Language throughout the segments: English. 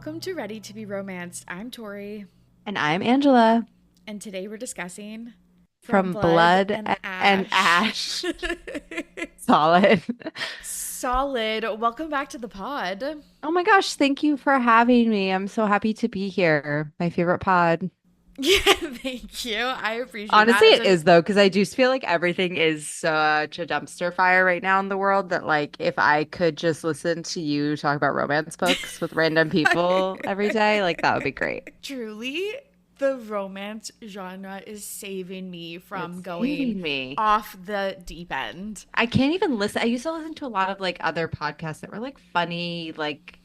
Welcome to Ready to be Romanced. I'm Tori, And I'm Angela and today we're discussing From from Blood Blood and and Ash. Ash. Solid. Solid. Welcome back to the pod. Oh my gosh, thank you for having me. I'm so happy to be here. My favorite pod. Yeah, thank you. I appreciate Honestly, that. it is though, because I do feel like everything is such a dumpster fire right now in the world that like if I could just listen to you talk about romance books with random people every day, like that would be great. Truly, the romance genre is saving me from It's going saving me. off the deep end. I can't even listen. I used to listen to a lot of like other podcasts that were like funny, like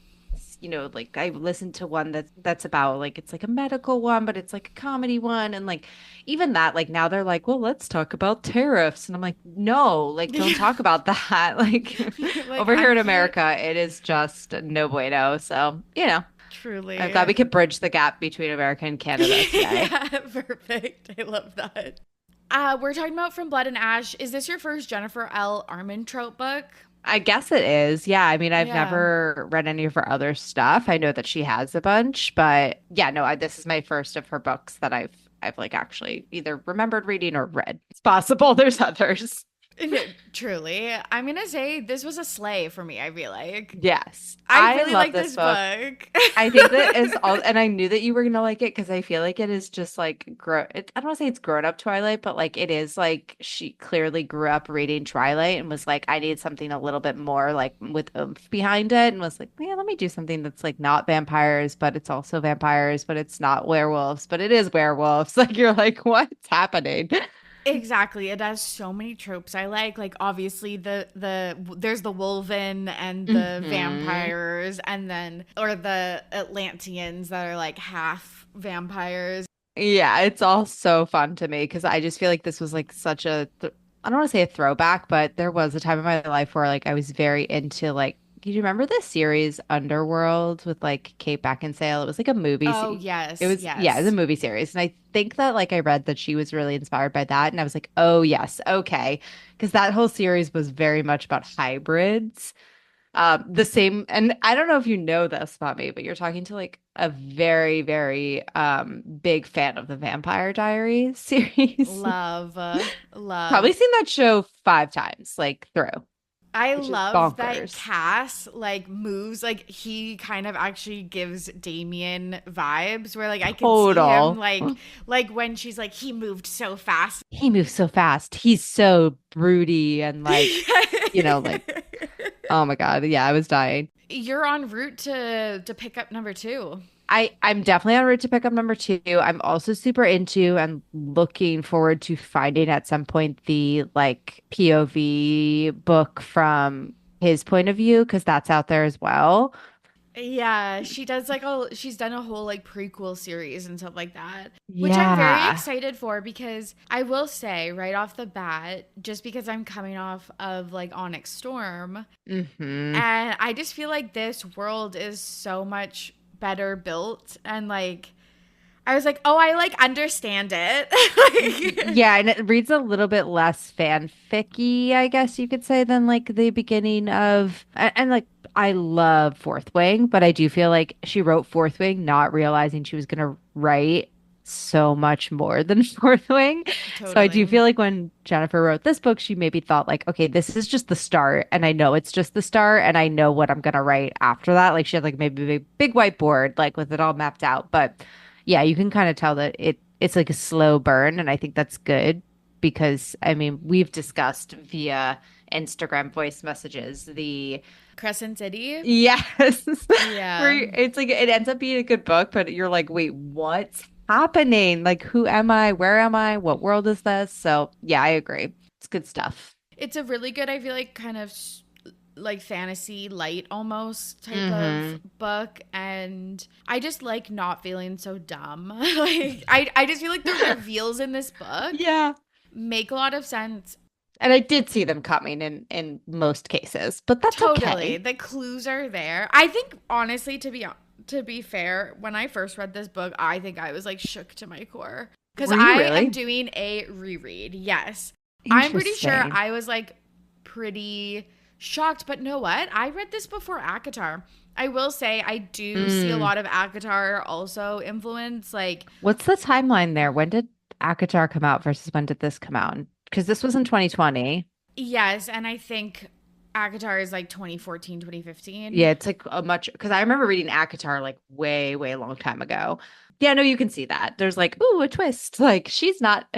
like I listened to one that's about like it's like a medical one, but it's like a comedy one, and like even that, like now they're like, well, let's talk about tariffs, and I'm like, no, like don't Yeah. talk about that. Like Like, over I here in can't. America, it is just no bueno. So, I'm glad Truly. we could bridge the gap between America and Canada today. Yeah, perfect. I love that. We're talking about From Blood and Ash. Is this your first Jennifer L. Armentrout book? I guess it is. Yeah. I mean, I've Yeah. never read any of her other stuff. I know that she has a bunch, but yeah, no, this is my first of her books that I've like actually either remembered reading or read. It's possible there's others. Truly. I'm going to say this was a slay for me, I feel like. Yes. I I really love like this this book. book. I think that is all, and I knew that you were gonna like it because I feel like it is just like I don't want to say it's grown up Twilight, but like it is like she clearly grew up reading Twilight and was like, I need something a little bit more like with oomph behind it, and was like, yeah, let me do something that's like not vampires, but it's also vampires, but it's not werewolves, but it is werewolves. Like you're like, what's happening? Exactly. It has so many tropes I like. Like obviously the there's the Wolven and the Hmm. vampires and then or the Atlanteans that are like half vampires. Yeah, it's all so fun to me because I just feel like this was like such a I don't want to say a throwback, but there was a time in my life where like I was very into like do you remember the series Underworld with like Kate Beckinsale? It was like a Oh, it yes, was yeah, it was a yes. movie series. And I think that like I read that she was really inspired by that and I was like, "Oh, yes, okay." Because that whole series was very much about hybrids. The same, and I don't know if you know this about me, but you're talking to like a very, very big fan of the Vampire Diaries series. Love, Probably love. seen that show 5 times, like through, I which is love that bonkers. Cass like moves like he kind of actually gives Damien vibes where like I can see him Total. like when she's like he moved so fast. He moves so fast. He's so broody and like, oh my God. Yeah, I was dying. You're en route to pick up number two. I'm definitely on route to pick up number two. I'm also super into and looking forward to finding at some point the like POV book from his point of view because that's out there as well. Yeah, she does like she's done a whole like prequel series and stuff like that, which I'm very Yeah. excited for because I will say right off the bat, just because I'm coming off of like Onyx Storm, Hmm. and I just feel like this world is so much better built and like I was like, "Oh, I like understand it." Like, Yeah, and it reads a little bit less fanficky, I guess you could say, than like the beginning of and like I love Fourth Wing, but I do feel like she wrote Fourth Wing not realizing she was gonna write so much more than Fourth Wing. So I do totally. feel like when Jennifer wrote this book, she maybe thought like, okay, this is just the start, and I know it's just the start, and I know what I'm gonna write after that. Like she had like maybe a big whiteboard, like with it all mapped out, but yeah, you can kind of tell that it's like a slow burn, and I think that's good because I mean we've discussed via Instagram voice messages the Crescent City. yes where Yeah. it's like it ends up being a good book, but you're like, wait, what's happening? Like, who am I? Where am I? What world is this? So yeah, I agree. It's good stuff. It's a really good, I feel like, kind of like fantasy light almost type of Hmm. book. And I just like not feeling so dumb. Like, I just feel like the reveals in this book Yeah. make a lot of sense. And I did see them coming in most cases, but that's Totally. okay. The clues are there. I think, honestly, to be fair, when I first read this book, I think I was like shook to my core because Were you I am really? doing a reread. Yes. I'm pretty sure Interesting. I was like pretty shocked. But know what? I read this before ACOTAR. I will say I do see a lot of ACOTAR also influence. Like, What's the timeline there? When did Akatar come out versus when did this come out? Because this was in 2020. yes, and I think ACOTAR is like 2014, 2015. Yeah, it's like a much because I remember reading Akatar like way, way long time ago. Yeah, no, you can see that. There's like, ooh, a twist. Like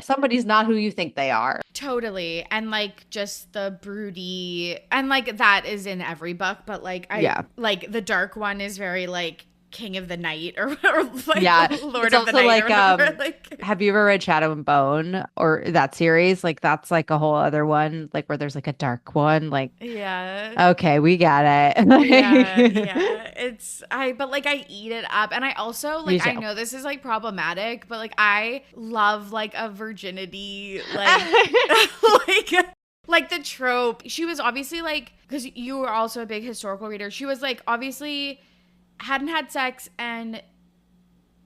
somebody's not who you think they are. Totally. And like just the broody and like that is in every book, but like Yeah. like the dark one is very like King of the Night or like Yeah. Lord It's of the also Night like, or whatever. Like have you ever read Shadow and Bone or that series? Like that's like a whole other one, like where there's like a dark one. Like, yeah. okay, we got Yeah, it. yeah. But like I eat it up. And I also Me like I too. know this is like problematic, but like I love like a virginity like like like the trope. She was obviously like because you were also a big historical reader. She was like obviously hadn't had sex and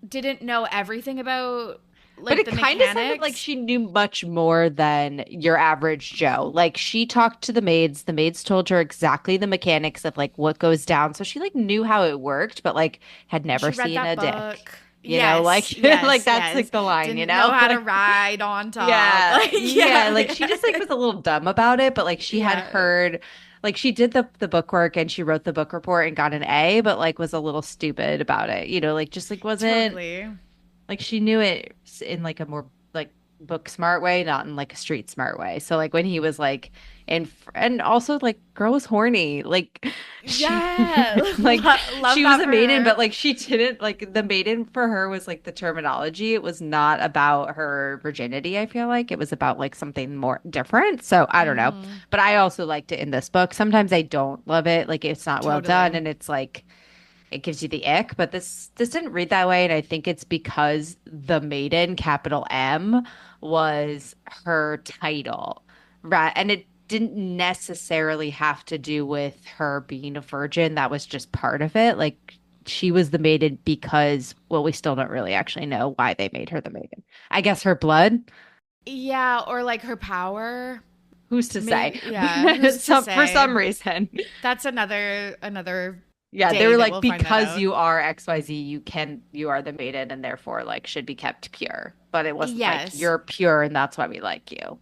didn't know everything about But like it the kind of sounded like mechanics. she knew much more than your average Joe. Like she talked to the maids told her exactly the mechanics of like what goes down. So she like knew how it worked, but like had never She read seen that a dick. book. Like Yes, yes, like that's yes. like the line, Didn't know how to Like ride on top. yeah. Like Yeah, yeah, like she just like yeah. was a little dumb about it, but like she had Yeah, heard like she did the book work and she wrote the book report and got an A, but like was a little stupid about it. Like just like wasn't totally. like she knew it in like a more like book smart way, not in like a street smart way. So like when he was like and also like girl was horny. Like she Yeah. like Love she was that a for maiden, her. but like she didn't like the maiden for her was like the terminology. It was not about her virginity, I feel like. It was about like something more different. So I don't know. Mm-hmm. But I also liked it in this book. Sometimes I don't love it. Like it's not well done Totally. and it's like it gives you the ick, but this didn't read that way, and I think it's because the maiden, capital M, was her title, right? And it didn't necessarily have to do with her being a virgin. That was just part of it. Like she was the maiden because, well, we still don't really actually know why they made her the maiden. I guess her blood. Yeah, or like her power. Who's to say? Maybe yeah, who's to For say? some reason. That's another Yeah, they day were that like, we'll find that because out. you are XYZ, you are the maiden and therefore like should be kept pure. But it wasn't like Yes. you're pure and that's why we like you.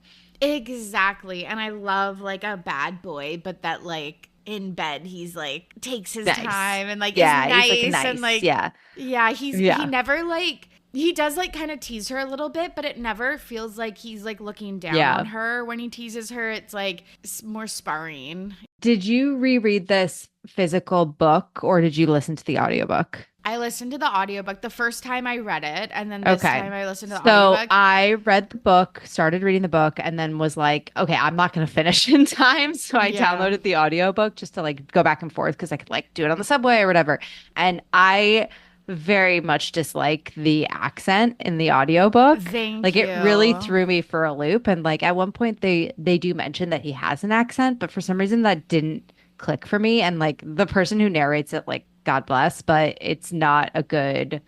Exactly. And I love like a bad boy, but that like in bed he's like takes his Nice. time and like is Yeah, he's like nice and nice. like Yeah. yeah, he Yeah. never like he does like kind of tease her a little bit, but it never feels like he's like looking down Yeah. on her when he teases her. It's like more sparring. Did you reread this physical book or did you listen to the audiobook? I listened to the audiobook the first time I read it, and then this Okay. time I listened to the So audiobook. I read the book, started reading the book, and then was like, okay, I'm not going to finish in time. So I Yeah. downloaded the audiobook just to like go back and forth because I could like do it on the subway or whatever. And I very much dislike the accent in the audiobook. Like Thank it really you. threw me for a loop. And like at one point they do mention that he has an accent, but for some reason that didn't click for me. And like the person who narrates it, like God bless, but it's not a good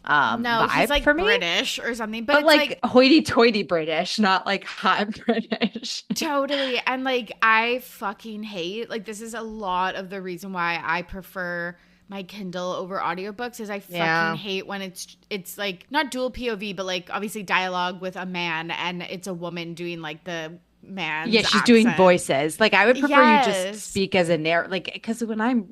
No, he's vibe like for me. British or something, but But it's like like hoity-toity British, not like hot British. totally. And like, I fucking hate, like, this is a lot of the reason why I prefer my Kindle over audiobooks is I fucking Yeah. hate when it's like not dual POV, but like obviously dialogue with a man and it's a woman doing like the Yeah, man's she's doing accent. voices. Like I would prefer you just Yes. speak as a narr like because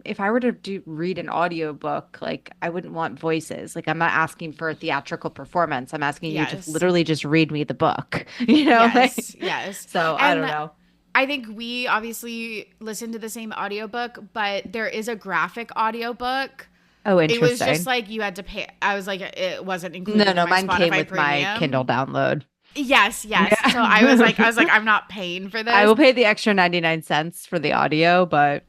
if I were to read an audiobook, like I wouldn't want voices. Like I'm not asking for a theatrical performance. I'm asking you to Yes. literally just read me the book, Yes. like Yes. so I don't And know. I think we obviously listen to the same audiobook, but there is a graphic audiobook. Oh, It was just interesting. like you had to pay. I was like, it wasn't No, included in no, my mine came Spotify with my Kindle premium. download. Yes, yes. So I Yeah. was like, I'm not paying for I this. will pay the extra 99 cents for the audio, but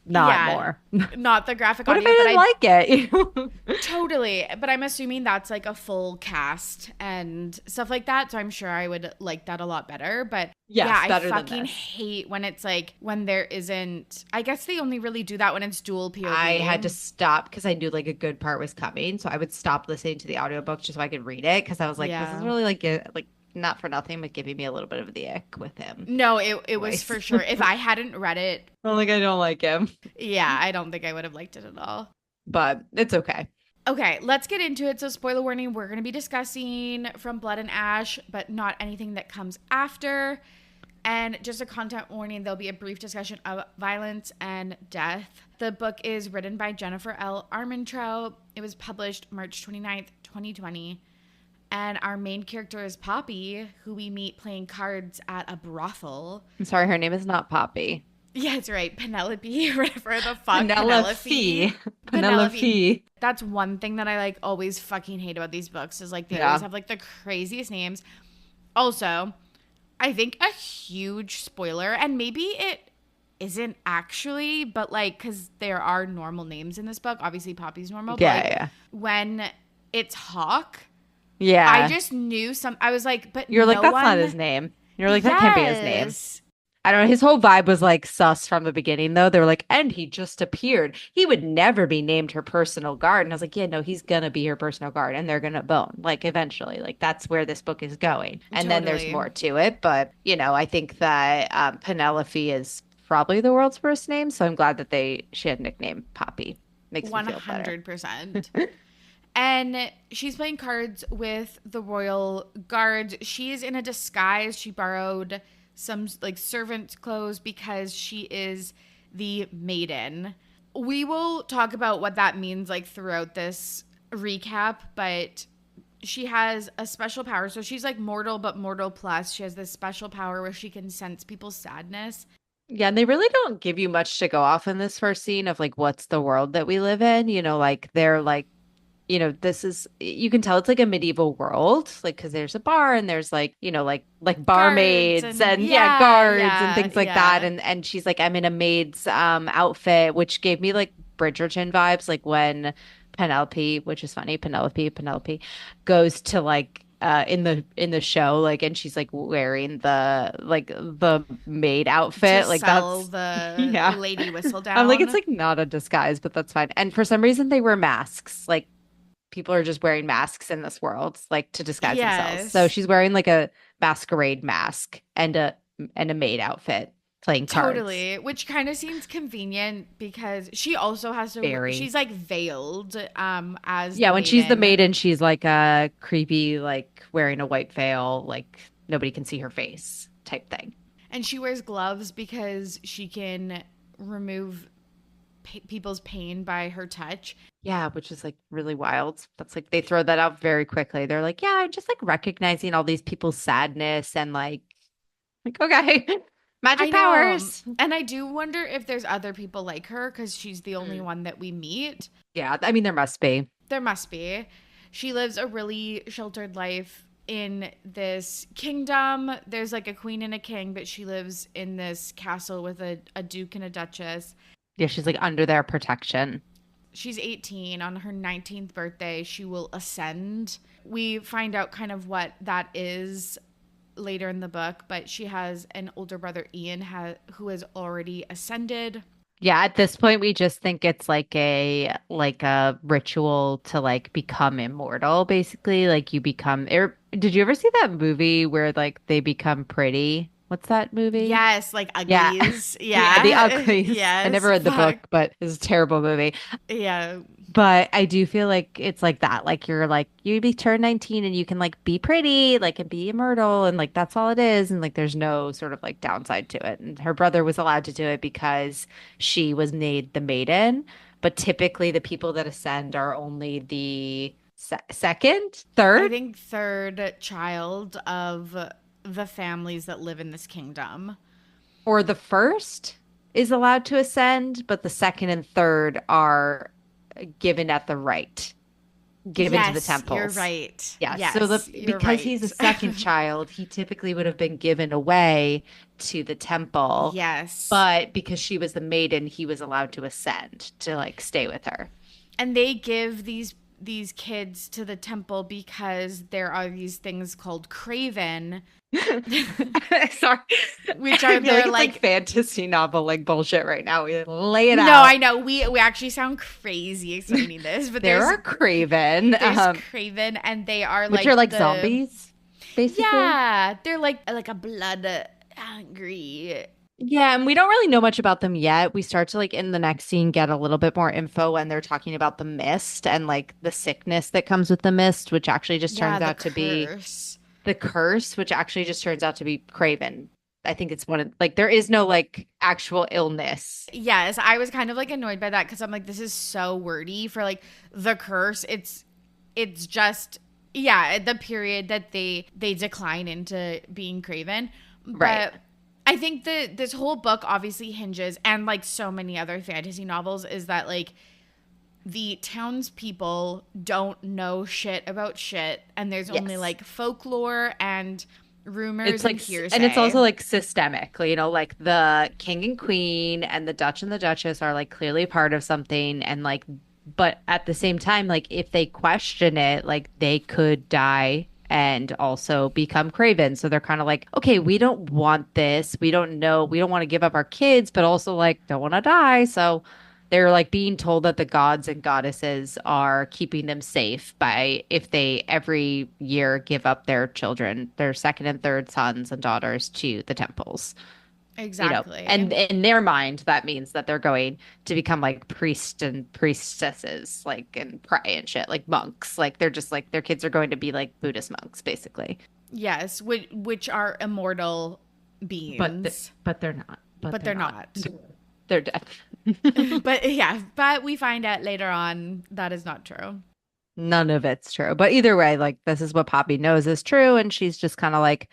not Yeah, more. not the graphic What if audio, but I I didn't like it? totally. But I'm assuming that's like a full cast and stuff like that. So I'm sure I would like that a lot better. But yeah, Yes, I better than fucking this. hate when it's like when there isn't. I guess they only really do that when it's dual I had to POV. stop because I knew like a good part was coming. So I would stop listening to the audiobook just so I could read it because I was like, this is Yeah. really like not for nothing, but giving me a little bit of the ick with him. No, it was Voice. for sure. If I hadn't read it, Well, like I don't like him, yeah, I don't think I would have liked it at all. but it's okay. Okay, let's get into it. So, spoiler warning, we're going to be discussing From Blood and Ash, but not anything that comes after. And just a content warning, there'll be a brief discussion of violence and death. The book is written by Jennifer L. Armentrout. It was published March 29th, 2020. And our main character is Poppy, who we meet playing cards at a brothel. I'm sorry, her name is not Poppy. Yeah, it's right. Penelope, whatever the fuck. Penelope. That's one thing that I like always fucking hate about these books is like they always have like the craziest names. Also, I think a huge spoiler, and maybe it isn't actually, but like, because there are normal names in this book. Obviously, Poppy's normal. Yeah, but like, yeah. When it's Hawk, Yeah. I just knew I was like, but You're like, no that's one... not his name. You're like, that can't be his name. Yes. I don't know. His whole vibe was like sus from the beginning, though. They were like, and he just appeared. He would never be named her personal guard. And I was like, yeah, no, he's going to be her personal guard and they're going to bone. Like, eventually. Like, that's where this book is going. And then there's more to it. But, you know, I think that Penelope is probably the world's worst name. So I'm glad that she had nicknamed Poppy. Makes me feel better. 100%. And she's playing cards with the royal guards. She's in a disguise. She borrowed some like servant clothes because she is the maiden. We will talk about what that means like throughout this recap, but she has a special power. So she's like mortal, but mortal plus. She has this special power where she can sense people's sadness. Yeah, and they really don't give you much to go off in this first scene of like what's the world that we live in. You know, like they're like, you know, you can tell it's like a medieval world, like because there's a bar and there's like, you know, like barmaids and guards and things like that. And she's like, I'm in a maid's outfit, which gave me like Bridgerton vibes, like when Penelope, which is funny, Penelope goes to like in the show, like, and she's like wearing the maid outfit, to like sell that's the lady whistle down. I'm like, it's like not a disguise, but that's fine. And for some reason they wear masks, like people are just wearing masks in this world, like to disguise themselves. So she's wearing like a masquerade mask and a maid outfit playing cards. Totally, which kind of seems convenient because she also has to. She's like veiled as when she's the maiden, she's like a creepy, like wearing a white veil, like nobody can see her face type thing. And she wears gloves because she can remove people's pain by her touch. Yeah, which is like really wild. That's like they throw that out very quickly. They're like, yeah, I'm just like recognizing all these people's sadness and like okay, magic powers. And I do wonder if there's other people like her because she's the only one that we meet. Yeah, I mean there must be. There must be. She lives a really sheltered life in this kingdom. There's like a queen and a king, but she lives in this castle with a duke and a duchess. Yeah, she's like under their protection. She's 18. On her 19th birthday, she will ascend. We find out kind of what that is later in the book, but she has an older brother, Ian, who has already ascended. Yeah, at this point, we just think it's like a ritual to like become immortal, basically. Like you become. Did you ever see that movie where like they become pretty? What's that movie? Yes, like Uglies. Yeah, The Uglies. Yes, I never read the book, but it's a terrible movie. Yeah. But I do feel like it's like that. Like you turn 19 and you can like be pretty, like and be immortal, and like that's all it is. And like there's no sort of like downside to it. And her brother was allowed to do it because she was made the maiden. But typically the people that ascend are only the second, third? I think third child of the families that live in this kingdom. Or the first is allowed to ascend, but the second and third are given at the right, given to the temples. You're right. Yeah. Yes, so because he's a second child, he typically would have been given away to the temple. Yes. But because she was the maiden, he was allowed to ascend to like stay with her. And they give these kids to the temple because there are these things called craven. Sorry, which are the like fantasy novel like bullshit right now. We lay it out. No, I know we actually sound crazy explaining this, but there are craven. There's craven, and they are which are like zombies. basically. Yeah, they're like a blood hungry. Yeah, and we don't really know much about them yet. We start to like in the next scene get a little bit more info when they're talking about the mist and like the sickness that comes with the mist, which actually just Yeah, turns the out to be curse. the curse, which actually just turns out to be Craven. I think it's one of like there is no like actual illness. Yes, I was kind of like annoyed by that because I'm like, this is so wordy for like the curse. It's just yeah, the period that they decline into being Craven. Right. But I think that this whole book obviously hinges, and like so many other fantasy novels, is that like the townspeople don't know shit about shit, and there's only Yes. like folklore and It's rumors like, and and it's hearsay. also like systemic, you know, like the king and queen and the Dutch and the Duchess are like clearly part of something. And like, but at the same time, like if they question it, like they could die and also become craven. So they're kind of like, okay, we don't want this. We don't know. We don't want to give up our kids, but also like don't want to die. So they're like being told that the gods and goddesses are keeping them safe by if they every year give up their children, their second and third sons and daughters to the temples, you know. Exactly. And in their mind, that means that they're going to become like priests and priestesses, like and pray and shit, like monks. Like they're just like their kids are going to be like Buddhist monks, basically. Yes, which are immortal beings, But they're not. But but they're they're not. not. They're dead. But yeah, but we find out later on that is not true. None of it's true. But either way, like this is what Poppy knows is true. And she's just kind of like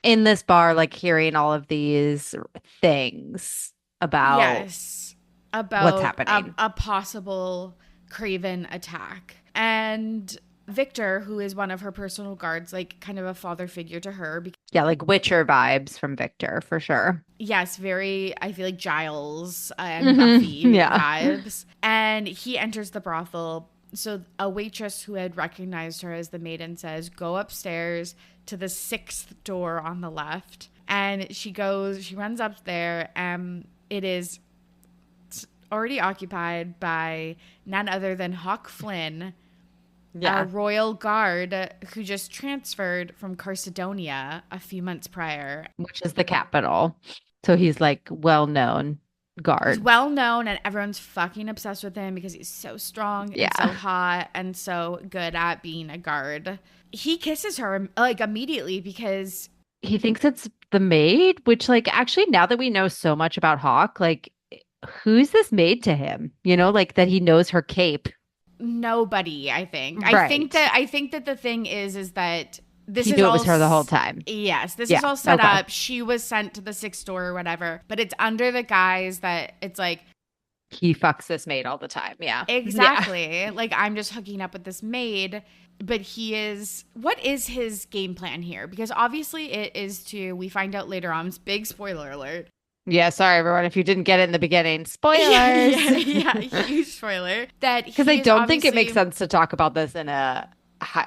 in this bar, like hearing all of these things about Yes, what's about happening. a possible Craven attack. And Victor, who is one of her personal guards, like kind of a father figure to her. Yeah, like Witcher vibes from Victor for sure. Yes, very, I feel like Giles and Buffy Yeah. vibes. And he enters the brothel. So a waitress who had recognized her as the maiden says, go upstairs to the sixth door on the left. And she runs up there, and it is already occupied by none other than Hawk Flynn, a Yeah. royal guard who just transferred from Carcedonia a few months prior. Which is the capital. So he's like well known He's guard. well known, and everyone's fucking obsessed with him because he's so strong and so Yeah. hot and so good at being a guard. He kisses her like immediately because He thinks it's the maid, which like actually now that we know so much about Hawk, like who's this maid to him? You know, like that he knows her cape. nobody, I think. Right. I think that the thing is that this He is knew it all was her the whole time. yes, this Yeah. is all set Okay. up. She was sent to the sixth store or whatever, but it's under the guise that it's like He fucks this maid all the time. Yeah. Yeah. exactly. Like I'm just hooking up with this maid, but what is his game plan here? Because obviously it is to we find out later on, big spoiler alert. Yeah. Sorry, everyone, if you didn't get it in the beginning. Yeah, Spoilers. yeah, yeah, huge spoiler. That Because I he is don't think it makes obviously sense to talk about this in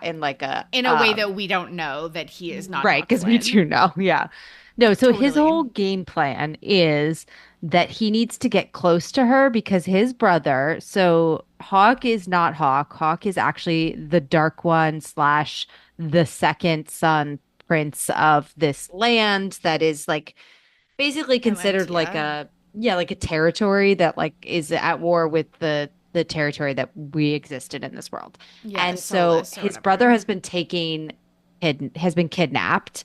in like a in a way that we don't know that he is not right, Hawk because we Flynn. do know. Yeah. No, so his Totally. whole game plan is that he needs to get close to her because his brother, so Hawk is not Hawk. Hawk is actually the Dark One slash the second son prince of this land that is like basically considered like Atlantia. a yeah, like a territory that like is at war with the territory that we existed in this world. Yeah, And so Solus or his brother whatever. has been has been kidnapped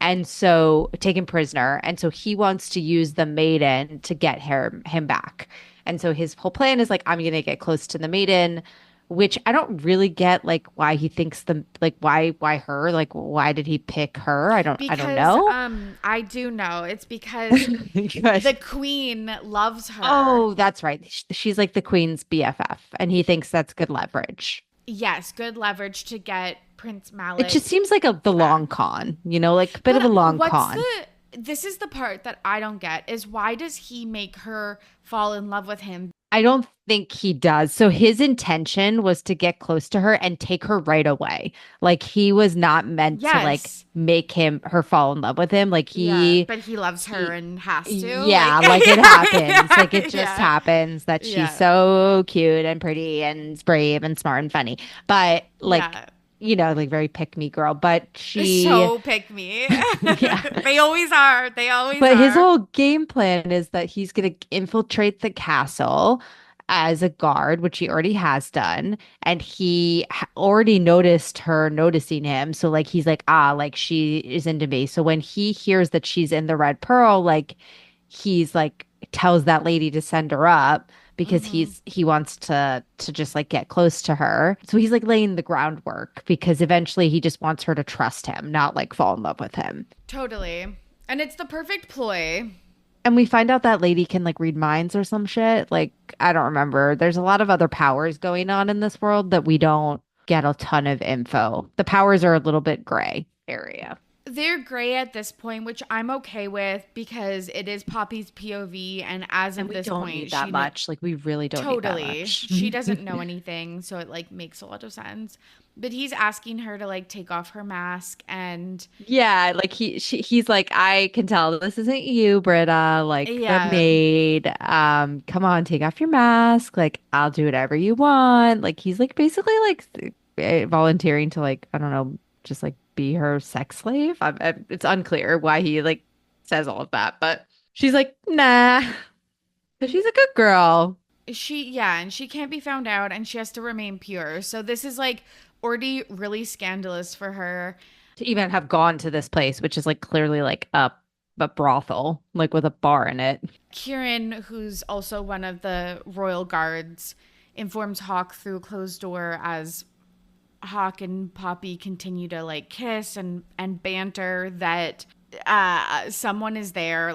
and so taken prisoner. And so he wants to use the maiden to get him back. And so his whole plan is like, I'm gonna get close to the maiden, which I don't really get like why he thinks the like why her? Like why did he pick her? I don't Because know. I do know. It's because Because the queen loves her. oh, that's right. She's like the queen's BFF, and he thinks that's good leverage. Yes, good leverage to get Prince It just Malik seems like the long back. con, you know, like a bit of a But long con. this is the part that I don't get is why does he make her fall in love with him? I don't think he does. So his intention was to get close to her and take her right away. Like he was not meant to like Yes. make her fall in love with him. Like Yeah, but he loves her he and has to. yeah, Like like it happens. Like it just yeah. happens that she's Yeah. so cute and pretty and brave and smart and funny. But like Yeah. like very pick me girl, but she, So pick me. yeah. They always are. They always But his are. whole game plan is that he's going to infiltrate the castle as a guard, which he already has done. And already noticed her noticing him. So, like, he's like, ah, like she is into me. So, when he hears that she's in the Red Pearl, like, he's like, tells that lady to send her up because Hmm. he wants to just like get close to her. So he's like laying the groundwork because eventually he just wants her to trust him, not like fall in love with him. Totally. And it's the perfect ploy. And we find out that lady can like read minds or some shit. Like, I don't remember. There's a lot of other powers going on in this world that we don't get a ton of info. The powers are a little bit gray area. They're gray at this point, which I'm okay with because it is Poppy's POV. And as And of we this don't need point, that much. Like, we really don't need that totally, much. she doesn't know anything. So it like makes a lot of sense. But he's asking her to like take off her mask and Yeah, like he's like, I can tell this isn't you, Britta, like the yeah, maid. Come on, take off your mask. Like, I'll do whatever you want. Like, he's like basically like volunteering to like, I don't know, just like be her sex slave. It's unclear why he like says all of that, but she's like, nah, because she's a good girl. and she can't be found out and she has to remain pure. So this is like already really scandalous for her. To even have gone to this place, which is like clearly like a brothel, like with a bar in it. Kieran, who's also one of the royal guards, informs Hawk through a closed door as Hawk and Poppy continue to like kiss and banter that someone is there,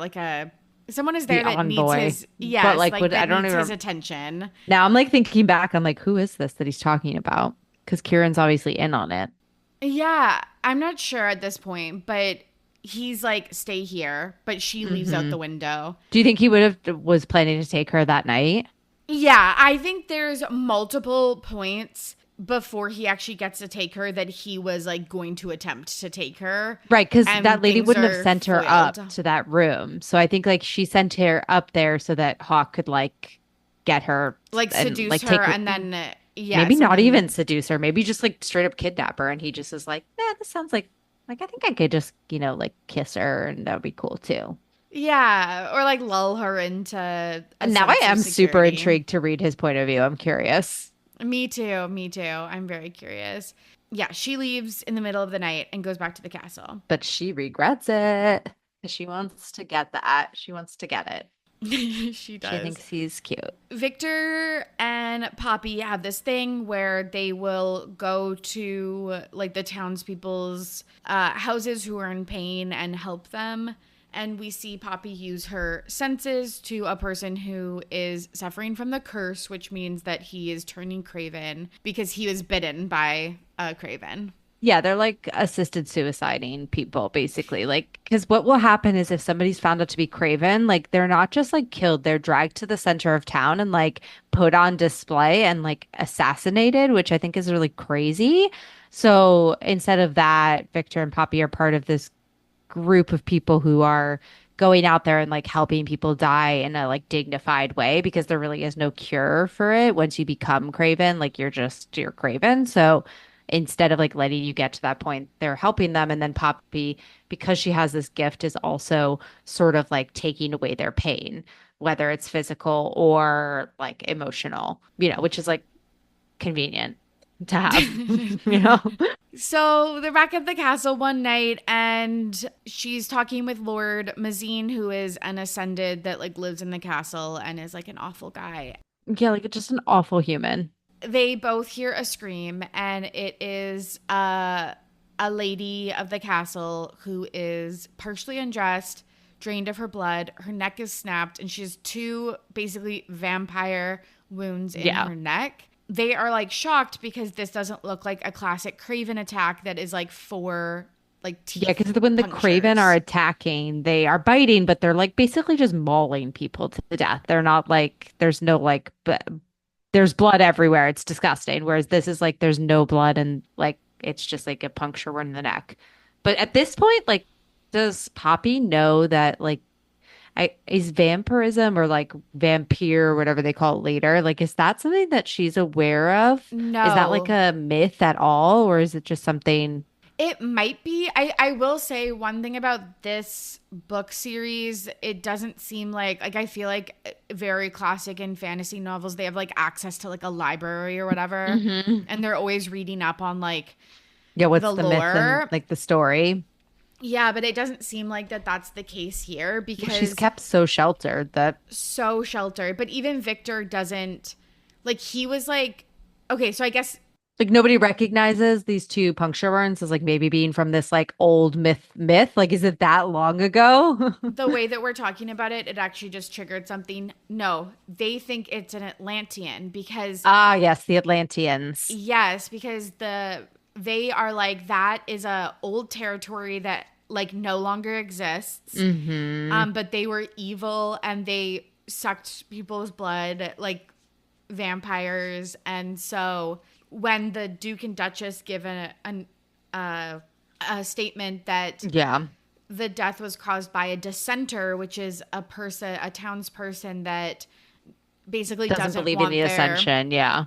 someone is The there that needs envoy. his But like like what I that don't needs his even attention. now I'm like thinking back, I'm like, who is this that he's talking about? Because Kieran's obviously in on it. Yeah, I'm not sure at this point, but he's like stay here, but she leaves out Hmm. the window. Do you think he would have was planning to take her that night? Yeah, I think there's multiple points before he actually gets to take her that he was like going to attempt to take her Right, because that and lady things wouldn't have are sent her up foiled. to that room. So I think like she sent her up there so that Hawk could like get her Like and seduce like her take her, and then maybe yes and not even then seduce her, maybe just like straight up kidnap her. And he just is like, nah, this sounds like I think I could just, like kiss her and that would be cool too. yeah or like lull her into a And now I sense of am super security. intrigued to read his point of view. I'm curious. Me too, I'm very curious. Yeah, she leaves in the middle of the night and goes back to the castle. But she regrets it because she wants to get that. She wants to get it. She She does. thinks he's cute. Victor and Poppy have this thing where they will go to like the townspeople's houses who are in pain and help them. And we see Poppy use her senses to a person who is suffering from the curse, which means that he is turning craven because he was bitten by a craven. Yeah, they're like assisted suiciding people, basically. Like, because what will happen is if somebody's found out to be craven, like they're not just like killed, they're dragged to the center of town and like put on display and like assassinated, which I think is really crazy. So instead of that, Victor and Poppy are part of this group of people who are going out there and like helping people die in a like dignified way because there really is no cure for it once you become craven, like you're craven. So instead of like letting you get to that point, they're helping them. And then Poppy, because she has this gift, is also sort of like taking away their pain, whether it's physical or like emotional, which is like convenient to have, you know? So they're back at the castle one night and she's talking with Lord Mazine, who is an ascended that like lives in the castle and is like an awful guy. Yeah, like just an awful human. They both hear a scream and it is a lady of the castle who is partially undressed, drained of her blood. Her neck is snapped and she has two basically vampire wounds in Yeah. her neck. They are like shocked because this doesn't look like a classic Craven attack that is like for like Yeah, teeth because when the Craven are punctures. attacking, they are biting, but they're like basically just mauling people to death. They're not like there's no like there's blood everywhere. It's disgusting. Whereas this is like there's no blood and like it's just like a puncture in the neck. But at this point, like, does Poppy know that like is vampirism or like vampire or whatever they call it later, like is that something that she's aware of? Is that like No. a myth at all, or is it just something? It might be. I will say one thing about this book series. It doesn't seem like I feel like very classic in fantasy novels, they have like access to like a library or whatever. Hmm. And they're always reading up on like Yeah, what's the the myth and lore. like the story? Yeah, but it doesn't seem like that's the case here Well, she's because kept so sheltered that so sheltered. But even Victor doesn't like he was like okay, so I guess like nobody recognizes these two puncture wounds as like maybe being from this like old myth. Like, is it that long ago? the way that we're talking about it, it actually just triggered something. No, they think it's an Atlantean because Ah, yes, the Atlanteans. yes, because they are like that is a old territory that like no longer exists. Hmm. But they were evil and they sucked people's blood like vampires, and so when the Duke and Duchess give a statement that Yeah. the death was caused by a dissenter, which is a townsperson that basically Doesn't doesn't believe in the want ascension. Yeah.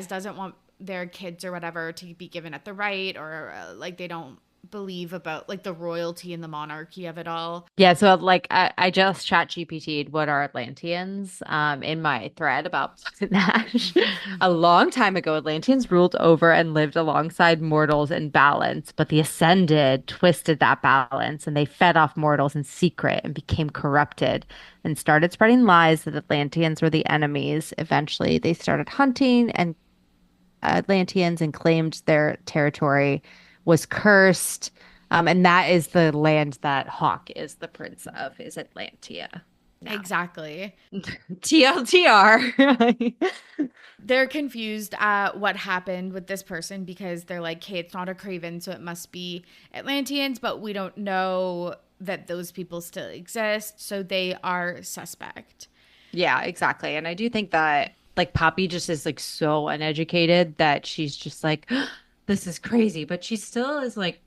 doesn't want their kids or whatever to be given at the right, or like they don't believe about like the royalty and the monarchy of it all. Yeah, so like I just chat GPT'd what are Atlanteans in my thread about Nash. A long time ago, Atlanteans ruled over and lived alongside mortals in balance, but the Ascended twisted that balance and they fed off mortals in secret and became corrupted and started spreading lies that Atlanteans were the enemies. Eventually, they started hunting and Atlanteans and claimed their territory was cursed. And that is the land that Hawk is the prince of, is Atlantia now. Exactly. TLTR. They're confused at what happened with this person because they're like, hey, it's not a Craven, so it must be Atlanteans, but we don't know that those people still exist, so they are suspect. Yeah, exactly. And I do think that like Poppy just is like so uneducated that she's just like, this is crazy. But she still is like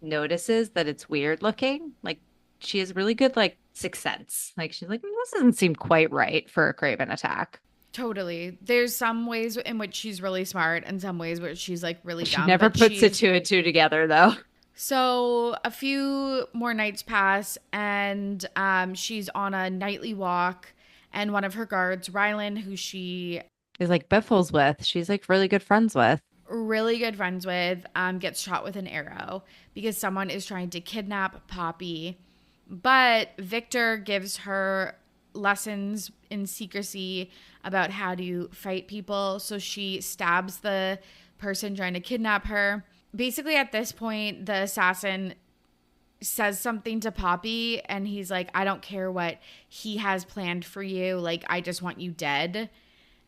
notices that it's weird looking. Like she has really good like sixth sense. Like she's like, this doesn't seem quite right for a Craven attack. Totally. There's some ways in which she's really smart and some ways where she's like really She dumb, never but puts it she's two and two together though. so a few more nights pass and she's on a nightly walk and one of her guards, Rylan, who she Is like Biffles with. She's like really good friends with. really good friends with, gets shot with an arrow because someone is trying to kidnap Poppy. But Victor gives her lessons in secrecy about how to fight people. So she stabs the person trying to kidnap her. Basically, at this point, the assassin says something to Poppy, and he's like, I don't care what he has planned for you. Like, I just want you dead.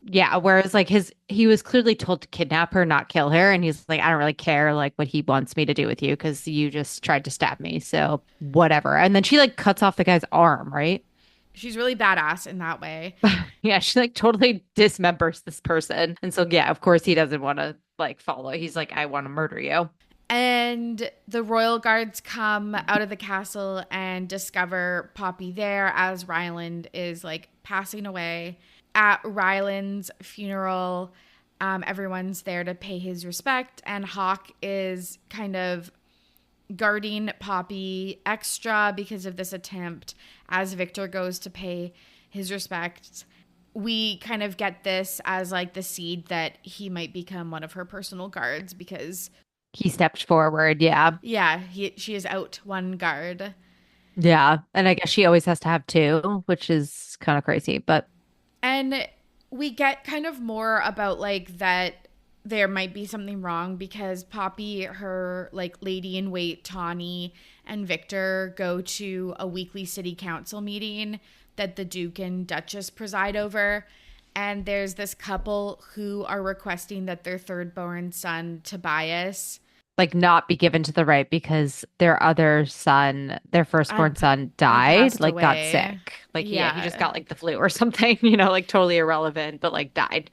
Yeah, whereas like he was clearly told to kidnap her, not kill her, and he's like, I don't really care like what he wants me to do with you because you just tried to stab me, so whatever. And then she like cuts off the guy's arm, right? She's really badass in that way. Yeah, she like totally dismembers this person. And so yeah, of course he doesn't want to like follow. He's like, I want to murder you. And the royal guards come out of the castle and discover Poppy there as Ryland is like passing away. At Ryland's funeral, everyone's there to pay his respect, and Hawk is kind of guarding Poppy extra because of this attempt as Victor goes to pay his respects. We kind of get this as like the seed that he might become one of her personal guards because He stepped forward, yeah. yeah, she is out one guard. Yeah. And I guess she always has to have two, which is kind of crazy, but And we get kind of more about like that there might be something wrong because Poppy, her like lady in wait, Tawny, and Victor go to a weekly city council meeting that the Duke and Duchess preside over. And there's this couple who are requesting that their third born son, Tobias, like not be given to the right because their other son, their firstborn son had died, passed like got away. sick. Like, yeah, he just Yeah, got like the flu or something, like totally irrelevant, but like died.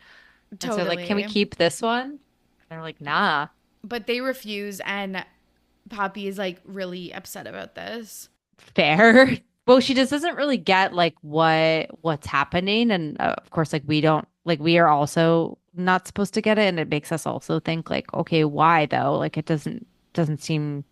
And so like, can we totally. keep this one? And they're like, nah. But they refuse, and Poppy is like really upset about this. Fair. Well, she just doesn't really get like what's happening, and of course, like we don't like we are also not supposed to get it, and it makes us also think like, okay, why though? Like it doesn't seem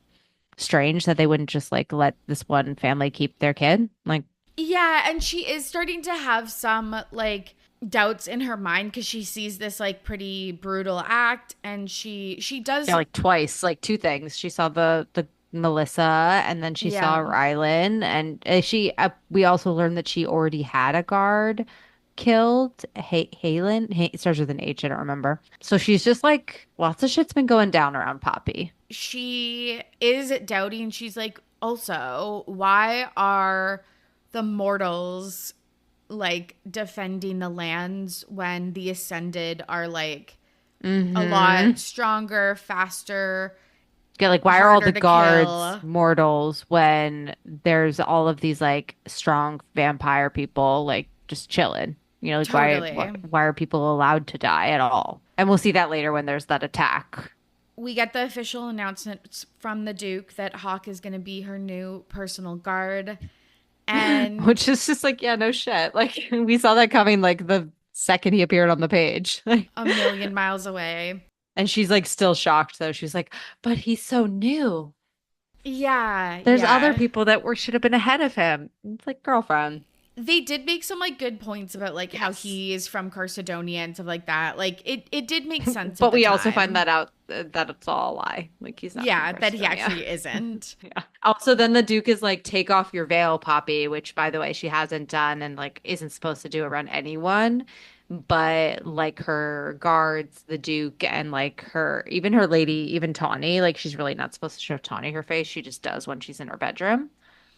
strange that they wouldn't just like let this one family keep their kid. Like, Yeah, and she is starting to have some like doubts in her mind because she sees this like pretty brutal act, and she yeah, does. like twice, like two things. She saw the Melissa, and then she saw Yeah, Rylan, and we also learned that she already had a guard killed. Halen, it starts with an H. I don't remember. So she's just like lots of shit's been going down around Poppy. she is doubting. She's like, also, why are the mortals like defending the lands when the ascended are like a lot Mm-hmm. stronger, faster, Yeah, like why are all harder the to guards kill? mortals when there's all of these like strong vampire people like just chilling? You know, like Totally. why are people allowed to die at all? And we'll see that later when there's that attack. We get the official announcement from the Duke that Hawk is going to be her new personal guard. And Which is just like, yeah, no shit. Like we saw that coming like the second he appeared on the page. a million miles away. And she's like still shocked though. She's like, but he's so new. Yeah, There's other yeah. people that were should have been ahead of him. It's like girlfriend. They did make some like good points about like how Yes. he is from Carcedonia and stuff like that. Like it did make sense at But the we also find time. that out that it's all a lie. Like he's not from Yeah, that he Carsonia. actually isn't. Yeah. Also, then the Duke is like, take off your veil, Poppy, which by the way, she hasn't done and like isn't supposed to do around anyone. But like her guards, the Duke, and like even her lady, even Tawny, like she's really not supposed to show Tawny her face. She just does when she's in her bedroom.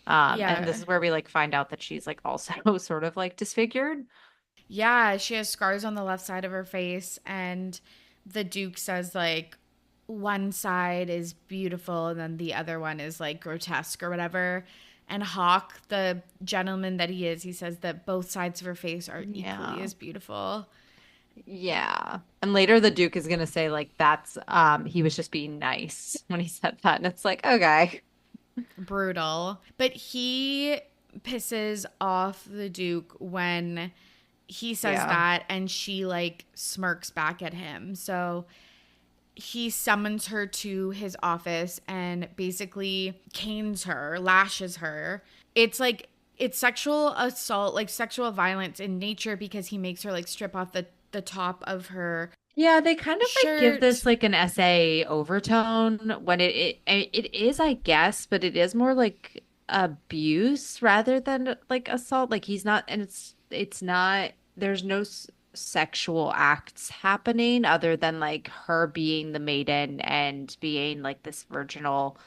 And this Yeah. is where we like find out that she's like also sort of like disfigured. Yeah, she has scars on the left side of her face, and the Duke says like one side is beautiful and then the other one is like grotesque or whatever. And Hawk, the gentleman that he is, he says that both sides of her face are equally Yeah. as beautiful. Yeah. And later the Duke is gonna say like that's he was just being nice when he said that. And it's like, okay. Brutal. But he pisses off the Duke when he says Yeah. that, and she like smirks back at him. So he summons her to his office and basically canes her, lashes her. It's like it's sexual assault, like sexual violence in nature because he makes her like strip off the top of her Yeah, they kind of like give shirt. this like an essay overtone when it is, I guess, but it is more like abuse rather than like assault. Like he's not, and it's not. There's no sexual acts happening other than like her being the maiden and being like this virginal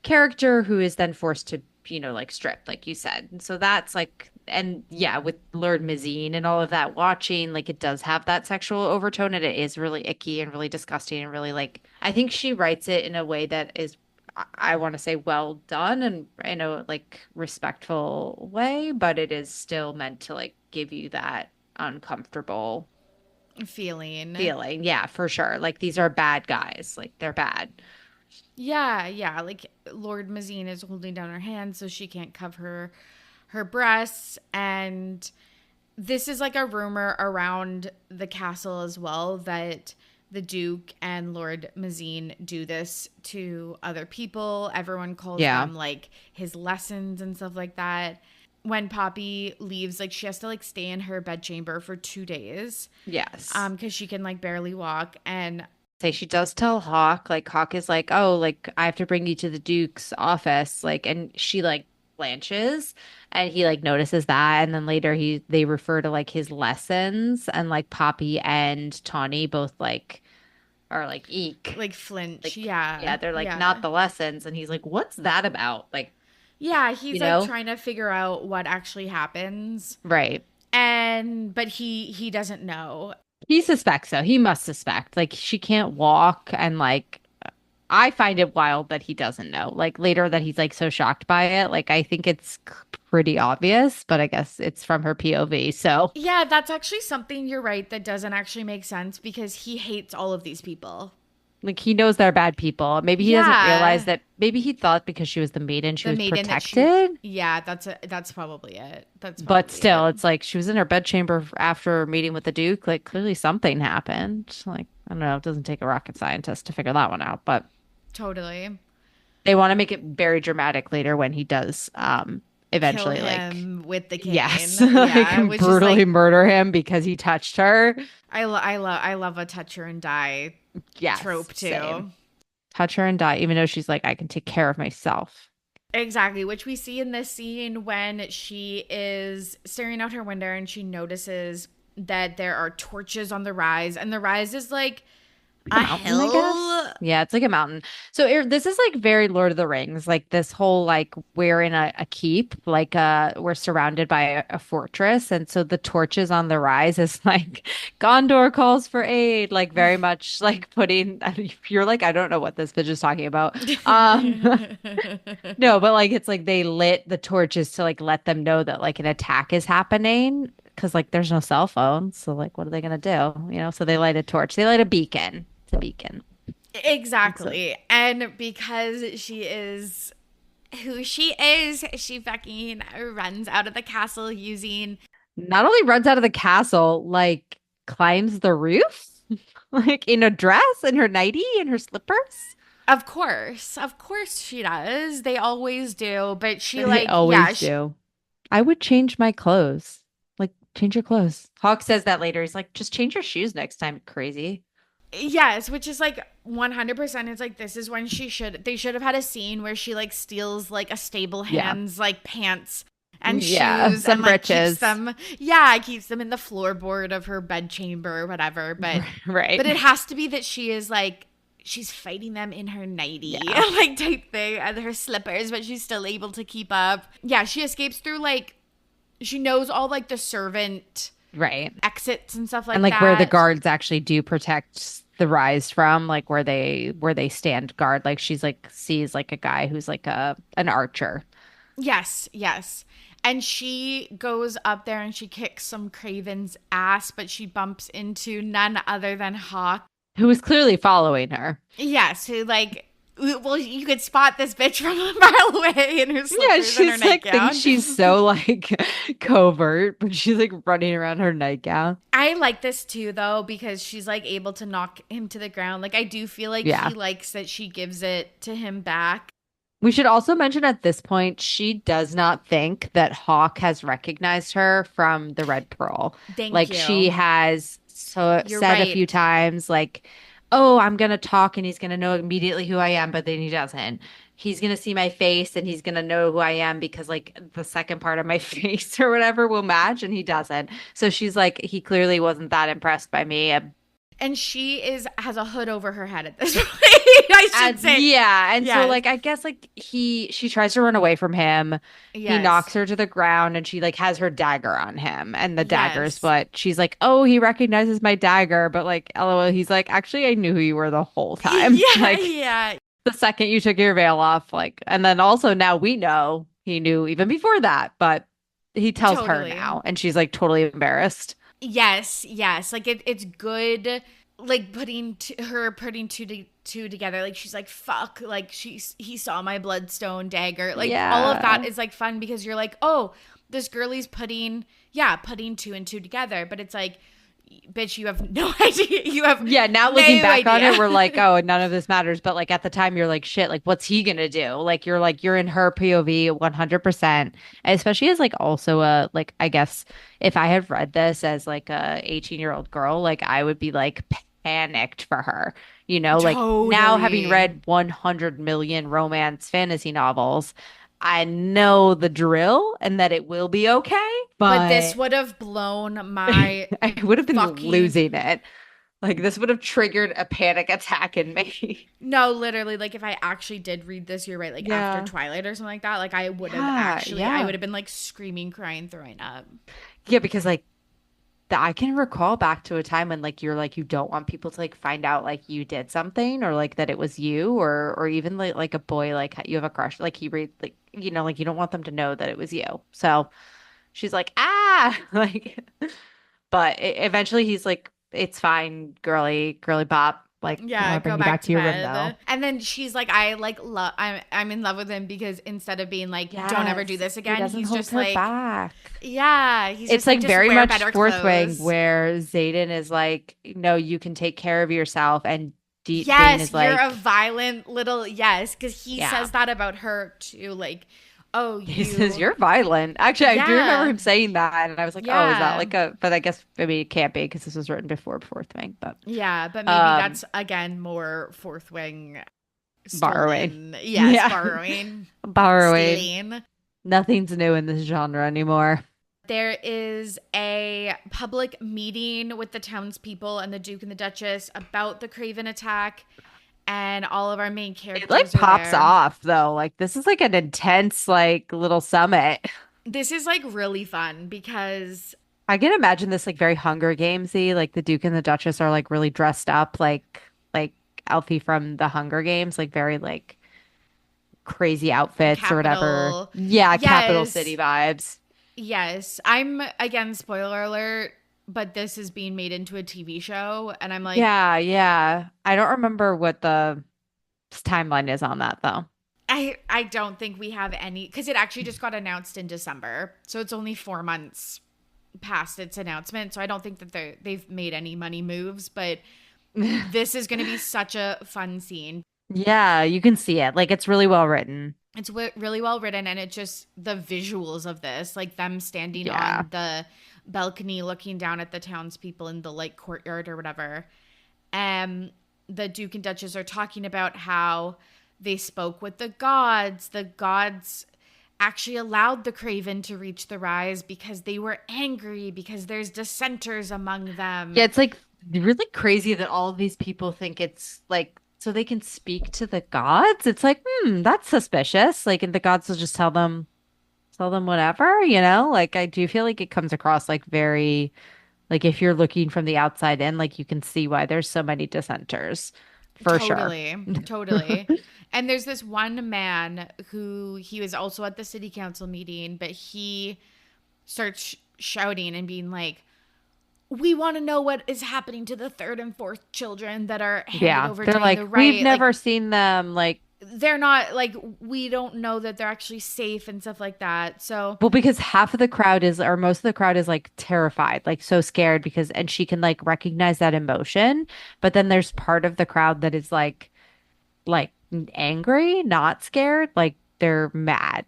character who is then forced to, like strip, like you said. And so that's like, and yeah, with Lord Mazine and all of that watching, like it does have that sexual overtone and it is really icky and really disgusting and really like, I think she writes it in a way that is, I want to say well done and in a like respectful way, but it is still meant to like give you that uncomfortable Feeling. feeling. Yeah, for sure. Like these are bad guys. Like they're bad. Yeah, yeah. Like Lord Mazine is holding down her hand so she can't cover her breasts, and this is like a rumor around the castle as well that the Duke and Lord Mazine do this to other people. Everyone calls Yeah. them like his lessons and stuff like that. When Poppy leaves, like she has to like stay in her bedchamber for 2 days, Yes. because she can like barely walk. And Say she does tell Hawk, like Hawk is like, oh, like I have to bring you to the Duke's office, like, and she like blanches, and he like notices that, and then later they refer to like his lessons, and like Poppy and Tawny both like are like eek, like flinch. like Yeah, yeah, they're like not yeah. the lessons, and he's like, what's that about? Like, Yeah, you he's like know, trying to figure out what actually happens. right? And but he doesn't know. He suspects so. He must suspect. Like she can't walk and like I find it wild that he doesn't know. Like later that he's like so shocked by it. Like I think it's pretty obvious, but I guess it's from her POV. So Yeah, that's actually something you're right that doesn't actually make sense because he hates all of these people. Like he knows they're bad people. Maybe he doesn't realize Yeah. that maybe he thought because she was the maiden, she The was maiden that she, protected. yeah, that's probably it. That's But probably still, it. it's like she was in her bedchamber after meeting with the Duke. Like clearly something happened. Like, I don't know, it doesn't take a rocket scientist to figure that one out, but Totally. they want to make it very dramatic later when he does Kill eventually like him with the yes, cane. like Yeah, which is brutally like murder him because he touched her. I love a touch her and die Yes, trope same. too. Touch her and die, even though she's like, I can take care of myself. Exactly, which we see in this scene when she is staring out her window and she notices that there are torches on the rise, and the rise is like Like a a mountain, I guess. hill. Yeah, it's like a mountain. So this is like very Lord of the Rings, like this whole like we're in a keep, like we're surrounded by a fortress, and so the torches on the rise is like Gondor calls for aid, like very much like putting. You're like I don't know what this bitch is talking about. Um, no, but like it's like they lit the torches to like let them know that like an attack is happening because like there's no cell phones, so like what are they gonna do? So they light a torch, they light a beacon. It's a beacon. So Exactly. And because she is who she is, she fucking runs out of the castle using, not only runs out of the castle, like climbs the roof, like in a dress, in her nightie, in her slippers. of course she does. They always do. But she, They like, yeah, always do. I would change my clothes. Like, change your clothes. Hawk says that later. He's like, just change your shoes next time, crazy. yes, which is like 100%. It's like, this is when they should have had a scene where she like steals like a stable Yeah. hands, like pants and Yeah. shoes, and Some like keeps britches. them, yeah, keeps them in the floorboard of her bedchamber or whatever. But Right. it has to be that she is like, she's fighting them in her nightie, Yeah. like type thing, and her slippers, but she's still able to keep up. Yeah, she escapes through like, she knows all like the servant Right. exits and stuff And like like where the that. guards actually do protect the rise from, like where they stand guard. Like she's like sees like a guy who's like an archer. Yes, yes. And she goes up there and she kicks some Craven's ass, but she bumps into none other than Hawk. Who was clearly following her. Yes, who like, well, you could spot this bitch from a mile away in her Yeah, slippers and her she's like thinks nightgown. she's so like covert, but she's like running around her nightgown. I like this too, though, because she's like able to knock him to the ground. Like, I do feel like Yeah. he likes that she gives it to him back. We should also mention at this point, she does not think that Hawk has recognized her from the Red Pearl. Thank Like she you. has You're said a few right. times, like, "Oh, I'm gonna talk and he's gonna know immediately who I am," but then he doesn't. He's gonna see my face and he's gonna know who I am because like the second part of my face or whatever will match, and he doesn't. So she's like, he clearly wasn't that impressed by me. And she has a hood over her head at this point, I should say. Yeah, and so Yes. like I guess like she tries to run away from him. He Yes. knocks her to the ground and she like has her dagger on him and the dagger's Yes. what she's like, "Oh, he recognizes my dagger," but like LOL he's like, "Actually, I knew who you were the whole time." Yeah, Like yeah. the second you took your veil off, like and then also now we know he knew even before that, but he tells her Totally. now and she's like totally embarrassed. Yes, yes. Like it's good, like putting two together. Like she's like, fuck, like he saw my bloodstone dagger. Like all of Yeah. that is like fun because you're like, oh, this girlie's putting two and two together. But it's like, bitch, you have no idea. You have Yeah, now no looking back on it, idea. we're like, oh, none of this matters. But like at the time, you're like, shit, like what's he gonna do? Like you're in her POV 100%. And especially as like also a like I guess if I had read this as like a 18-year-old girl, like I would be like panicked for her. Like now having Totally. read 100 million romance fantasy novels, I know the drill and that it will be okay, But this but would have blown my I would have been fucking losing it. Like this would have triggered a panic attack in me. no, literally, like if I actually did read this, you're right, like after Yeah. Twilight or something like that, like I would have Yeah, actually, I yeah. would have been like screaming, crying, throwing up. Yeah, because like I can recall back to a time when like you're like you don't want people to like find out like you did something or like that it was you or even like a boy like you have a crush like he read like like you don't want them to know that it was you. So she's like like but eventually he's like it's fine girly bop Like, I Yeah, want to bring go you back back to to your room though. bed. And then she's like, I like love I'm in love with him because instead of being like, don't ever do Yes. this He again, doesn't he's hold just her like, back. yeah, he's It's just like, like just very wear much better Fourth Wing clothes. where Xaden is like, no, you can take care of yourself. And Dane Yes, is you're a like, violent little, yes, because he yeah. says that about her too. Like, oh, He says, you, you're violent. Actually, I do remember yeah, him saying that. And I was like, oh, is that yeah. like a, but I guess, I mean, it can't be because this was written before Fourth Wing, but Yeah, but maybe um, that's again more fourth wing borrowing. stolen. Yes, Yeah. borrowing, Borrowing. stealing. Nothing's new in this genre anymore. There is a public meeting with the townspeople and the Duke and the Duchess about the Craven attack, and all of our main It like characters are pops there. off though. Like this is like an intense like little summit. This is like really fun because I can imagine this like very Hunger Gamesy. Like the Duke and the Duchess are like really dressed up like Elfie from the Hunger Games, like very like crazy outfits or whatever. Capital. Yeah, capital city Yes, vibes. yes. I'm again, spoiler alert, but this is being made into a TV show, and I'm like, Yeah, yeah. I don't remember what the timeline is on that though. I don't think we have any because it actually just got announced in December, so it's only 4 months past its announcement. So I don't think that they've made any money moves, but this is going to be such a fun scene. Yeah, you can see it. Like it's really well written. It's really well written, and it just the visuals of this, like them standing Yeah. on the balcony looking down at the townspeople in the like courtyard or whatever. The Duke and Duchess are talking about how they spoke with the gods. The gods actually allowed the Craven to reach the Rise because they were angry because there's dissenters among them. Yeah, it's like really crazy that all of these people think it's like so they can speak to the gods. It's like, that's suspicious. Like, and the gods will just tell them whatever, you know? Like, I do feel like it comes across like very, like if you're looking from the outside in, like you can see why there's so many dissenters for sure. Totally, totally. And there's this one man who he was also at the city council meeting, but he starts shouting and being like, we want to know what is happening to the third and fourth children that are handed Yeah, over they're during like, the we've rite. never Like, seen them like they're not like, we don't know that they're actually safe and stuff like that. So well, because half of the crowd is, or most of the crowd is like terrified, like so scared because, and she can like recognize that emotion. But then there's part of the crowd that is like angry, not scared, like they're mad.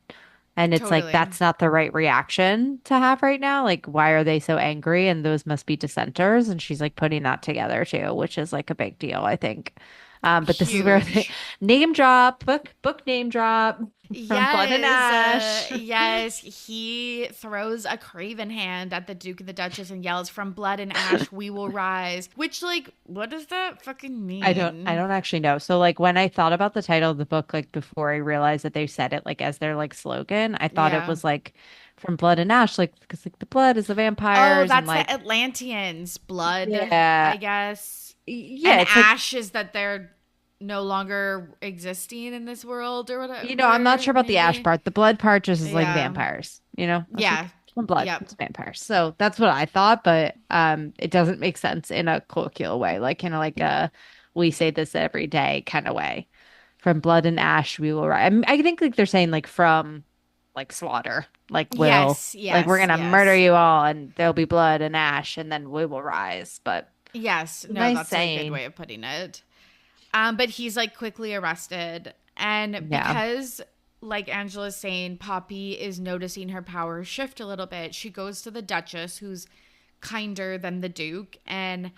And it's like totally. that's not the right reaction to have right now. Like, why are they so angry? And those must be dissenters. And she's like putting that together too, which is like a big deal, I think. But this is where the Huge. name drop, book name drop from Blood and Yes, Ash. yes. He throws a craven hand at the Duke and the Duchess and yells, "From blood and ash, we will rise." Which, like, what does that fucking I mean? don't actually know. So like when I thought about the title of the book, like before I realized that they said it like as their like slogan, I thought it Yeah. was like from Blood and Ash, like because like the blood is the Oh, vampires and that's the like Atlanteans' blood, yeah, I guess. yeah, And it's like ash is that they're no longer existing in this world or I'm not whatever, sure about the ash maybe. part. The blood part just is like Yeah. vampires, That's like Yeah. from blood, Yep. it's vampires. So that's what I thought, but it doesn't make sense in a colloquial way, like kind of like a we say this every day kind of way. From blood and ash we will rise. I think like they're saying like from like slaughter, like will Yes, like we're yes, gonna murder yes. you all and there'll be blood and ash and then we will rise. But Yes, no, nice that's a good saying. way of putting it. But he's like quickly arrested. And Yeah. because, like Angela's saying, Poppy is noticing her powers shift a little bit, she goes to the Duchess, who's kinder than the Duke, and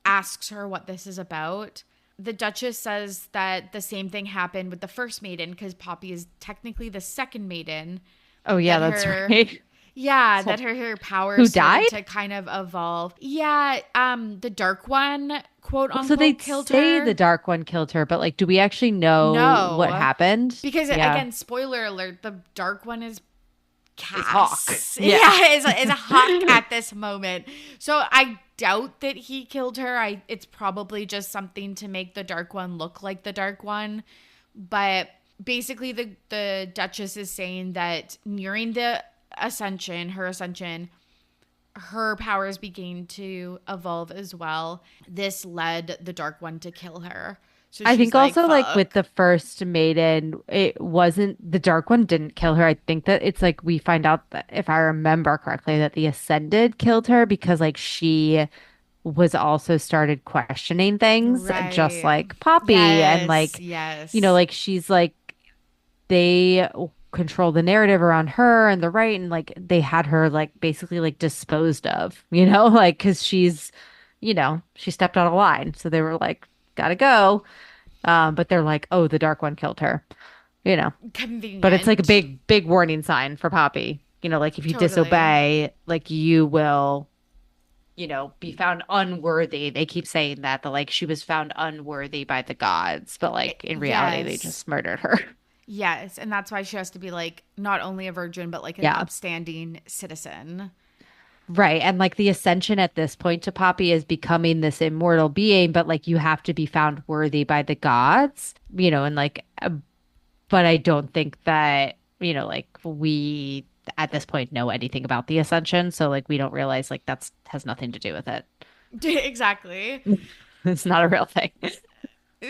asks her what this is about. The Duchess says that the same thing happened with the first maiden because Poppy is technically the second maiden. Oh yeah, That that's her right. Yeah, So that her who powers started died? to kind of evolve. Yeah, the Dark One, quote So they unquote, killed say the her. dark one killed her, but like, do we actually know what No, happened? because Yeah, again, spoiler alert: the Dark One is it's Hawk. Cass. Yeah. Yeah, is a Hawk at this moment. So I doubt that he killed her. It's probably just something to make the Dark One look like the Dark One. But basically, the Duchess is saying that nearing the ascension, her her powers began to evolve as well, this led the Dark One to kill her. So I she's think like, also like with fuck. the first maiden, it wasn't the Dark One didn't kill her. I think that it's like we find out that if I remember correctly, that the Ascended killed her because like she was also started questioning things just Right. like Poppy and Yes. like, you know, Yes. like she's like they control the narrative around her and the right and like they had her like basically like disposed of, you know, like because she's, you know, she stepped out of line. So they were like, gotta go. But they're like, oh, the Dark One killed her, you know. But it's like a Convenient. big, big warning sign for Poppy. You know, like if you Totally. disobey, like you will, you know, be found unworthy. They keep saying that, the like she was found unworthy by the gods, but like in reality, they Yes. just murdered her. Yes. And that's why she has to be like not only a virgin, but like an Yeah. upstanding citizen. Right. And like the ascension at this point to Poppy is becoming this immortal being, but like you have to be found worthy by the gods, you know, and like, but I don't think that, you know, like we at this point know anything about the ascension. So like we don't realize like that's has nothing to do with it. Exactly. It's not a real thing.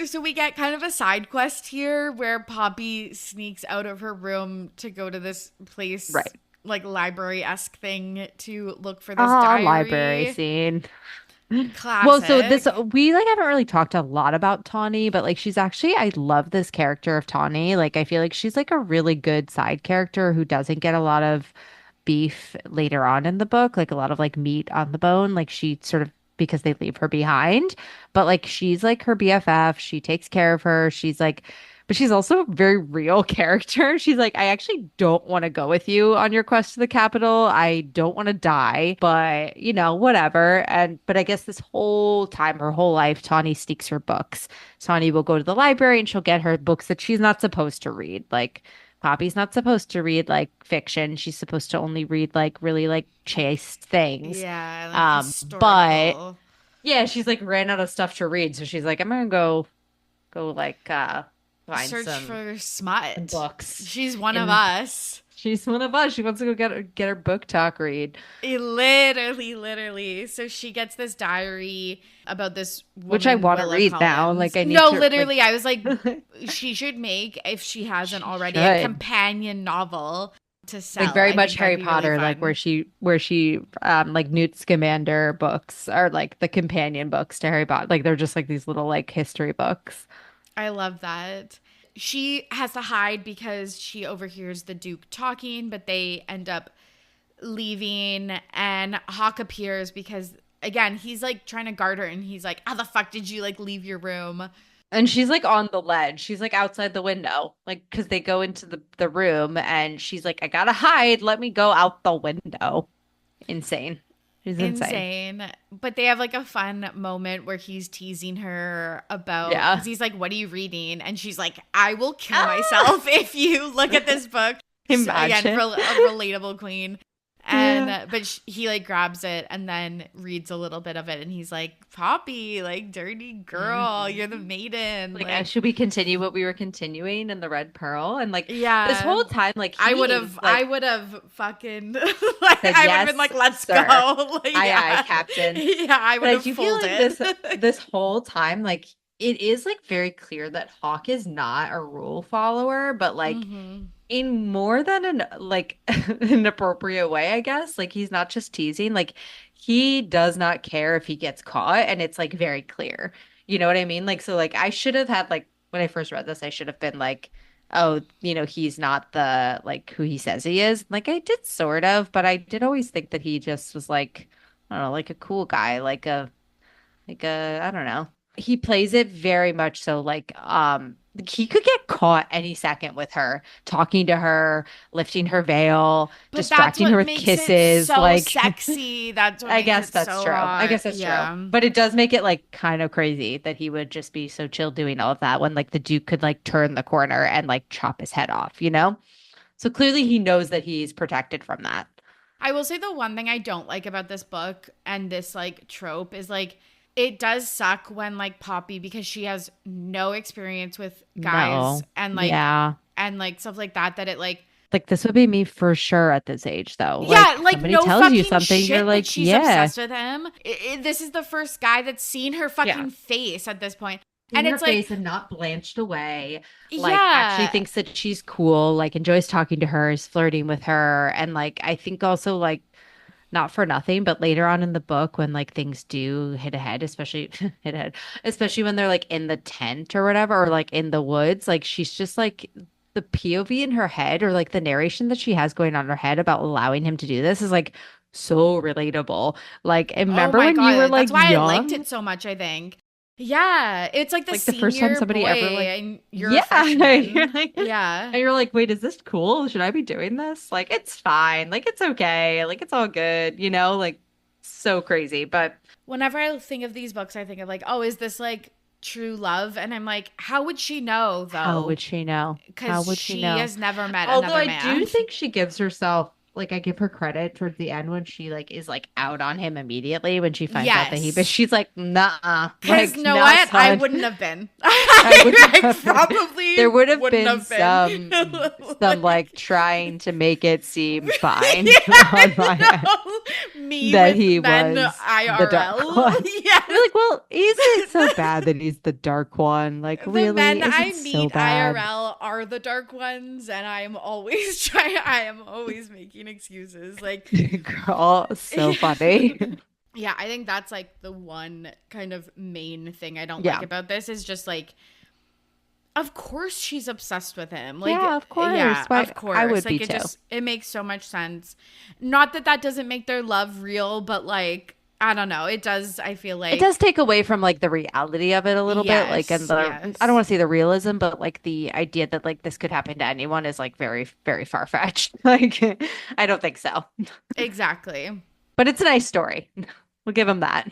So we get kind of a side quest here where Poppy sneaks out of her room to go to this place, Right. like library-esque thing, to look for this Oh, library diary. scene. Well, so this Classic. we like haven't really talked a lot about Tawny, but like she's actually I love this character of Tawny. Like I feel like she's like a really good side character who doesn't get a lot of beef later on in the book, like a lot of like meat on the bone. Like she sort of because they leave her behind, but like she's like her BFF. She takes care of her. She's like but she's also a very real character. She's like, I actually don't want to go with you on your quest to the capital. I don't want to die, but you know, whatever. And but I guess this whole time, her whole life, Tawny sneaks her books. Tawny will go to the library and she'll get her books that she's not supposed to read. Like Poppy's not supposed to read like fiction. She's supposed to only read like really like chaste things. Yeah, like But historical. yeah, she's like ran out of stuff to read. So she's like, I'm gonna go like find Search for some smut. books. She's one of And us. she's one of us. She wants to go get her book talk read, Literally. So she gets this diary about this which I woman, want to Willa read now. Like Collins. I need No, to like literally, I was like, she should make, if she hasn't she already, a should. companion novel to Like sell. very I much think that'd Harry be really Potter, like fun. where she like Newt Scamander books are like the companion books to Harry Potter. Like they're just like these little like history books. I love that. She has to hide because she overhears the Duke talking, but they end up leaving, and Hawk appears because again he's like trying to guard her, and he's like, how the fuck did you like leave your room? And she's like on the ledge. She's like outside the window. Like because they go into the room and she's like, I gotta hide. Let me go out the window. Insane. She's insane. Insane. But they have like a fun moment where he's teasing her about, because Yeah. he's like, what are you reading? And she's like, I will kill Ah, myself if you look at this book. So, again, imagine. a relatable queen. And Yeah. but he like grabs it and then reads a little bit of it, and he's like, Poppy, like dirty girl, you're the Mhm. maiden. Like, Like, should we continue what we were continuing in the Red Pearl? And like this yeah. whole time, like I he's like would have fucking like said, I would have been yes, like, let's go. sir. Like, Aye, aye, yeah. Captain. Yeah, I But would I have do feel like this folded. this whole time, like it is like very clear that Hawk is not a rule follower, but like Hmm. in more than an like an appropriate way, I guess. Like he's not just teasing, like he does not care if he gets caught, and it's like very clear. You know what I mean? Like so like I should have had like when I first read this, I should have been like, oh, you know, he's not the like who he says he is. Like I did sort of, but I did always think that he just was like, I don't know, like a cool guy, like a I don't know. He plays it very much so like he could get caught any second with her, talking to her, lifting her veil, But that's distracting her what with makes it kisses. so Like sexy. That's what I makes guess it that's so true. I hot. guess that's true. Yeah. But it does make it like kind of crazy that he would just be so chill doing all of that when like the Duke could like turn the corner and like chop his head off, you know? So clearly he knows that he's protected from that. I will say the one thing I don't like about this book and this like trope is like it does suck when like Poppy, because she has no experience with guys No. and Yeah. like stuff like that, that it like Like this would be me for sure at this age though. Yeah, Like like somebody no tells you fucking something, you're shit that like, she's yeah. obsessed with him. This is the first guy that's seen her Yeah. fucking face at this point. In And her it's like, face and not blanched away. Like actually yeah. thinks that she's cool, like enjoys talking to her, is flirting with her. And like I think also like not for nothing, but later on in the book when like things do hit ahead, especially hit ahead, especially when they're like in the tent or whatever, or like in the woods, like she's just like the POV in her head or like the narration that she has going on in her head about allowing him to do this is like so relatable. Like, and Oh remember my when you were God. That's like why I liked young? it so much, I think. Yeah. It's like the Like the first time senior somebody boy ever like, and you're a yeah, you're freshman. like, and Yeah. you're like, wait, is this cool? Should I be doing this? Like, it's fine. Like, it's okay. Like, it's all good, like so crazy. But Whenever I think of these books, I think of like, oh, is this like true love? And I'm like, how would she know how though? would she know? How Because would she she know? has never met Although another I do man. think she gives herself like I give her credit towards the end when she like is like out on him immediately when she finds out that but Yes. she's like, nah, Because like know nah, what? I son. wouldn't have been. I wouldn't I have been. probably There would have wouldn't been have been. some like trying to make it seem fine on Yeah, my end no. Me that with he men was the dark IRL. one. You're Yes. like, well, is it so bad that he's the dark one? Like, The really? men Is I it so meet bad? IRL are the dark ones, and I am always trying. I am always making excuses. Like, Girl, so funny. yeah, I think that's like the one kind of main thing I don't like Yeah. about this is just like, of course she's obsessed with him. Like, Yeah, of course. yeah, Why of I course. would be Like, it too. just it makes so much sense. Not that that doesn't make their love real, but like, I don't know. It does. I feel It does like take away from like the reality of it a little bit, like and yes, the I don't yes, want to say the realism, but like the idea that like this could happen to anyone is like very, very far-fetched. Like I don't think so. exactly. But it's a nice story. We'll give him that.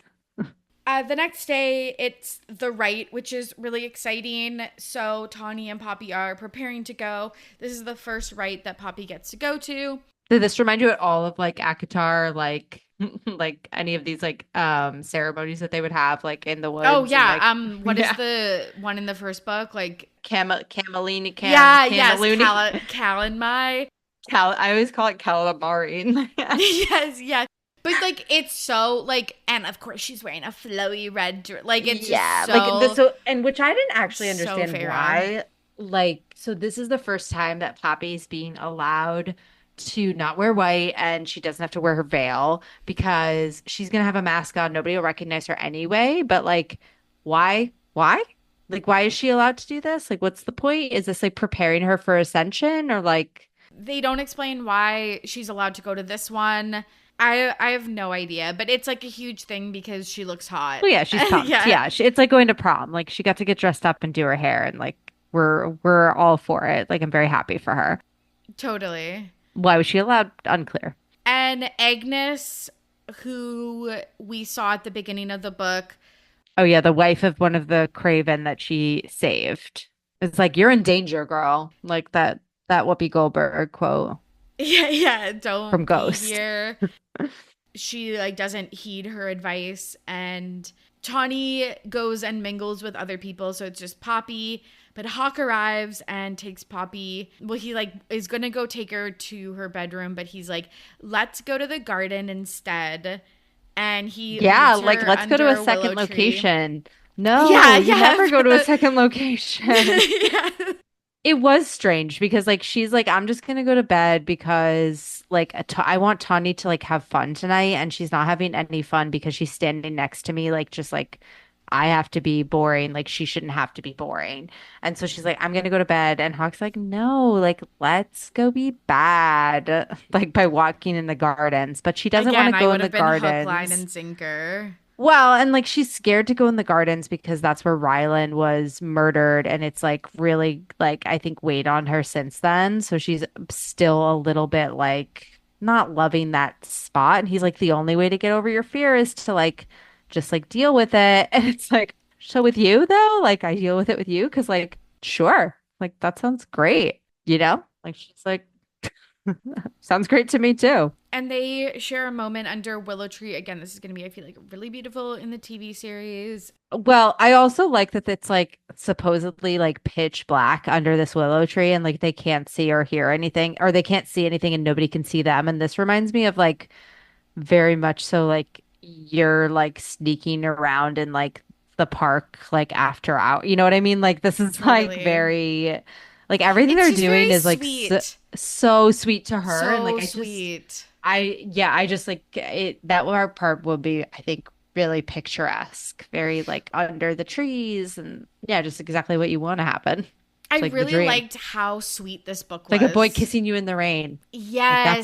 The next day, it's the rite, which is really exciting. So Tawny and Poppy are preparing to go. This is the first rite that Poppy gets to go to. Did this remind you at all of like Akatar, like like any of these like ceremonies that they would have like in the Oh woods and yeah. like What is yeah. the one in the first book? Like Camelini yeah, yes, Cameluni Callan Mai. I always call it calamari. Yes, yes. But like it's so like, and of course she's wearing a flowy red dress. Like it's just Yeah, like this, so so, and which I didn't actually so understand Farah. why. Like, so this is the first time that Poppy's being allowed to not wear white and she doesn't have to wear her veil because she's gonna have a mask on. Nobody will recognize her anyway. But like, why? Why? Like, why is she allowed to do this? Like, what's the point? Is this like preparing her for Ascension or like, They don't explain why she's allowed to go to this one. I have no idea, but it's like a huge thing because she looks hot. well, yeah, she's pumped. Yeah, Yeah, it's like going to prom. Like, she got to get dressed up and do her hair, and like, we're all for it. Like, I'm very happy for her. totally. Why was she allowed? Unclear. And Agnes, who we saw at the beginning of the book, Oh yeah, the wife of one of the Craven that she saved. It's like you're in danger, girl. Like that Whoopi Goldberg quote yeah, yeah, from don't be Ghost. here. She like doesn't heed her advice, and Tawny goes and mingles with other people, so it's just Poppy. But Hawk arrives and takes Poppy. Well, he like is gonna go take her to her bedroom, but he's like, let's go to the garden instead. And he Yeah, leads like her let's go under to a a willow second tree. location. No, Yeah, you yeah. never go to a second location. Yeah. It was strange because like she's like I'm just gonna go to bed because like I want Tawny to like have fun tonight and she's not having any fun because she's standing next to me like just like I have to be boring like she shouldn't have to be boring and so she's like I'm gonna go to bed and Hawk's like no like let's go be bad like by walking in the gardens but she doesn't want to Again, I go in would the have been hook, line, gardens. and sinker. Well, and like she's scared to go in the gardens because that's where Rylan was murdered, and it's like really like I think weighed on her since then. So she's still a little bit like not loving that spot. And he's like, the only way to get over your fear is to like just like deal with it. And it's like, so with you though, like I deal with it with you because like sure, like that sounds great, you know? Like she's like Sounds great to me too. And they share a moment under Willow Tree. Again, this is going to be, I feel like, really beautiful in the TV series. Well, I also like that it's like supposedly like pitch black under this willow tree and like they can't see or hear anything or they can't see anything and nobody can see them. And this reminds me of like very much so like you're like sneaking around in like the park like after hour. You know what I mean? Like this is like Totally. very like everything It's they're just very doing is like sweet. so sweet to her and like So sweet. I just like it that part will be I think really picturesque, very like under the trees and yeah, just exactly what you want to happen. I It's like the really dream. liked how sweet this book It's like a boy was. kissing you in the rain. Like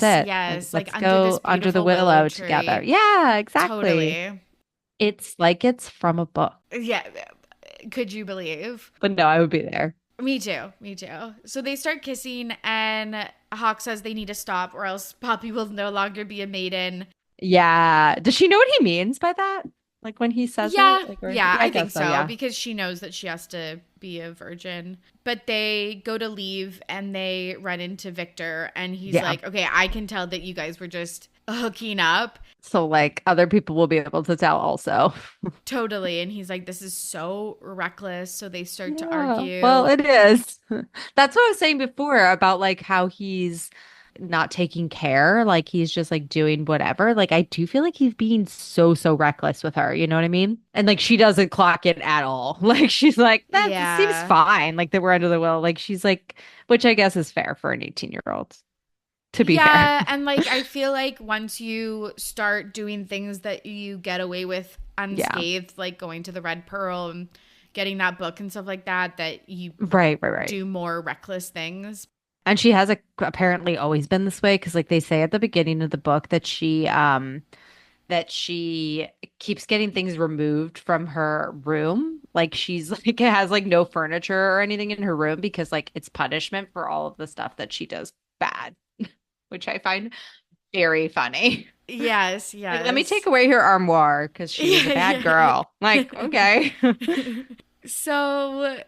that's Yes, it. Like yes. Like let's under this go under the beautiful willow willow together. tree. Yeah, exactly. Totally. It's like it's from a book. Yeah. Could you believe? But no, I would be there. Me too. Me too. So they start kissing, and Hawk says they need to stop, or else Poppy will no longer be a maiden. Yeah. Does she know what he means by that? Like when he says Yeah, it? Like or yeah, yeah, I I think guess so, so yeah. because she knows that she has to be a virgin. But they go to leave and they run into Victor, and he's Yeah. like, "Okay, I can tell that you guys were just hooking up." So like other people will be able to tell also. Totally. And he's like, "This is so reckless." So they start to Yeah, well, argue. it is. That's what I was saying before about like how he's not taking care, like he's just like doing whatever. Like I do feel like he's being so reckless with her, you know what I mean? And like she doesn't clock it at all. Like she's like, that seems Yeah. fine. Like that we're under the will. Like she's like, which I guess is fair for an 18-year-old, to be fair. Yeah, and like I feel like once you start doing things that you get away with Yeah. unscathed, like going to the Red Pearl and getting that book and stuff like that, that you Right. do more reckless things. And she has apparently always been this way because like they say at the beginning of the book that she keeps getting things removed from her room. Like she's like has like no furniture or anything in her room because like it's punishment for all of the stuff that she does bad, which I find very funny. Yes, Like, let me yes. take away her armoire because she was a Yeah, bad yeah, girl. Like, okay. yeah. So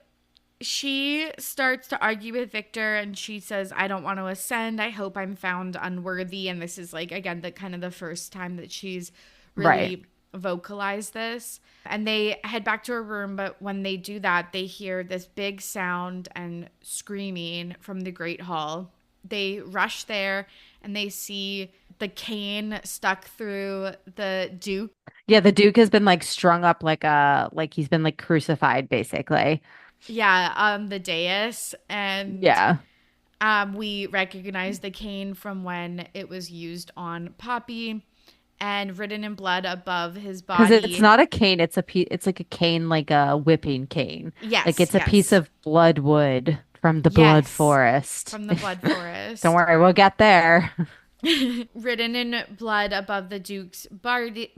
she starts to argue with Victor and she says, "I don't want to ascend. I hope I'm found unworthy." And this is like, again, the kind of the first time that she's Right. really vocalized this. And they head back to her room. But when they do that, they hear this big sound and screaming from the Great Hall. They rush there and they see the cane stuck through the Duke. Yeah, the Duke has been like strung up like he's been like crucified basically. Yeah, the dais. And Yeah. we recognize the cane from when it was used on Poppy and written in blood above his Because it's body. not a cane, it's like a cane, like a whipping cane. Like Yes, it's a piece yes, of blood wood from the blood yes, forest. from the blood Don't forest. worry, we'll get there. Written in blood above the Duke's body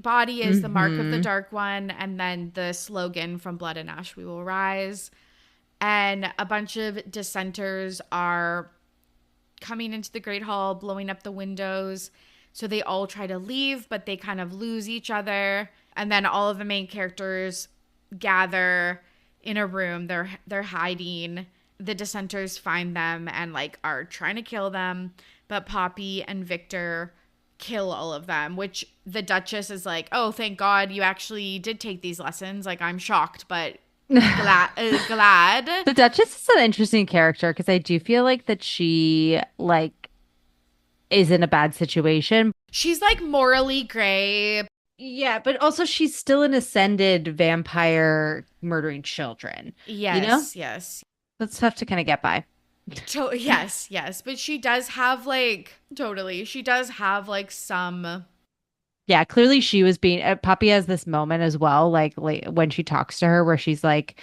is the mark of the Hmm. Dark One, and then the slogan from Blood and Ash We Will Rise. And a bunch of dissenters are coming into the Great Hall, blowing up the windows. So they all try to leave, but they kind of lose each other. And then all of the main characters gather in a room. They're hiding. The dissenters find them and like are trying to kill them, but Poppy and Victor kill all of them, which the Duchess is like, "Oh, thank God you actually did take these lessons. Like I'm shocked, but glad." The Duchess is an interesting character because I do feel like that she like is in a bad situation. She's like morally gray. Yeah, but also she's still an ascended vampire murdering children. You know? Yes, yes. That's tough to kind of get by. Yes, yes. But she does have like, totally, she does have like some. Yeah, clearly she was being Poppy has this moment as well, like when she talks to her where she's like,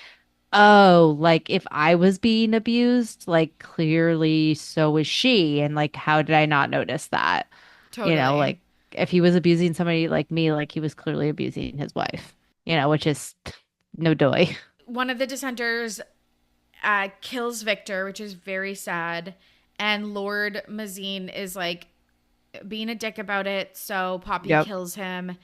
"Oh, like if I was being abused, like clearly so was she, and like how did I not notice that?" You know, Totally. like if he was abusing somebody like me, like he was clearly abusing his wife, which is no doy. One of the dissenters kills Victor, which is very sad. And Lord Mazine is like being a dick about it. So Poppy Yep. kills him.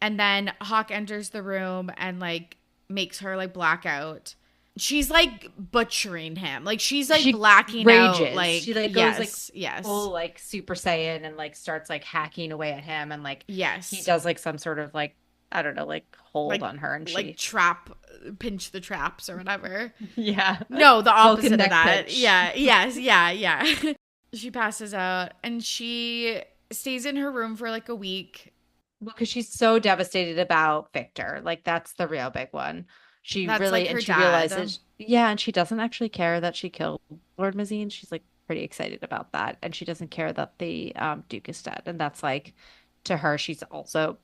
And then Hawk enters the room and like makes her like blackout. she's like butchering him. Like she's like She blacking out. rages. She Like, like goes like yes, yes, full like Super Saiyan and like starts like hacking away at him and like he yes. does like some sort of like I don't know, like hold Like, on her and like she trap, pinch the traps or whatever. yeah. No, the Vulcan opposite of neck that. pinch. Yeah, yes, yeah, yeah. She passes out and she stays in her room for like a week. Well, because she's so devastated about Victor. Like that's the real big one. She That's like really her and she dad. realizes yeah, and she doesn't actually care that she killed Lord Mazine. She's like pretty excited about that. And she doesn't care that the Duke is dead. And that's like to her, she's also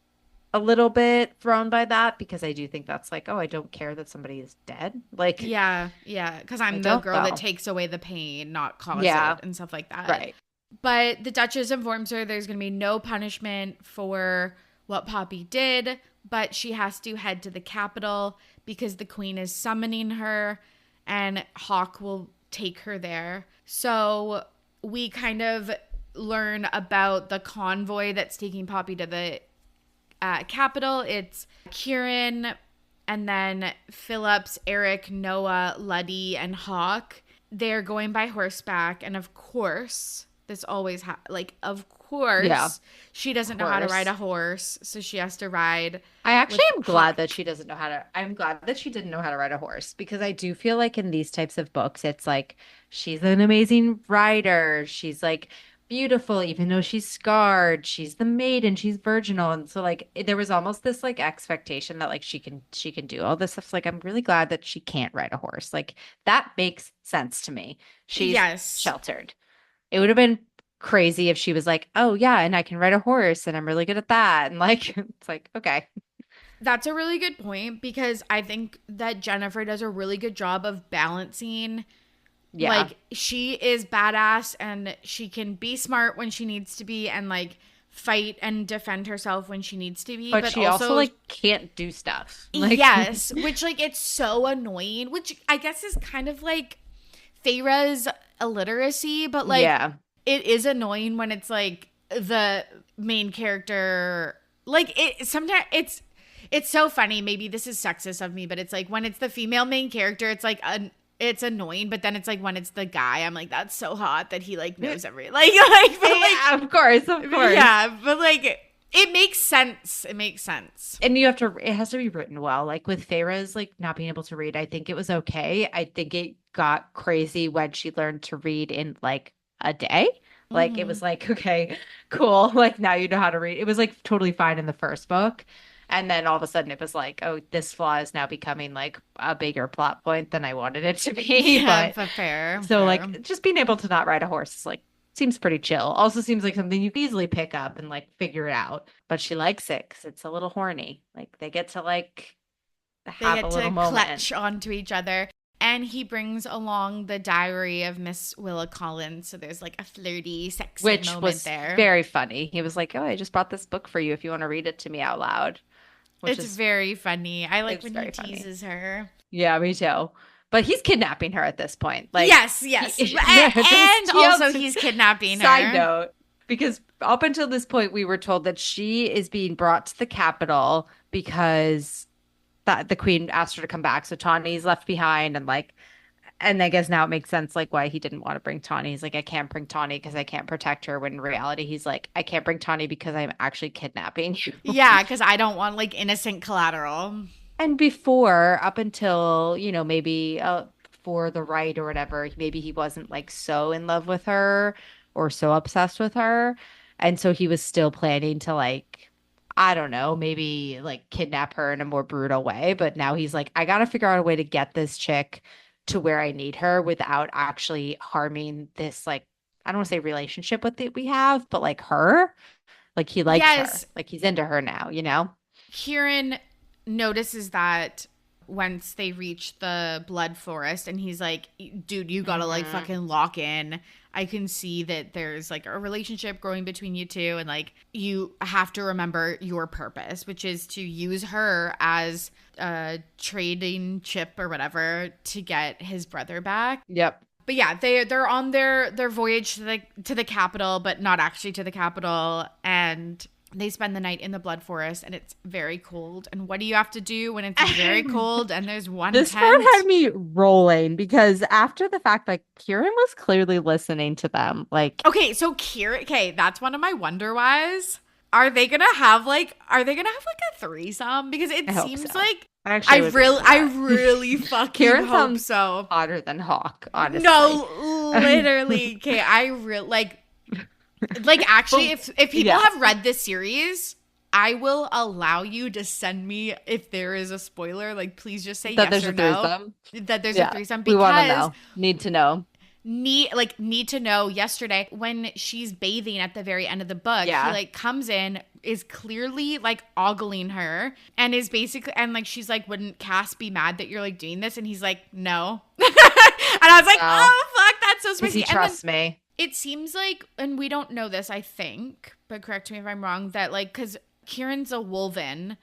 a little bit thrown by that because I do think that's like, oh, I don't care that somebody is dead. Like Yeah, yeah. Because I I'm the don't girl that though. takes away the pain, not cause Yeah, it, and stuff like that. right. But the Duchess informs her there's going to be no punishment for what Poppy did, but she has to head to the capital because the Queen is summoning her and Hawk will take her there. So we kind of learn about the convoy that's taking Poppy to the capital. It's Kieran and then Phillips, Eric, Noah, Luddy, and Hawk. They're going by horseback, and of course, this always of Yeah, course, she of doesn't know how to ride course. a horse, so she has to ride I actually with am glad that Hawk. she doesn't know how to. I'm glad that she didn't know how to ride a horse because I do feel like in these types of books, it's like she's an amazing rider. She's like beautiful, even though she's scarred. She's the maiden. She's virginal, and so like there was almost this like expectation that like she can do all this stuff. Like I'm really glad that she can't ride a horse. Like that makes sense to me. She's Yes, sheltered. It would have been crazy if she was like, "Oh yeah, and I can ride a horse, and I'm really good at that," and like it's like okay. that's a really good point because I think that Jennifer does a really good job of balancing. Yeah. Like she is badass and she can be smart when she needs to be and like fight and defend herself when she needs to be, But but she also also like can't do stuff. Like yes, which like it's so annoying, which I guess is kind of like Feyre's illiteracy, but like yeah. it is annoying when it's like the main character like it sometimes it's so funny. Maybe this is sexist of me, but it's like when it's the female main character, it's like it's annoying, but then it's like when it's the guy, I'm like, that's so hot that he like knows every but like Yeah, of course, of course. yeah, but like it makes sense. It makes sense. And you have to it has to be written well. Like with Feyre's like not being able to read, I think it was okay. I think it got crazy when she learned to read in like a day. Like it Hmm. was like, okay, cool. Like now you know how to read. It was like totally fine in the first book. And then all of a sudden it was like, oh, this flaw is now becoming like a bigger plot point than I wanted it to be. Yeah, But but fair, so fair. like just being able to not ride a horse is like seems pretty chill. Also seems like something you can easily pick up and like figure it out. But she likes it because it's a little horny. Like they get to like They have a get little to moment. clutch onto each other. And he brings along the diary of Miss Willa Collins. So there's like a flirty, sexy Which moment was there. very funny. He was like, "Oh, I just brought this book for you if you want to read it to me out loud," which It's is very funny. I like it's when he very funny. teases her. Yeah, me too. But he's kidnapping her at this point. Like Yes, yes. just And also he's kidnapping side her. note, because up until this point we were told that she is being brought to the capital because that the queen asked her to come back. So Tawny's left behind and like and I guess now it makes sense like why he didn't want to bring Tawny. He's like, I can't bring Tawny because I can't protect her. When in reality, he's like, I can't bring Tawny because I'm actually kidnapping you. Yeah, because I don't want like innocent collateral. And before, up until, maybe for the right or whatever, maybe he wasn't like so in love with her or so obsessed with her. And so he was still planning to like, I don't know, maybe like kidnap her in a more brutal way. But now he's like, I got to figure out a way to get this chick to where I need her without actually harming this, like, I don't want to say relationship with it we have, but like her, like he likes her, Yes, like he's into her now, you know? Kieran notices that once they reach the blood forest and he's like, dude, you gotta like Hmm. fucking lock in. I can see that there's like a relationship growing between you two and like you have to remember your purpose, which is to use her as a trading chip or whatever to get his brother back. Yep. But yeah, they're on their voyage to the capital, but not actually to the capital, and They spend the night in the blood forest, and it's very cold. And what do you have to do when it's very cold and there's one This part tent? had me rolling because after the fact, like Kieran was clearly listening to them. Like, Okay, so Kira, okay, that's one of my wonder whys. Are they gonna have like a threesome? Because it I hope seems so. like actually, would be I that. really fucking Kieran hope sounds so. hotter than Hawk, honestly. No, literally. Okay, I really like actually if people Yeah. have read this series, I will allow you to send me if there is a spoiler, like please just say That yes there's or a no threesome. that there's a Yeah. threesome We want to because know. Need to know. need to know yesterday when she's bathing at the very end of the book, he Yeah. like comes in, is clearly like ogling her and is basically and like she's like, wouldn't Cass be mad that you're like doing this? And he's like, no. And I was like, Wow. oh fuck, that's so Because spicy. he trusts me. It seems like, and we don't know this, I think, but correct me if I'm wrong, that like because Kieran's a wolven.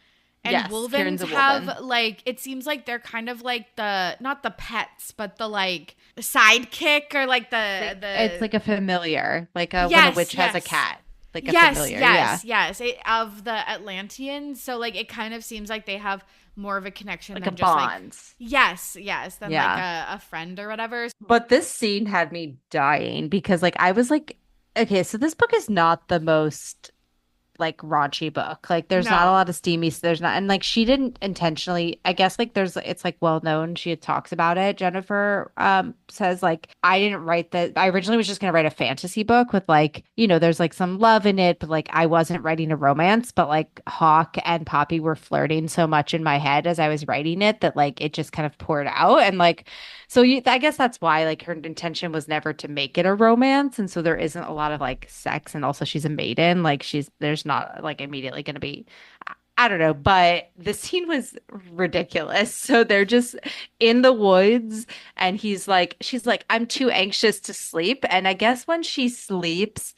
And Yes, wolvens Kieran's a have wolven. like, it seems like they're kind of like the not the pets, but the like sidekick or like It's like a familiar, like when a yes, witch has a yes. cat, like a Yes, familiar. Yeah. yes, of the Atlanteans. So like it kind of seems like they have more of a connection Like than a just bond. like yes, than Yeah. like a friend or whatever. But this scene had me dying because like I was like, okay, so this book is not the most like raunchy book. Like there's not a No. lot of steamy, there's not, and like she didn't intentionally, I guess like there's it's like well known, she talks about it. Jennifer says like I didn't write that. I originally was just gonna write a fantasy book with like, there's like some love in it, but like I wasn't writing a romance, but like Hawk and Poppy were flirting so much in my head as I was writing it that like it just kind of poured out. And like I guess that's why like her intention was never to make it a romance. And so there isn't a lot of like sex. And also she's a maiden. Like there's not like immediately going to be, I don't know, but the scene was ridiculous. So they're just in the woods and she's like, I'm too anxious to sleep. And I guess when she sleeps,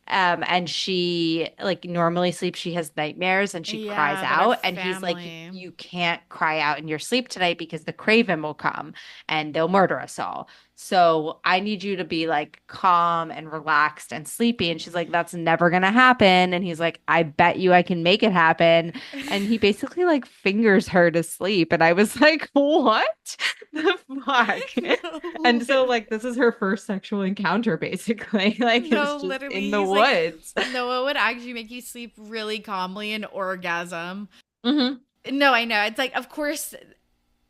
and she like normally sleeps, she has nightmares and she cries Yeah, but our out. And he's like, family. you can't cry out in your sleep tonight because the Craven will come and they'll murder us all. So I need you to be like calm and relaxed and sleepy. And she's like, that's never gonna happen. And he's like, I bet you I can make it happen. And he basically like fingers her to sleep. And I was like, what the fuck? And so like this is her first sexual encounter basically. Like No, it's just literally, in the he's woods. like, Noah would actually make you sleep really calmly and orgasm. Hmm. No, I know. It's like, of course,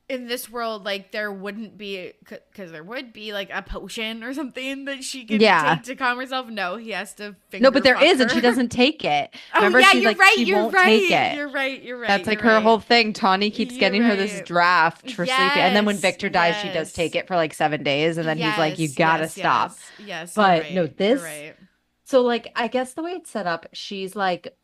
in this world, like, there wouldn't be, because there would be, like, a potion or something that she could Yeah. take to calm herself. No, he has to finger No, but there fuck is, and her. she doesn't take it. Oh, Remember, yeah, she's you're like, right, she you're won't right. take it. You're right, you're right. That's like you're her right. whole thing. Tawny keeps You're getting her this right. draft for sleeping. And then when Yes, Victor dies, she does yes. take it for like 7 days. And then he's like, you Yes, gotta yes, stop. yes, But you're no, right. You're this, right. so like, I guess the way it's set up, she's like,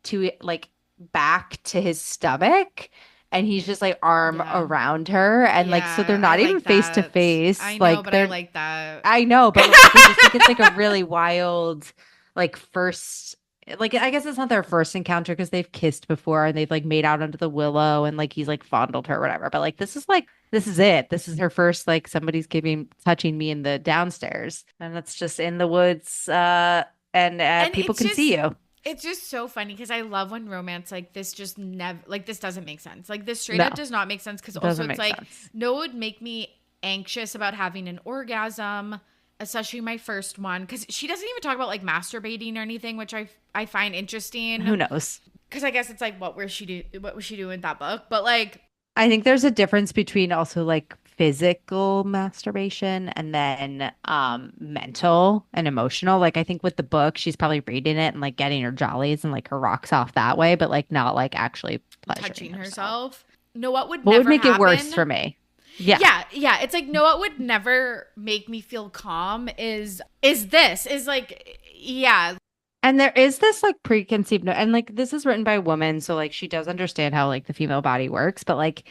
to like back to his stomach. And he's just like arm Yeah. around her. And like, so they're Yeah, I not even like face to that. face. I know, Like, but I they're, like that. I know, but like, I just think it's like a really wild, like first, like I guess it's not their first encounter because they've kissed before and they've like made out under the willow and like he's like fondled her or whatever. But this is it. This is her first like somebody's touching me in the downstairs, and that's just in the woods. And And people it's can see just you. it's just so funny because I love when romance like this just never like this doesn't make sense. Like this straight No, up does not make sense because it also doesn't it's make like sense. no it would make me anxious about having an orgasm, especially my first one because she doesn't even talk about like masturbating or anything, which I find interesting Who knows? because I guess it's like what was she doing in that book, but like I think there's a difference between also like physical masturbation and then mental and emotional. Like I think with the book, she's probably reading it and like getting her jollies and like her rocks off that way, but like not like actually pleasuring touching herself. herself. No, what would What would never make it worse happen. for me? Yeah. Yeah. It's like no, what would never make me feel calm is this is like yeah. And there is this like preconceived and like this is written by a woman, so like she does understand how like the female body works, but like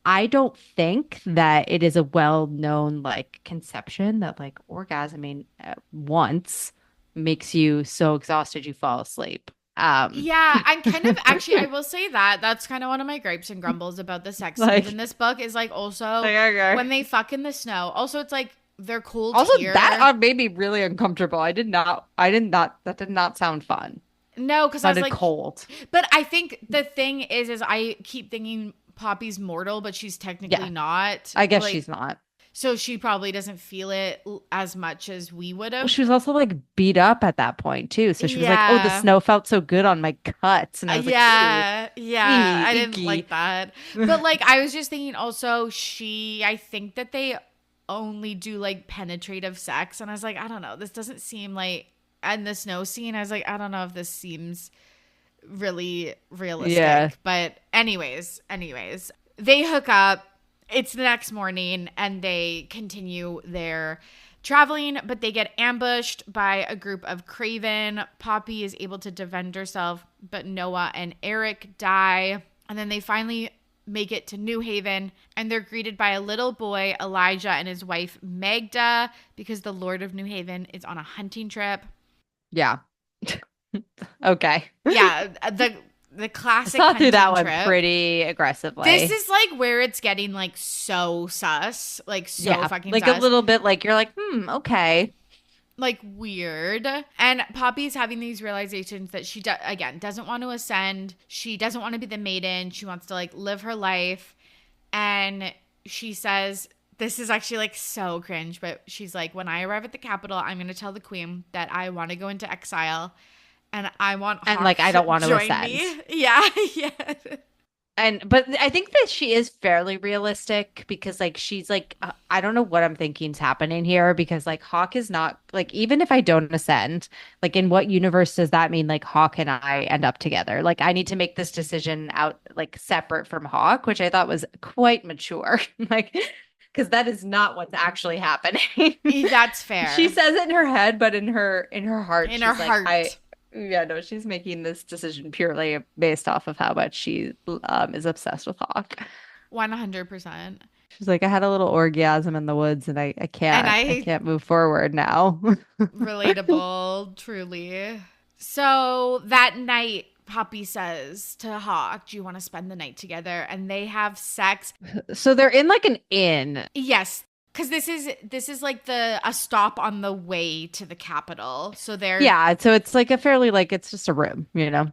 I don't think that it is a well-known like conception that like orgasming once makes you so exhausted you fall asleep. Yeah, I'm kind of actually I will say that that's kind of one of my gripes and grumbles about the sex Like- scenes in this book is like also okay. when they fuck in the snow. Also, it's like they're cold Also, here. that made me really uncomfortable. That did not sound fun. No, because I was Sounded like, cold. but I think the thing is I keep thinking Poppy's mortal, but she's technically Yeah, not. I guess Like, she's not. so she probably doesn't feel it as much as we would Well, have. she was also like beat up at that point too. So she was like, "Oh, the Yeah. snow felt so good on my cuts," and I was like, "Ooh, Yeah. I didn't icky." like that. But like, I was just thinking also, I think that they only do like penetrative sex. And I was like, I don't know. This doesn't seem like, and the snow scene, I was like, I don't know if this seems really Yeah, realistic. But anyways, they hook up. It's the next morning and they continue their traveling, but they get ambushed by a group of Craven. Poppy is able to defend herself, but Noah and Eric die. And then they finally make it to New Haven and they're greeted by a little boy, Elijah, and his wife, Magda, because the Lord of New Haven is on a hunting trip. yeah. Okay. Yeah, the I classic saw through that hunting one trip. pretty This aggressively. is like where it's getting like so sus, like so Yeah, fucking like a sus, little bit like you're like, okay. like weird. And Poppy's having these realizations that she again doesn't want to ascend. She doesn't want to be the maiden. She wants to like live her life. And she says, this is actually like so cringe, but she's like, when I arrive at the capital, I'm going to tell the queen that I want to go into exile and I want And Hawk like I to don't want to join ascend. me. Yeah, yeah. And but I think that she is fairly realistic because like she's like I don't know what I'm thinking's happening here because like Hawk is not like even if I don't ascend, like in what universe does that mean like Hawk and I end up together? Like I need to make this decision out like separate from Hawk, which I thought was quite mature. Like because that is not what's actually happening. That's She fair. says it in her head, but in her heart, In her she's like, I heart. yeah, no, she's making this decision purely based off of how much she is obsessed with Hawk. 100%. She's like, I had a little orgasm in the woods and And I I can't move forward now. relatable, truly. So that night, Poppy says to Hawk, do you want to spend the night together? And they have sex. So they're in like an inn. Yes, because this is like a stop on the way to the capital. So they're. Yeah, so it's like a fairly like it's just a room, you know.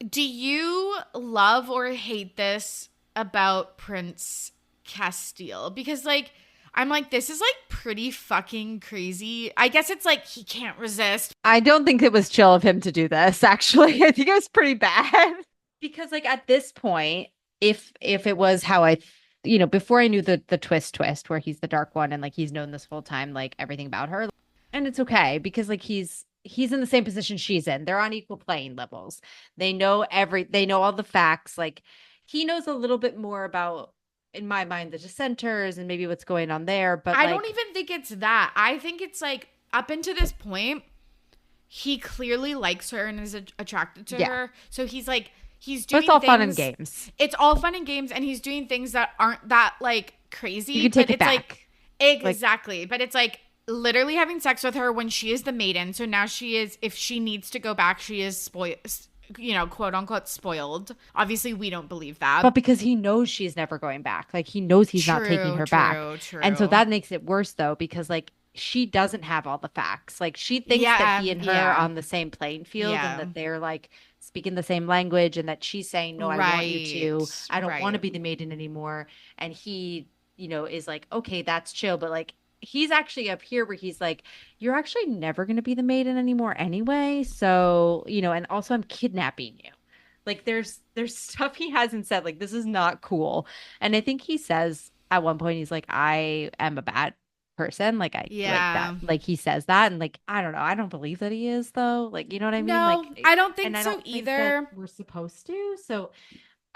Do you love or hate this about Prince Castile? Because like I'm like, this is like pretty fucking crazy. I guess it's like he can't resist. I don't think it was chill of him to do this, actually. I think it was pretty bad. Because like at this point, if it was how you know, before I knew the twist where he's the dark one and like he's known this whole time, like everything about her. And it's okay because like he's in the same position she's in. They're on equal playing levels. They know all the facts. Like he knows a little bit more about, in my mind, the dissenters and maybe what's going on there. But I don't like even think it's that. I think it's like up until this point, he clearly likes her and is attracted to yeah. her. So he's like, he's But doing it's all things. fun and games. It's all fun and games, and he's doing things that aren't that like crazy. You can take but it it's like back. exactly. But it's like literally having sex with her when she is the maiden. So now she is. If she needs to go back, she is spoiled. You know, quote unquote spoiled. Obviously, we don't believe that. But because he knows she's never going back. Like he knows he's not taking True, her back. true. And so that makes it worse though, because like she doesn't have all the facts. Like she thinks that he and her are on the same playing field and that they're like speaking the same language and that she's saying, no, I want you to. I don't want to be the maiden anymore. And he, you know, is like, okay, that's chill. But like he's actually up here where he's like, you're actually never going to be the maiden anymore anyway. So, you know, and also I'm kidnapping you. Like there's stuff he hasn't said. Like this is not cool. And I think he says at one point he's like, I am a bad person. Like I like that. Like he says that, and like I don't know. I don't believe that he is though. Like you know what I mean? No, Like I don't think and I so don't think either. that we're supposed to. So,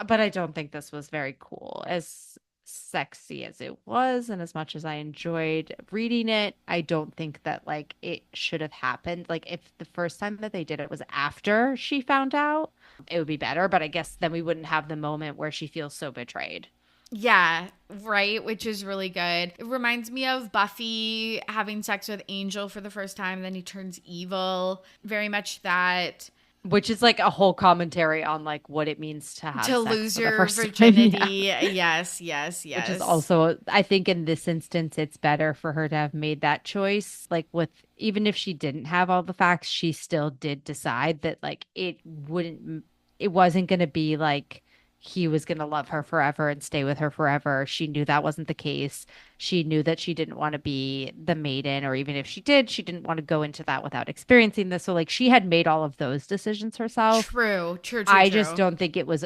but I don't think this was very cool. As sexy as it was, and as much as I enjoyed reading it, I don't think that like it should have happened. Like if the first time that they did it was after she found out, it would be better. But I guess then we wouldn't have the moment where she feels so betrayed. Yeah, right, which is really good. It reminds me of Buffy having sex with Angel for the first time, then he turns evil. Very much that. Which is like a whole commentary on like what it means to have To sex lose for the your first time. Yeah. virginity. Yes, yes, Which is yes. also, I think in this instance, it's better for her to have made that choice. Like, with even if she didn't have all the facts, she still did decide that, like, it wasn't going to be like he was going to love her forever and stay with her forever. She knew that wasn't the case. She knew that she didn't want to be the maiden, or even if she did, she didn't want to go into that without experiencing this. So, like, she had made all of those decisions herself. True, true, true, I just true. don't think it was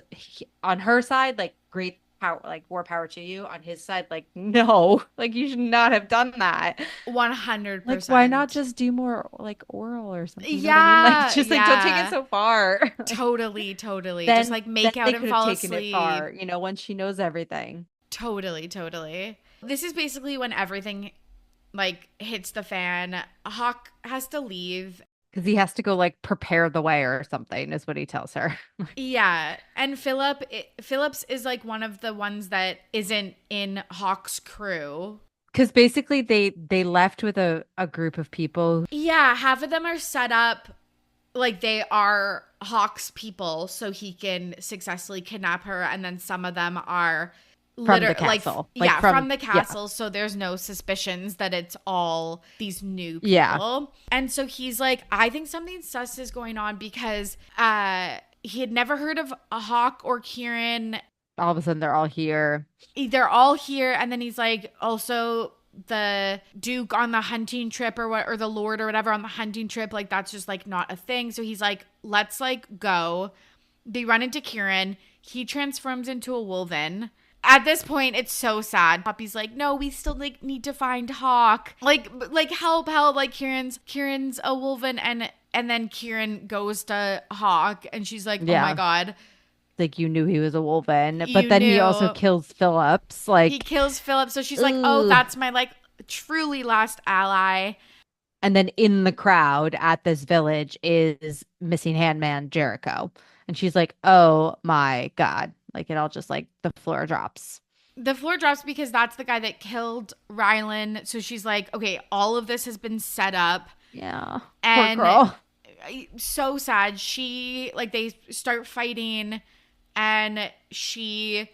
on her side, like great power, like more power to you. On his side, like no, like you should not have done that. Like, why not 100%. just do more like oral or something? You know what I mean? Like, Yeah, just like don't take it yeah. so far. Totally, totally. Just then like then make they out and could have fall taken it far, asleep. once she knows everything. Totally, totally. This is basically when everything like hits the fan. Hawk has to leave. Because he has to go like prepare the way or something, is what he tells her. Yeah, and Phillips is like one of the ones that isn't in Hawk's crew. Because basically they left with a group of people. Yeah, half of them are set up like they are Hawk's people so he can successfully kidnap her, and then some of them are From the literally like castle, like yeah, from from the yeah, castle, so there's no suspicions that it's all these new yeah. people. And so he's like, I think something sus is going on because he had never heard of a Hawk or Kieran. All of a sudden they're all here. They're all here, and then he's like, also the Duke on the hunting trip or what, or the Lord or whatever on the hunting trip, like that's just like not a thing. So he's like, let's like go. They run into Kieran. He transforms into a wolven. At this point, it's so sad. Poppy's like, no, we still like need to find Hawk. Like help, help. Like Kieran's a wolven, and then Kieran goes to Hawk, and she's like, oh my Yeah. god, Like, you knew he was a wolven, but you then he also knew. kills Phillips. He Like, kills Philip. So she's like, oh, ugh. that's my like truly last ally. And then in the crowd at this village is missing handman Jericho. And she's like, oh my God. Like, it all just like the floor drops. The floor drops because that's the guy that killed Rylan. So she's like, okay, all of this has been set up. Yeah. Poor And girl. so sad. She, like, they start fighting and she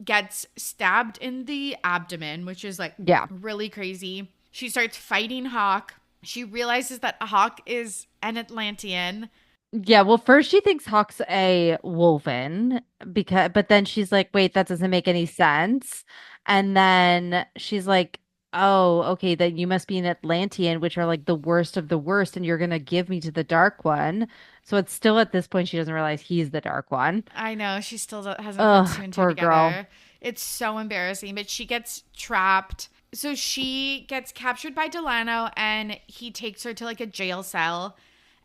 gets stabbed in the abdomen, which is like Yeah. really crazy. She starts fighting Hawk. She realizes that Hawk is an Atlantean. Yeah, well, first she thinks Hawk's a wolven but then she's like, wait, that doesn't make any sense. And then she's like, oh, okay, then you must be an Atlantean, which are like the worst of the worst, and you're gonna give me to the Dark One. So it's still at this point she doesn't realize he's the Dark One. I know she still hasn't put two Ugh, and two poor girl. together. It's so embarrassing, but she gets trapped. So she gets captured by Delano and he takes her to like a jail cell.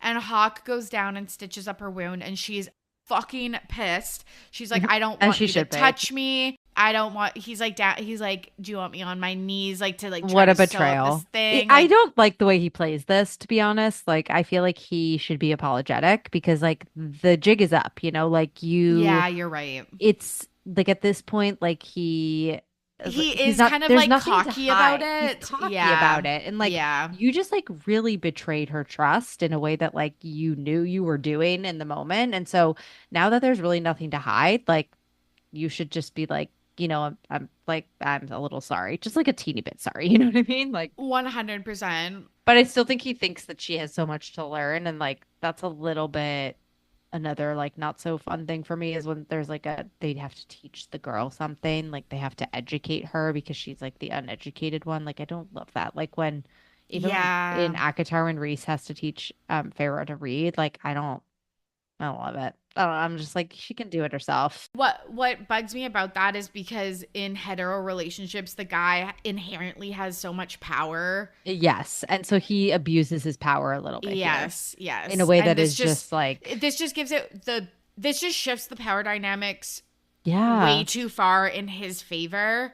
And Hawk goes down and stitches up her wound and she's fucking pissed. She's like, I don't And want she you to should be. touch me. I don't want he's like down he's like, do you want me on my knees like to like try What a to sew up this betrayal. thing? I Like, don't like the way he plays this, to be honest. Like, I feel like he should be apologetic because, like, the jig is up, like yeah, you're right. it's like at this point, like He he's is not, kind of there's like nothing to cocky about hide. He's it. cocky Yeah. about it. And like, Yeah. you just like really betrayed her trust in a way that like you knew you were doing in the moment. And so now that there's really nothing to hide, like, you should just be like, I'm like, I'm a little sorry, just like a teeny bit sorry. You know what I mean? Like, 100%. but I still think he thinks that she has so much to learn. And like, that's a little bit another like not so fun thing for me is when there's like they'd have to teach the girl something, like they have to educate her because she's like the uneducated one. Like, I don't love that. Like, when even in Yeah. Akatar, when Reese has to teach Pharaoh to read, like, I don't love it. I don't know, I'm just like, she can do it herself. What bugs me about that is because in hetero relationships the guy inherently has so much power. Yes. And so he abuses his power a little bit here Yes, in a yes. way And that is just like, this just gives it the this just shifts the power dynamics way yeah. too far in his favor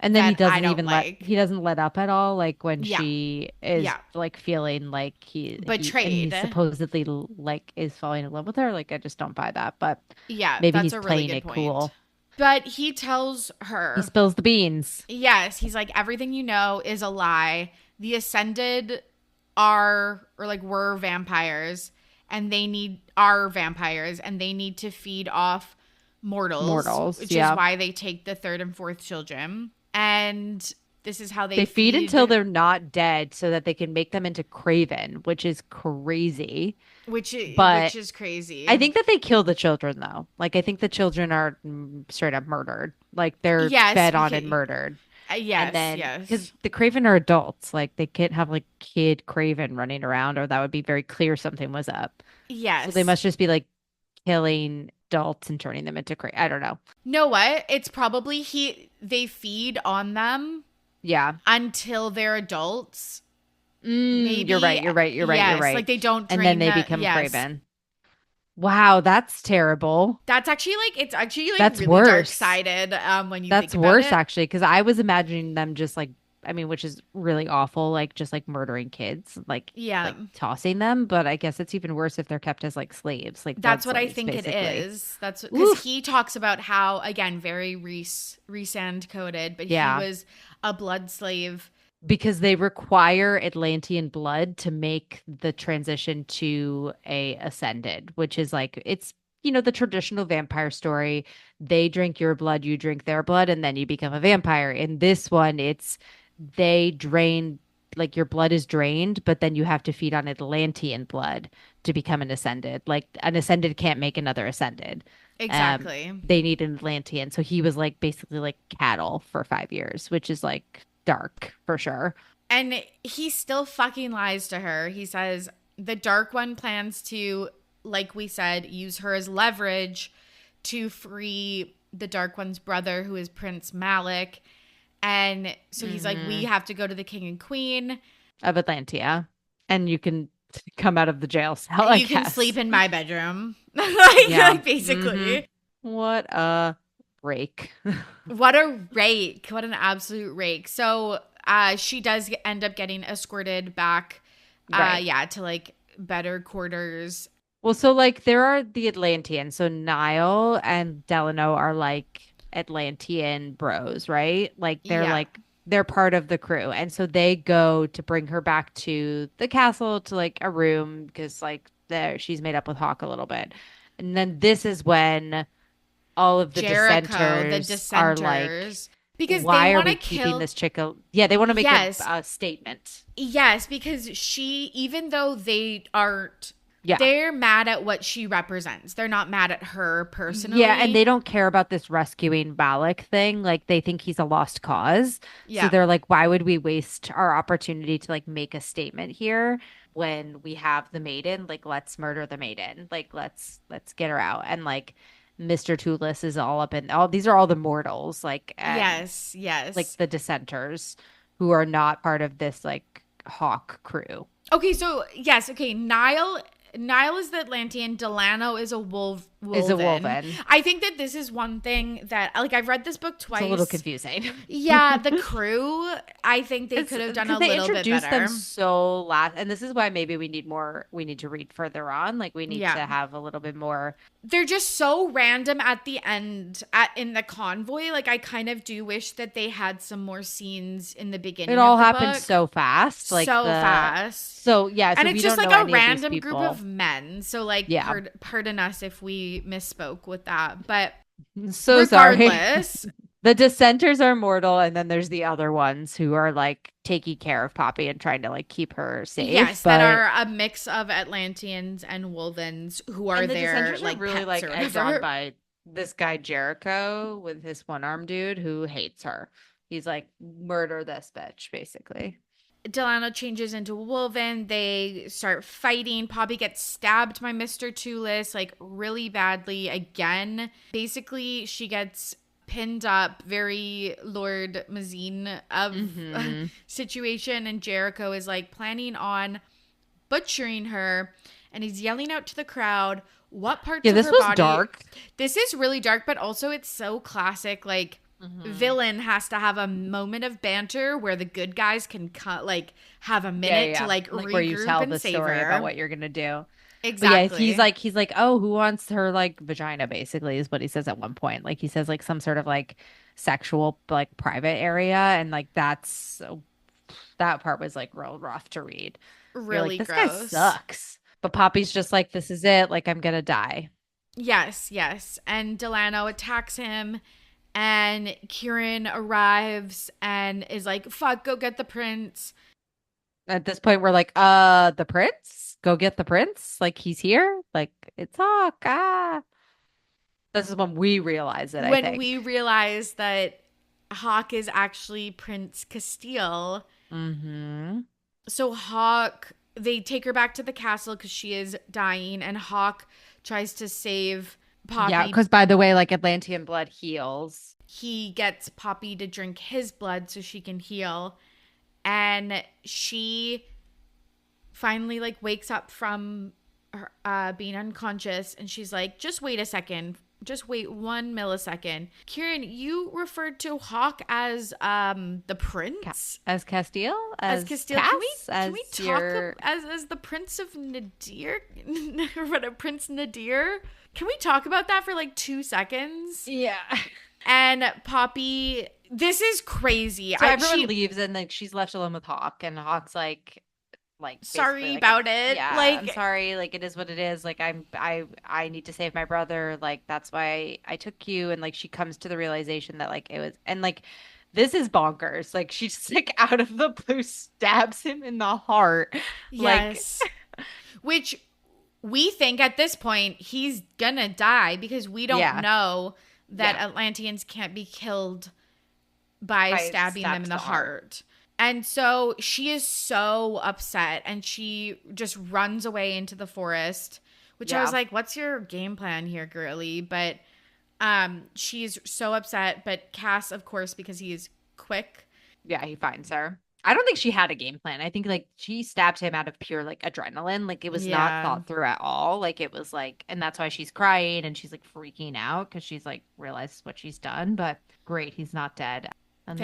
And then that I don't like. he doesn't let up at all, like when Yeah. she is Yeah. like feeling like he Betrayed. supposedly like is falling in love with her. Like, I just don't buy that, but Yeah, maybe that's he's a really playing good it point. cool. But he tells He her, spills the beans. yes, he's like, everything you know is a lie. The Ascended are, or like, were vampires. and are vampires, and they need to feed off mortals, Mortals, which is yeah. why they take the third and fourth children. And this is how they They feed until feed, they're not dead so that they can make them into Craven, which is crazy. which But is crazy. I think that they kill the children though. Like I think the children are straight up murdered. Like they're Yes, fed on and murdered. And yes, then because yes, the Craven are adults, like they can't have like kid Craven running around, or that would be very clear something was up. So they yes. must just be like killing adults and turning them into Craven. I don't know. Know what? It's probably they feed on them Yeah. until they're adults. You're right. Maybe, You're right. You're right. You're yes. right. Like they don't And then drain they the, become yes. Craven. Wow, that's terrible. That's actually like, it's actually like That's really dark worse. sided when you think That's about worse it. actually, because I was imagining them just like, I mean, which is really awful, like just like murdering kids, Yeah. like tossing them. But I guess it's even worse if they're kept as like slaves, like blood That's what I slaves, think it basically. is. That's because Oof. he talks about how, again, very Rhysand coded, but he Yeah, was a blood slave. because they require Atlantean blood to make the transition to a ascended, which is like it's the traditional vampire story. They drink your blood, you drink their blood, and then you become a vampire. In this one, it's they drain like your blood is drained, but then you have to feed on Atlantean blood to become an ascended. Like an ascended can't make another ascended. Exactly. They need an Atlantean. So he was like basically like cattle for 5 years, which is like dark for sure. And he still fucking lies to her. He says the Dark One plans to, like we said, use her as leverage to free the Dark One's brother, who is Prince Malik. And so he's like, we Hmm. have to go to the king and queen. Of Atlantia. And you can come out of the jail cell, I You can sleep guess. in my bedroom. Yeah. like Hmm. basically. What a break. What a rake. What an absolute rake. So she does end up getting escorted back, Right. yeah, to like better quarters. Well, so like there are the Atlanteans. So Niall and Delano are like Atlantean bros, right? Like Yeah. they're part of the crew. And so they go to bring her back to the castle to like a room because like there she's made up with Hawk a little bit. And then this is when all of the Jericho, the dissenters are like, dissenters, because they why are want to we keeping kill. this chick? Yeah, they want to make Yes, a statement. yes, because even though they aren't, Yeah. they're mad at what she represents. They're not mad at her Yeah, and personally. they don't care about this rescuing Balak thing. Like they think he's a lost cause. So Yeah, they're like, why would we waste our opportunity to like make a statement here when we have the maiden? Like let's murder the maiden. Like let's get her out. And like Mr. Tulis is all up in all these are all the mortals, like and yes, like yes. the dissenters who are not part of this like Hawk crew. Okay, so yes, okay. Niall is the Atlantean. Delano is a Is a Wolven. Wolven. I think that this is one thing that like I've read this book It's a little twice. confusing. Yeah, the crew. I think they It's could have done because a they little bit introduced them better. so last, and this is why maybe we need to read further on. Like we need Yeah. to have a little bit more. They're just so random at the end in the convoy. Like I kind of do wish that they had some more scenes in the It beginning of all the happened book. so fast, like So fast. so yeah. And So it's we just don't like know a any of these random group people. of men. So like Yeah, pardon us if we misspoke with that. But so sorry. regardless, The dissenters are mortal, and then there's the other ones who are like taking care of Poppy and trying to like keep her safe. yes, that But are a mix of Atlanteans and Wolvens who are and the their dissenters are like really pets like or egged on whatever. by this guy Jericho with his one arm dude who hates her. He's like, murder this bitch, basically. Delano changes into a Wolven. They start fighting. Poppy gets stabbed by Mr. Tulis, like really badly again. Basically, she gets pinned up, very Lord Mazine of Hmm. situation. And Jericho is like planning on butchering her. And he's yelling out to the crowd, what parts Yeah, of this her was body. dark. This is really dark, but also it's so classic. Like, Hmm. villain has to have a moment of banter where the good guys can like have a Yeah, minute to yeah. like Like where you regroup tell and the save story about her. what you're gonna do. But yeah, Exactly. he's like, oh, who wants her like vagina, basically, is what he says at one point. Like he says like some sort of like sexual like private area, and like that part was like real rough to read. You're like, Really this guy gross. sucks. But Poppy's just like, this is it. Like, I'm gonna die. Yes, yes. And Delano attacks him, and Kieran arrives and is like, fuck, go get the prince. At this point, we're like, the prince? Go get the prince? Like, he's here? Like, it's Hawk. Ah. This is when we realize it, I When we think. realize that Hawk is actually Prince Castile. Mm-hmm. So Hawk, they take her back to the castle because she is dying, and Hawk tries to save Yeah, Poppy. because by the way, like Atlantean blood heals. He gets Poppy to drink his blood so she can heal. And she finally like wakes up from her, being unconscious, and she's like, just wait a second. Just wait 1 millisecond. Kieran, you referred to Hawk as the prince? As Castile? As As Castile. Cass? Can we talk your... as the Prince of Nadir? Or what, Prince Nadir? Can we talk about that for like 2 seconds? Yeah. And Poppy, this is crazy. So everyone leaves and like she's left alone with Hawk, and Hawk's like sorry like, about it. yeah, Like, I'm sorry, like it is what it is. Like I need to save my brother. Like that's why I took you. And like she comes to the realization that like it was, and like this is bonkers. Like she just like out of the blue stabs him in the heart. yes. Which we think at this point he's gonna die because we don't know that Atlanteans can't be killed by stabbing them in the heart. And so she is so upset, and she just runs away into the forest, which I was like, what's your game plan here, girly? But she's so upset. But Cass, of course, because he is quick. Yeah, he finds her. I don't think she had a game plan. I think like she stabbed him out of pure like adrenaline. Like it was not thought through at all. Like it was like, and that's why she's crying and she's like freaking out because she's like realized what she's done. But great, he's not dead. And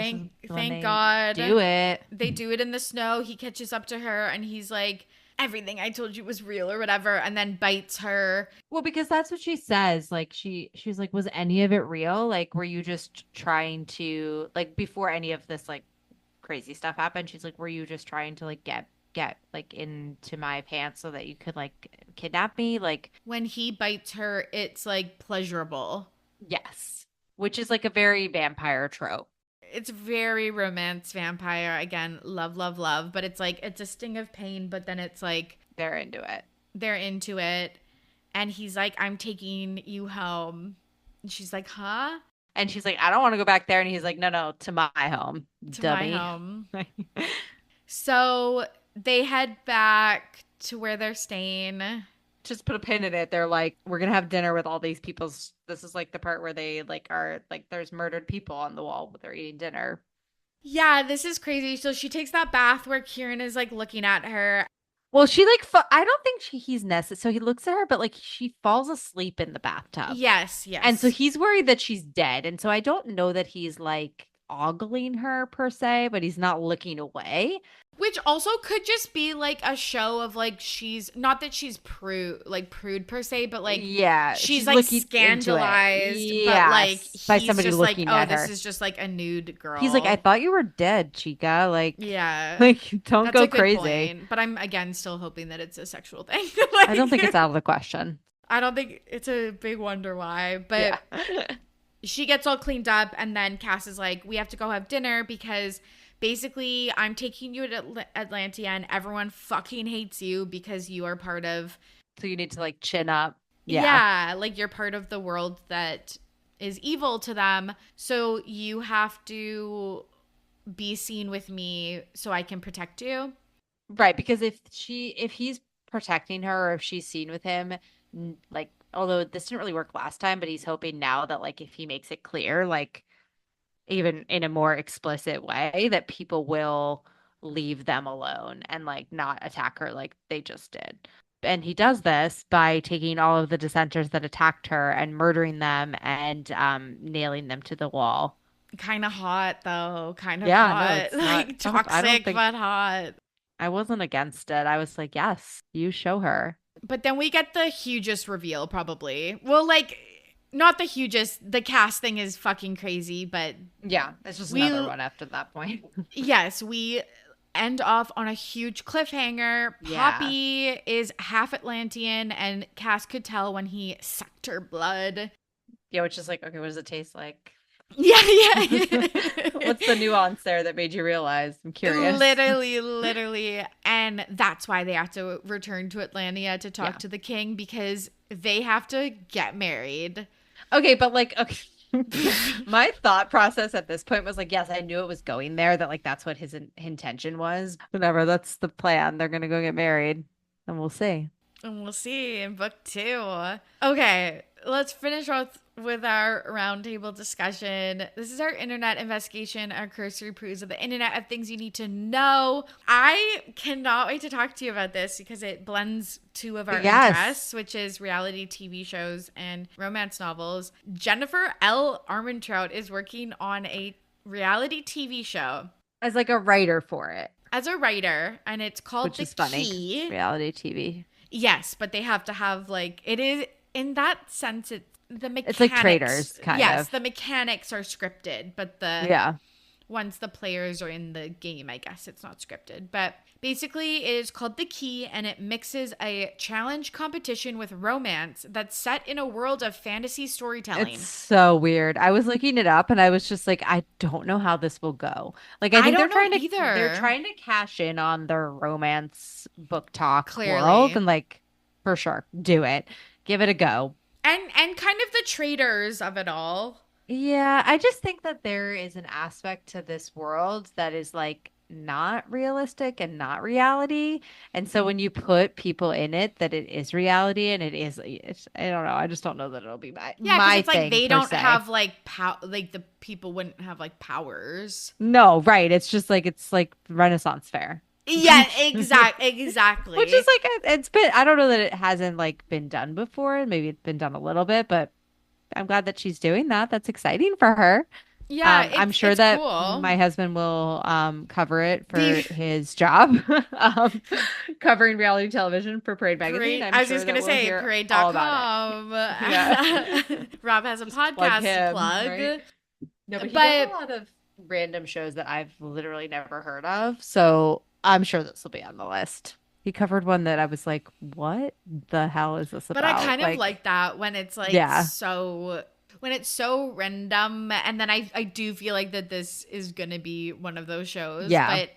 thank God. Do it. They do it in the snow. He catches up to her and he's like, everything I told you was real or whatever, and then bites her. Well, because that's what she says. Like she's like, was any of it real? Like, were you just trying to like before any of this like crazy stuff happened? She's like, were you just trying to like get like into my pants so that you could like kidnap me? Like when he bites her, it's like pleasurable. Yes, which is like a very vampire trope. It's very romance vampire. Again, love, love, love. But it's like, it's a sting of pain, but then it's like they're into it. They're into it. And he's like, I'm taking you home. And she's like, huh? And she's like, I don't want to go back there. And he's like, no, to my home. To dummy. my home. So they head back to where they're staying. Just put a pin in it. They're like, we're going to have dinner with all these people's. This is like the part where they like are like, there's murdered people on the wall, but they're eating dinner. Yeah, this is crazy. So she takes that bath where Kieran is like looking at her. Well, she like, I don't think he's necessary. So he looks at her, but like she falls asleep in the bathtub. Yes. And so he's worried that she's dead. And so I don't know that he's like ogling her per se, but he's not looking away. Which also could just be like a show of like she's not that she's prude per se, but like she's like scandalized, but like he's by somebody just looking like, at her. This is just like a nude girl. He's like, I thought you were dead, chica. Like, yeah, like don't that's go a good crazy. Point. But I'm again still hoping that it's a sexual thing. Like, I don't think it's out of the question. I don't think it's a big wonder why, but she gets all cleaned up, and then Cass is like, we have to go have dinner because basically I'm taking you to Atlantia and everyone fucking hates you because you are part of. So you need to like chin up. Yeah, like you're part of the world that is evil to them. So you have to be seen with me so I can protect you. Right, because if he's protecting her or if she's seen with him, like although this didn't really work last time, but he's hoping now that like if he makes it clear, like even in a more explicit way, that people will leave them alone and like not attack her like they just did. And he does this by taking all of the dissenters that attacked her and murdering them and nailing them to the wall. Kind of hot though. Kind of hot. No, like toxic but hot. I wasn't against it. I was like, yes, you show her. But then we get the hugest reveal probably. Well, like not the hugest. The cast thing is fucking crazy, but yeah, it's just another one after that point. Yes, we end off on a huge cliffhanger. Yeah. Poppy is half Atlantean, and Cass could tell when he sucked her blood. Yeah, which is like, okay, what does it taste like? Yeah. What's the nuance there that made you realize? I'm curious. Literally. And that's why they have to return to Atlantia to talk to the king, because they have to get married. Okay, but like, okay. My thought process at this point was like, yes, I knew it was going there, that like that's what his intention was. Whatever, that's the plan. They're gonna go get married, and we'll see. And we'll see in book 2. Okay, let's finish off with our roundtable discussion. This is our internet investigation, our cursory peruse of the internet of things you need to know. I cannot wait to talk to you about this because it blends 2 of our interests, which is reality TV shows and romance novels. Jennifer L. Armentrout is working on a reality TV show. As like a writer for it. As a writer, and it's called Which The is funny. Key. Reality TV. Yes, but they have to have like, it is, in that sense, the mechanics. It's like Traders, kind of. Yes, the mechanics are scripted, but once the players are in the game, I guess it's not scripted. But basically, it is called The Key, and it mixes a challenge competition with romance that's set in a world of fantasy storytelling. It's so weird. I was looking it up, and I was just like, I don't know how this will go. Like, I think they're trying to cash in on their romance book talk world, and like, for sure, do it, give it a go. And kind of the traders of it all. Yeah, I just think that there is an aspect to this world that is like not realistic and not reality. And so when you put people in it that it is reality and it's I don't know. I just don't know that it'll be my it's thing, like they don't have like like the people wouldn't have like powers. No, right. It's just like it's like Renaissance fair. Yeah, exactly. Which is like it's been, I don't know that it hasn't like been done before. Maybe it's been done a little bit, but I'm glad that she's doing that. That's exciting for her. Yeah, I'm sure that my husband will cover it for his job, covering reality television for Parade Magazine. I was just going to say Parade.com. Yeah. Rob has a podcast to plug. Right? No, but he does a lot of random shows that I've literally never heard of. So I'm sure this will be on the list. He covered one that I was like, what the hell is this about? But I kind of like that when it's like when it's so random. And then I do feel like that this is going to be one of those shows. Yeah. But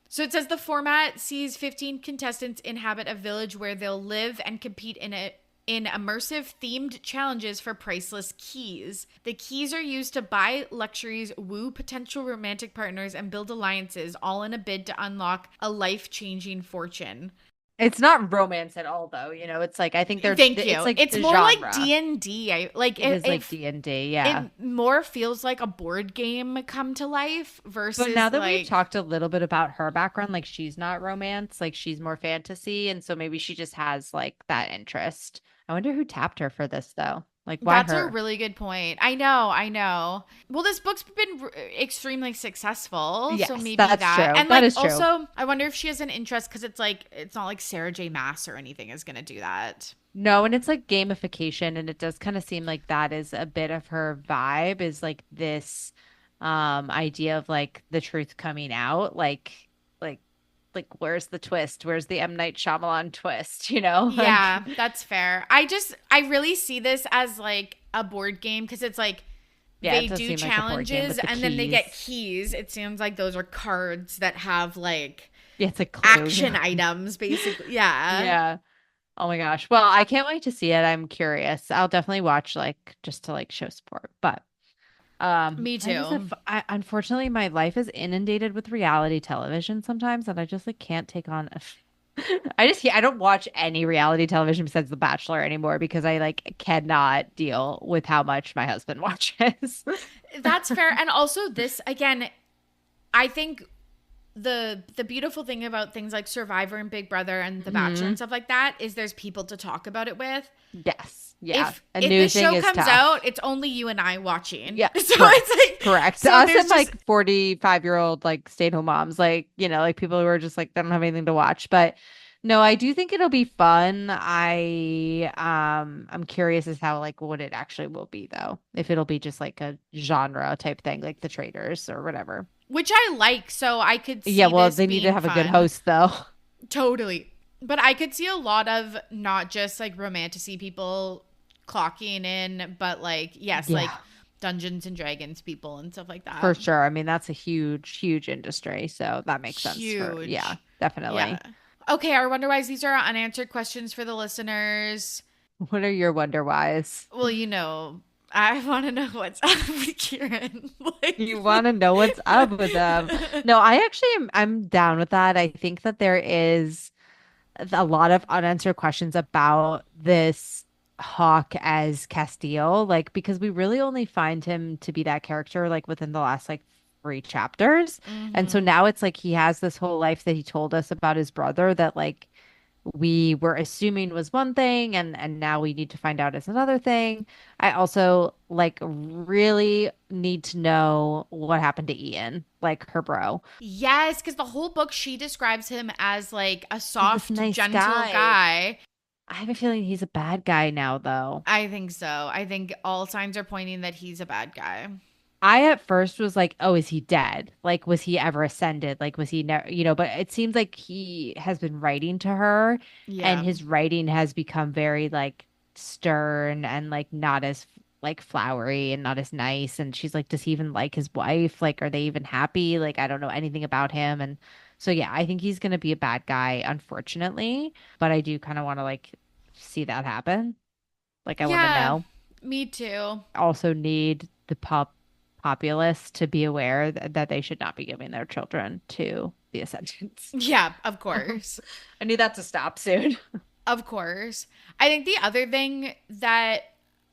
so it says the format sees 15 contestants inhabit a village where they'll live and compete in immersive themed challenges for priceless keys. The keys are used to buy luxuries, woo potential romantic partners, and build alliances, all in a bid to unlock a life-changing fortune. It's not romance at all, though. You know, it's like, I think It's more genre. like D&D. It is like D&D, yeah. It more feels like a board game come to life versus. But now that we've talked a little bit about her background, like she's not romance, like she's more fantasy, and so maybe she just has like that interest. I wonder who tapped her for this, though. Like, why That's her? a really good point. I know. Well, this book's been extremely successful, yes, so maybe that's true. And that like is true. Also, I wonder if she has an interest because it's not like Sarah J. Maas or anything is going to do that. No, and it's like gamification, and it does kind of seem like that is a bit of her vibe, is like this idea of like the truth coming out, like where's the twist? Where's the M. Night Shyamalan twist? You know? Yeah, that's fair. I really see this as like a board game because it's like they do challenges and then they get keys. It seems like those are cards that have like it's like action items, basically. Yeah. Yeah. Oh my gosh. Well, I can't wait to see it. I'm curious. I'll definitely watch like just to like show support. But me too. Unfortunately, my life is inundated with reality television sometimes, and I just like can't take on. I don't watch any reality television besides The Bachelor anymore because I like cannot deal with how much my husband watches. That's fair, and also this again, I think the beautiful thing about things like Survivor and Big Brother and The Bachelor and stuff like that is there's people to talk about it with. Yes. Yeah. If this show comes out, it's only you and I watching. Yeah. So correct. it's like correct. So us and like 45-year-old like stay-at-home moms, like, you know, like people who are just like they don't have anything to watch. But No, I do think it'll be fun. I'm curious as how like what it actually will be though. If it'll be just like a genre type thing, like the traders or whatever. Which I like, so I could Yeah, see well, this they need to being have a good fun. host though. Totally. But I could see a lot of not just like romanticy people clocking in, but like, yes, Yeah, like Dungeons and Dragons people and stuff like for that. sure. I mean, that's a huge, huge industry, so that makes sense for yeah, Huge. Yeah. definitely. Okay, our Wonder Whys, these are unanswered questions for the listeners. What are your wonder whys? Well, I want to know what's up with Kieran. Like, You want to know what's up with them? No, I actually I'm down with that. I think that there is a lot of unanswered questions about this Hawk as Castile, like because we really only find him to be that character like within the last like three chapters. And so hmm now it's like he has this whole life that he told us about his brother that like we were assuming was one thing and now we need to find out is another thing. I also like really need to know what happened to Ian, like her bro. yes, because the whole book she describes him as like a He's this soft, nice gentle guy. guy. I have a feeling he's a bad guy now though. I think so. I think all signs are pointing that he's a bad guy. I at first was like, oh, is he dead? Like, was he ever ascended? Like, was he never, but it seems like he has been writing to her and Yeah. his writing has become very like stern and like not as like flowery and not as nice. And she's like, does he even like his wife? Like, are they even happy? Like, I don't know anything about him. And so, yeah, I think he's going to be a bad guy, unfortunately. But I do kind of want to like see that happen. Like, I want to Yeah. know. Me too. Also need the populace to be aware that they should not be giving their children to the Ascensions. Yeah, of course. I need that to stop soon. Of course. I think the other thing that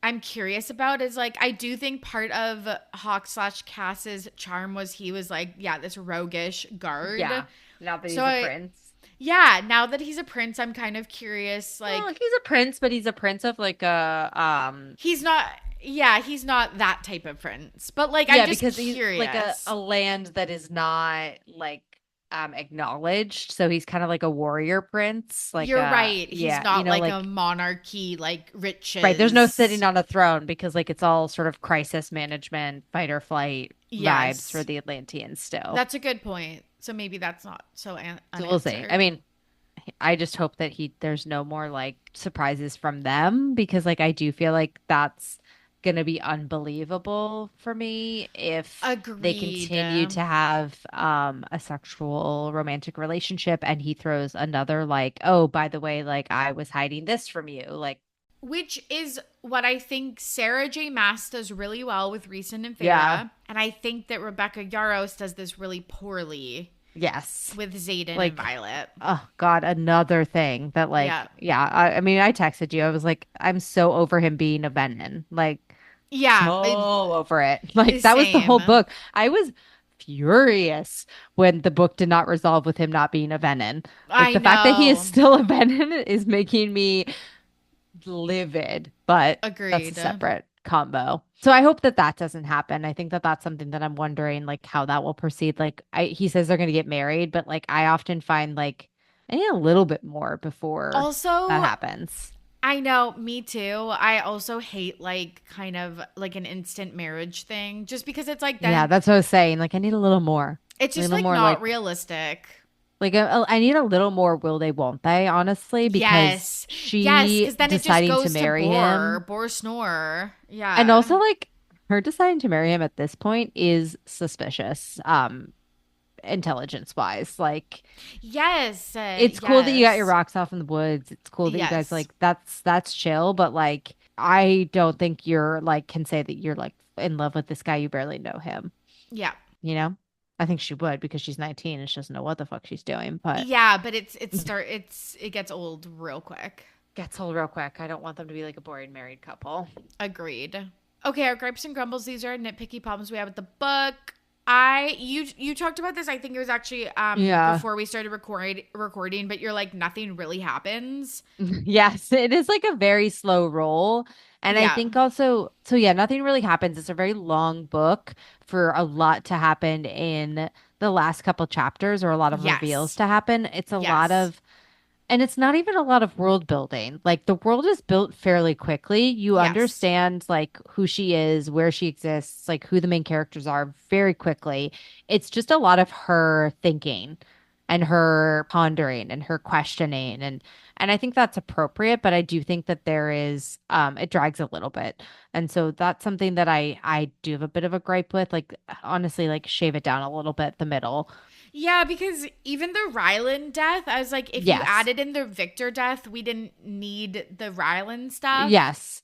I'm curious about is like I do think part of Hawk slash Cass's charm was he was like, yeah, this roguish guard. Yeah. Now that So he's a prince. yeah, now that he's a prince, I'm kind of curious. Well, Like he's a prince, but he's a prince of like a he's not yeah, he's not that type of prince. But like I'm yeah, just because he's like curious. a land that is not like acknowledged. So he's kind of like a warrior prince. Like You're right. He's yeah, not like a like monarchy like right, there's no sitting riches. on a throne because like it's all sort of crisis management, fight or flight vibes for Yes. the Atlanteans still. That's a good point. So maybe that's not so So we'll see. I unanswered. mean, I just hope that there's no more like surprises from them because like I do feel like that's gonna be unbelievable for me if they Agreed. continue to have a sexual romantic relationship and he throws another like, oh, by the way, like I was hiding this from you. Like, Which is what I think Sarah J. Maas does really well with Rhys and yeah, Feyre. And I think that Rebecca Yarros does this really poorly yes. with Xaden and Like, Violet. oh God, another thing that Yeah. like, yeah, I mean, I texted you. I was like, I'm so over him being a Venom. Like, Yeah. so over it. Like that was the whole Same. book. I was furious when the book did not resolve with him not being a Venom. Like I the fact that he is know. still a Venom is making me livid, but that's a Agreed. separate combo. So I hope that that doesn't happen. I think that that's something that I'm wondering like how that will proceed. Like he says they're going to get married, but like I often find like I need a little bit more before that Also, happens. I know, me too. I also hate like kind of like an instant marriage thing just because it's like Yeah, then that's what I was saying. Like I need a little more. it's A just little like more not like realistic. I need a little more will they won't they honestly because Yes. Yes, she because then it just deciding to goes to marry bore, him bore snore. and Yeah. also like her deciding to marry him at this point is suspicious intelligence wise like Yes. it's cool that you got your Yes. rocks off in the woods. It's cool that you guys Yes. like that's chill, but like I don't think you're like can say that you're like in love with this guy you barely know him, Yeah. you know? I think she would because she's 19 and she doesn't know what the fuck she's doing, but Yeah, but it gets old real quick. gets old real quick. I don't want them to be like a boring married couple. Agreed. Okay, our gripes and grumbles. These are nitpicky problems we have with the book. You talked about this. I think it was actually Yeah. before we started recording, but you're like nothing really happens. Yes, it is like a very slow roll. And I Yeah. think also, so yeah, nothing really happens. It's a very long book for a lot to happen in the last couple chapters or a lot of reveals Yes. to happen. It's a lot Yes. of And it's not even a lot of world building. Like the world is built fairly quickly. You Yes. understand like who she is, where she exists, like who the main characters are very quickly. It's just a lot of her thinking and her pondering and her questioning and I think that's appropriate, but I do think that there is it drags a little bit. And so that's something that I do have a bit of a gripe with. Like honestly, like shave it down a little bit the middle. Yeah, because even the Rylan death, I was like, if you Yes. added in the Victor death, we didn't need the Rylan stuff. Yes.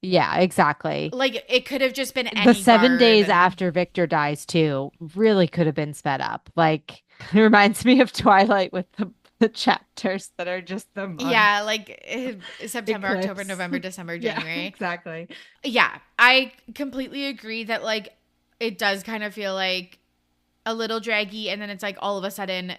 Yeah, exactly. Like, it could have just been The any 7 days guard. after Victor dies too really could have been sped up. Like it reminds me of Twilight with the chapters that are just the month Yeah, like September, October, eclipse. November, December, Yeah, January. exactly. Yeah, I completely agree that like it does kind of feel like a little draggy, and then it's like all of a sudden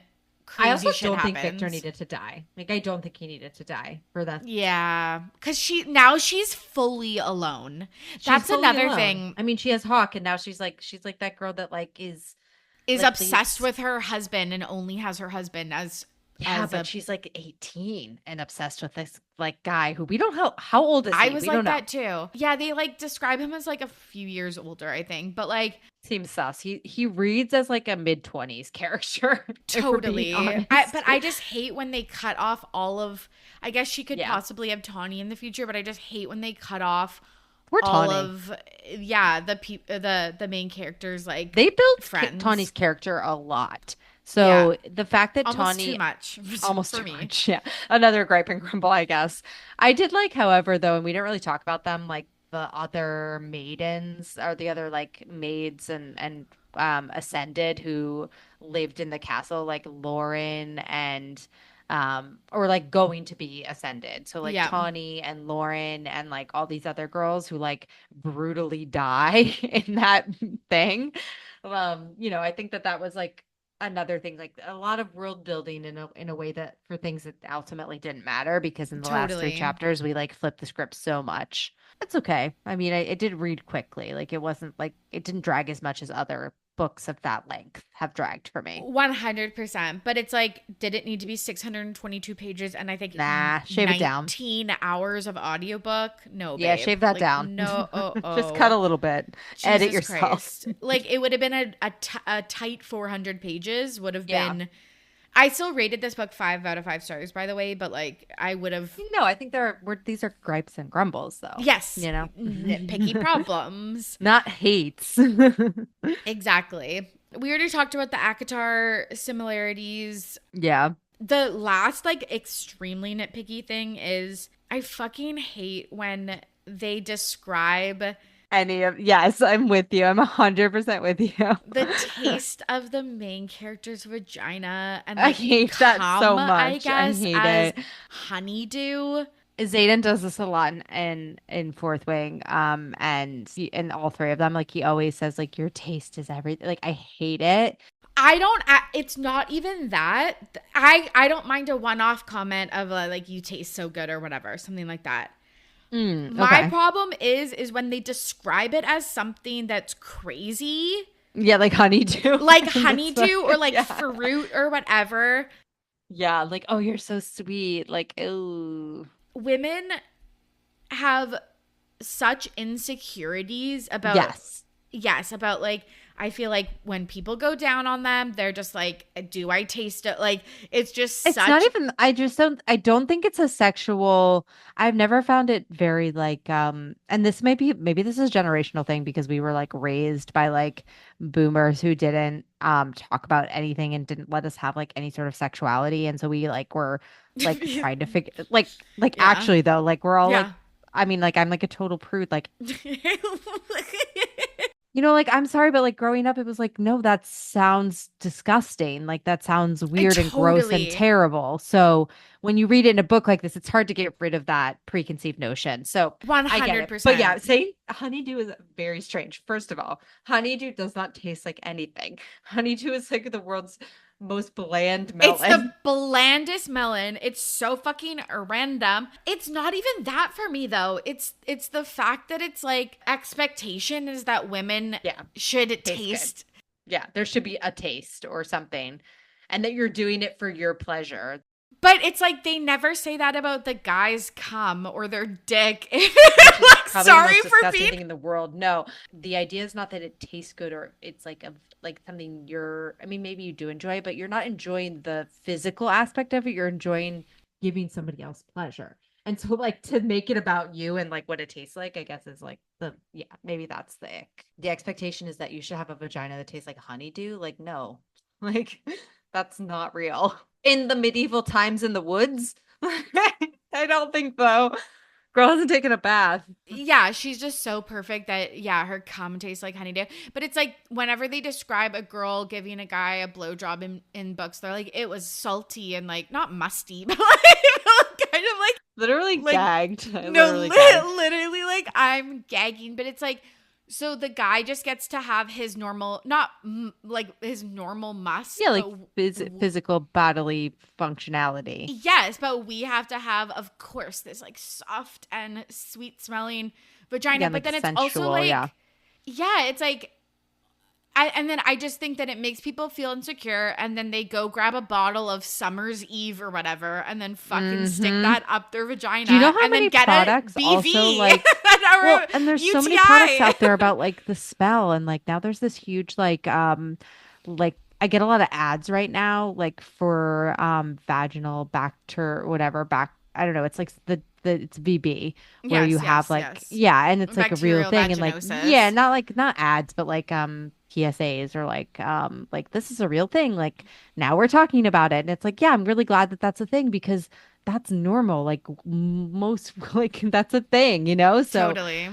I also crazy shit don't think Victor happens. needed to die. Like I don't think he needed to die for that. Yeah, because she's fully alone. She's That's fully another alone. thing. I mean, she has Hawk and now she's like that girl that like is Is like obsessed leads. with her husband and only has her husband Yeah, as but a. she's like 18 and obsessed with this like guy who we don't know how old is I he? was We don't like know. that too. Yeah, they like describe him as like a few years older, I think, but like Seems sus. He reads as like a mid-20s character, if we're being totally. But honest. I just hate when they cut off all of. I guess she could Yeah. possibly have Tawny in the future, but I just hate when they cut off Poor all Tawny. of, yeah, the main characters like They built Tawny's friends. character a lot. Yeah, So the fact that almost too Tawny much almost for too me. much, yeah. Another gripe and grumble, I guess. I did like, however, though, and we didn't really talk about them, like the other maidens or the other like maids and ascended who lived in the castle, like Lauren and or like going to be ascended. So like Yeah, Tawny and Lauren and like all these other girls who like brutally die in that thing. I think that that was like another thing, like a lot of world building in a way that for things that ultimately didn't matter because in the last three totally. chapters we like flipped the script so much. It's okay. I mean, it did read quickly. Like it wasn't like it didn't drag as much as other books of that length have dragged for me. 100%. But it's like, did it need to be 622 pages and I think Nah, shave it down. 19 hours of audiobook? No, Yeah, babe. shave that Like, down. no, Just cut oh. a little bit. Edit Jesus yourself. Christ. Like, it would have been a tight 400 pages, would have Yeah. been. I still rated this book 5 out of 5 stars, by the way, but like, I would have. No, I think these are gripes and grumbles though. Yes, You know? nitpicky problems. Not hates. Exactly. We already talked about the Akatar similarities. Yeah. The last, like, extremely nitpicky thing is I fucking hate when they describe Yes, I'm with you. I'm 100% with you. the taste of the main character's vagina and I like hate that cum, so I much. I guess, hate as it. honeydew. Zayden does this a lot in Fourth Wing, in all three of them, like he always says, like your taste is everything. Like I hate it. I don't. It's not even that. I don't mind a one-off comment of like you taste so good or whatever, something like that. My Okay. problem is when they describe it as something that's crazy, Yeah, like honeydew. like That's what- honeydew or like yeah. fruit or whatever. Yeah, like oh, you're so sweet. Like ooh. Women have such insecurities about, Yes. yes, about like, I feel like when people go down on them, they're just like, do I taste it? Like, it's just It's not such. even I don't think it's a sexual. I've never found it very like and this maybe this is a generational thing because we were like raised by like boomers who didn't talk about anything and didn't let us have like any sort of sexuality and so we like were like trying to figure like Yeah. actually though like we're all like Yeah. I mean like I'm like a total prude like like, I'm sorry, but like growing up, it was like, no, that sounds disgusting. Like, that sounds weird and gross and Totally. terrible. So, when you read it in a book like this, it's hard to get rid of that preconceived notion. So, I get it. But yeah, 100%. saying honeydew is very strange. First of all, honeydew does not taste like anything. Honeydew is like the world's most bland It's melon. the blandest melon. It's so fucking random. It's not even that for me though. It's the fact that it's like expectation is that women Yeah, should tastes good. taste. Yeah, there should be a taste or something, and that you're doing it for your pleasure. But it's like they never say that about the guy's cum or their dick. Which is Like, probably the sorry most for disgusting being. thing in the world. No, the idea is not that it tastes good or it's like a like something I mean, maybe you do enjoy it, but you're not enjoying the physical aspect of it. You're enjoying giving somebody else pleasure. And so like to make it about you and like what it tastes like, I guess is like yeah, maybe that's the ick. The expectation is that you should have a vagina that tastes like honeydew. Like, no. Like that's not real. In the medieval times in the woods, I don't think so. Girl hasn't taken a bath. Yeah, she's just so perfect that, yeah, her cum tastes like honeydew. But it's like whenever they describe a girl giving a guy a blowjob in books, they're like, it was salty and like not musty, but like kind of Literally like gagged. I no, literally gagged. literally like I'm gagging. But it's like, so the guy just gets to have his normal, not like his normal Yeah, must, like but physical bodily functionality. yes, but we have to have, of course, this like soft and sweet smelling Yeah, vagina. and, But like then it's also sensual. Yeah. like, yeah, it's like, and then I just think that it makes people feel insecure, and then they go grab a bottle of Summer's Eve or whatever, and then fucking stick Hmm. that up their Do you know vagina, how and then many get a products also BV like or well, a and there's so many products UTI. out there about like the smell and like now there's this huge like I get a lot of ads right now like for vaginal bacter whatever back I don't know, it's like the it's VB where you Yes, have yes, like yes. yeah, and it's like a real Bacterial thing and like yeah, vaginosis. not like not ads but like PSAs or like this is a real thing like now we're talking about it and it's like yeah, I'm really glad that that's a thing because that's normal. Like most, like that's a thing, you know? So Totally.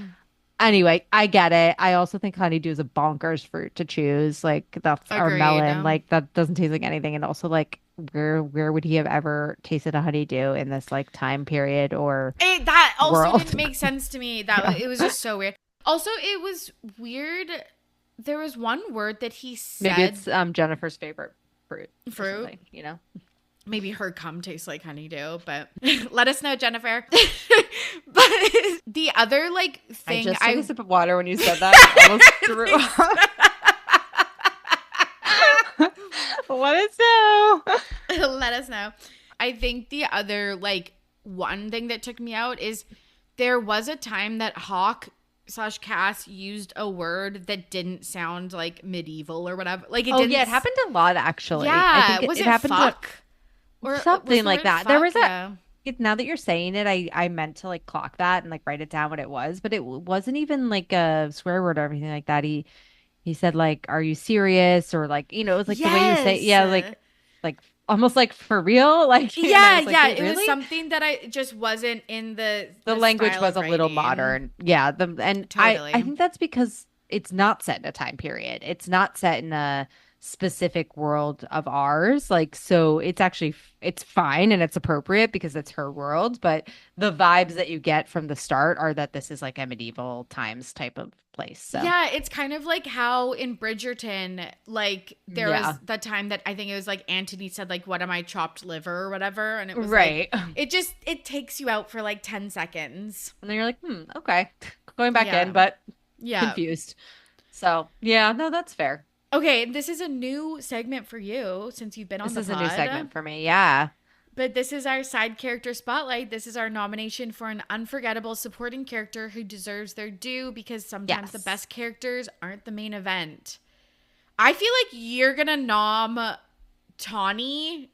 anyway, I get it. I also think honeydew is a bonkers fruit to choose. Like that's our Agreed. melon. Like that doesn't taste like anything. And also like where would he have ever tasted a honeydew in this like time period or That also world? didn't make sense to me. That Yeah. it was just so weird. Also, it was weird. There was one word that he Maybe said, it's Jennifer's favorite fruit or fruit. something, you know? Maybe her cum tastes like honeydew, but let us know, Jennifer. But the other like I thing just took a I sip of water when you said that. I almost threw up. Let us know. let us know. I think the other like one thing that took me out is there was a time that Hawk slash Cass used a word that didn't sound like medieval or whatever. Like it Oh didn't. yeah, it happened a lot actually. I Yeah, think was it it happened fuck or was something the like word that. There fuck? was a Yeah. now that you're saying it, I meant to like clock that and like write it down what it was, but it wasn't even like a swear word or anything like that. He said like, "Are you serious?" or like, you know, it was like the way you say, Yes. yeah, like almost like for real, like, and I Yeah, was like, yeah. "Wait, It was really?" something that I just wasn't in The the language style was of a little writing. modern. Yeah, the and I Totally. think that's because it's not set in a time period. It's not set in a specific world of ours. Like so it's actually it's fine and it's appropriate because it's her world, but the vibes that you get from the start are that this is like a medieval times type of place. So, Yeah, it's kind of like how in Bridgerton, like there was yeah. the time that I think it was like Anthony said like, "What am I, chopped liver or whatever?" And it was like Right. And it takes you out for like 10 seconds. then you're like, okay. Going back in, Yeah, but yeah. confused. So, yeah, no, that's fair. Okay, this is a new segment for you since you've been on This the is a new pod. segment for me. Yeah. But this is our side character spotlight. This is our nomination for an unforgettable supporting character who deserves their due because sometimes the Yes. best characters aren't the main event. I feel like you're gonna nom Tawny.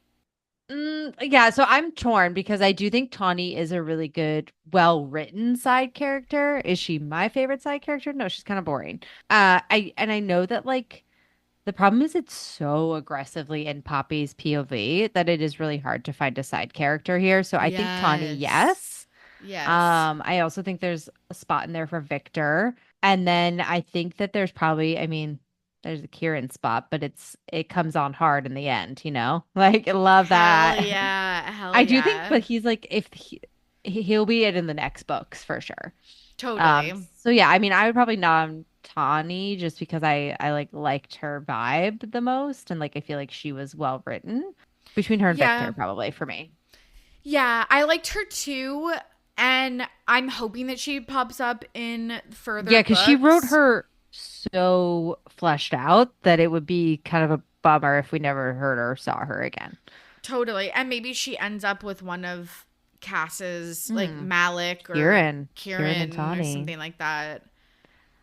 Yeah, so I'm torn because I do think Tawny is a really good, well-written side character. Is she my favorite side character? No, she's kind of boring. I know that like the problem is it's so aggressively in Poppy's POV that it is really hard to find a side character here. So I think Tawny, Yes. yes. Yes. I also think there's a spot in there for Victor. And then I think that there's probably, I mean, there's a Kieran spot, but it comes on hard in the end, you know? Like I love Hell that. yeah. Hell I do think, yeah. but he's like if he'll be it in the next books for sure. Totally. So yeah, I mean, I would probably nom Tawny just because I like liked her vibe the most, and like I feel like she was well written between her and Yeah. Victor, probably for me. Yeah. I liked her too. And I'm hoping that she pops up in further Yeah, because she wrote books. her so fleshed out that it would be kind of a bummer if we never heard or saw her again. Totally. And maybe she ends up with one of Cass's, like Hmm. Malik or Kieran and Kieran or Tawny. something like that.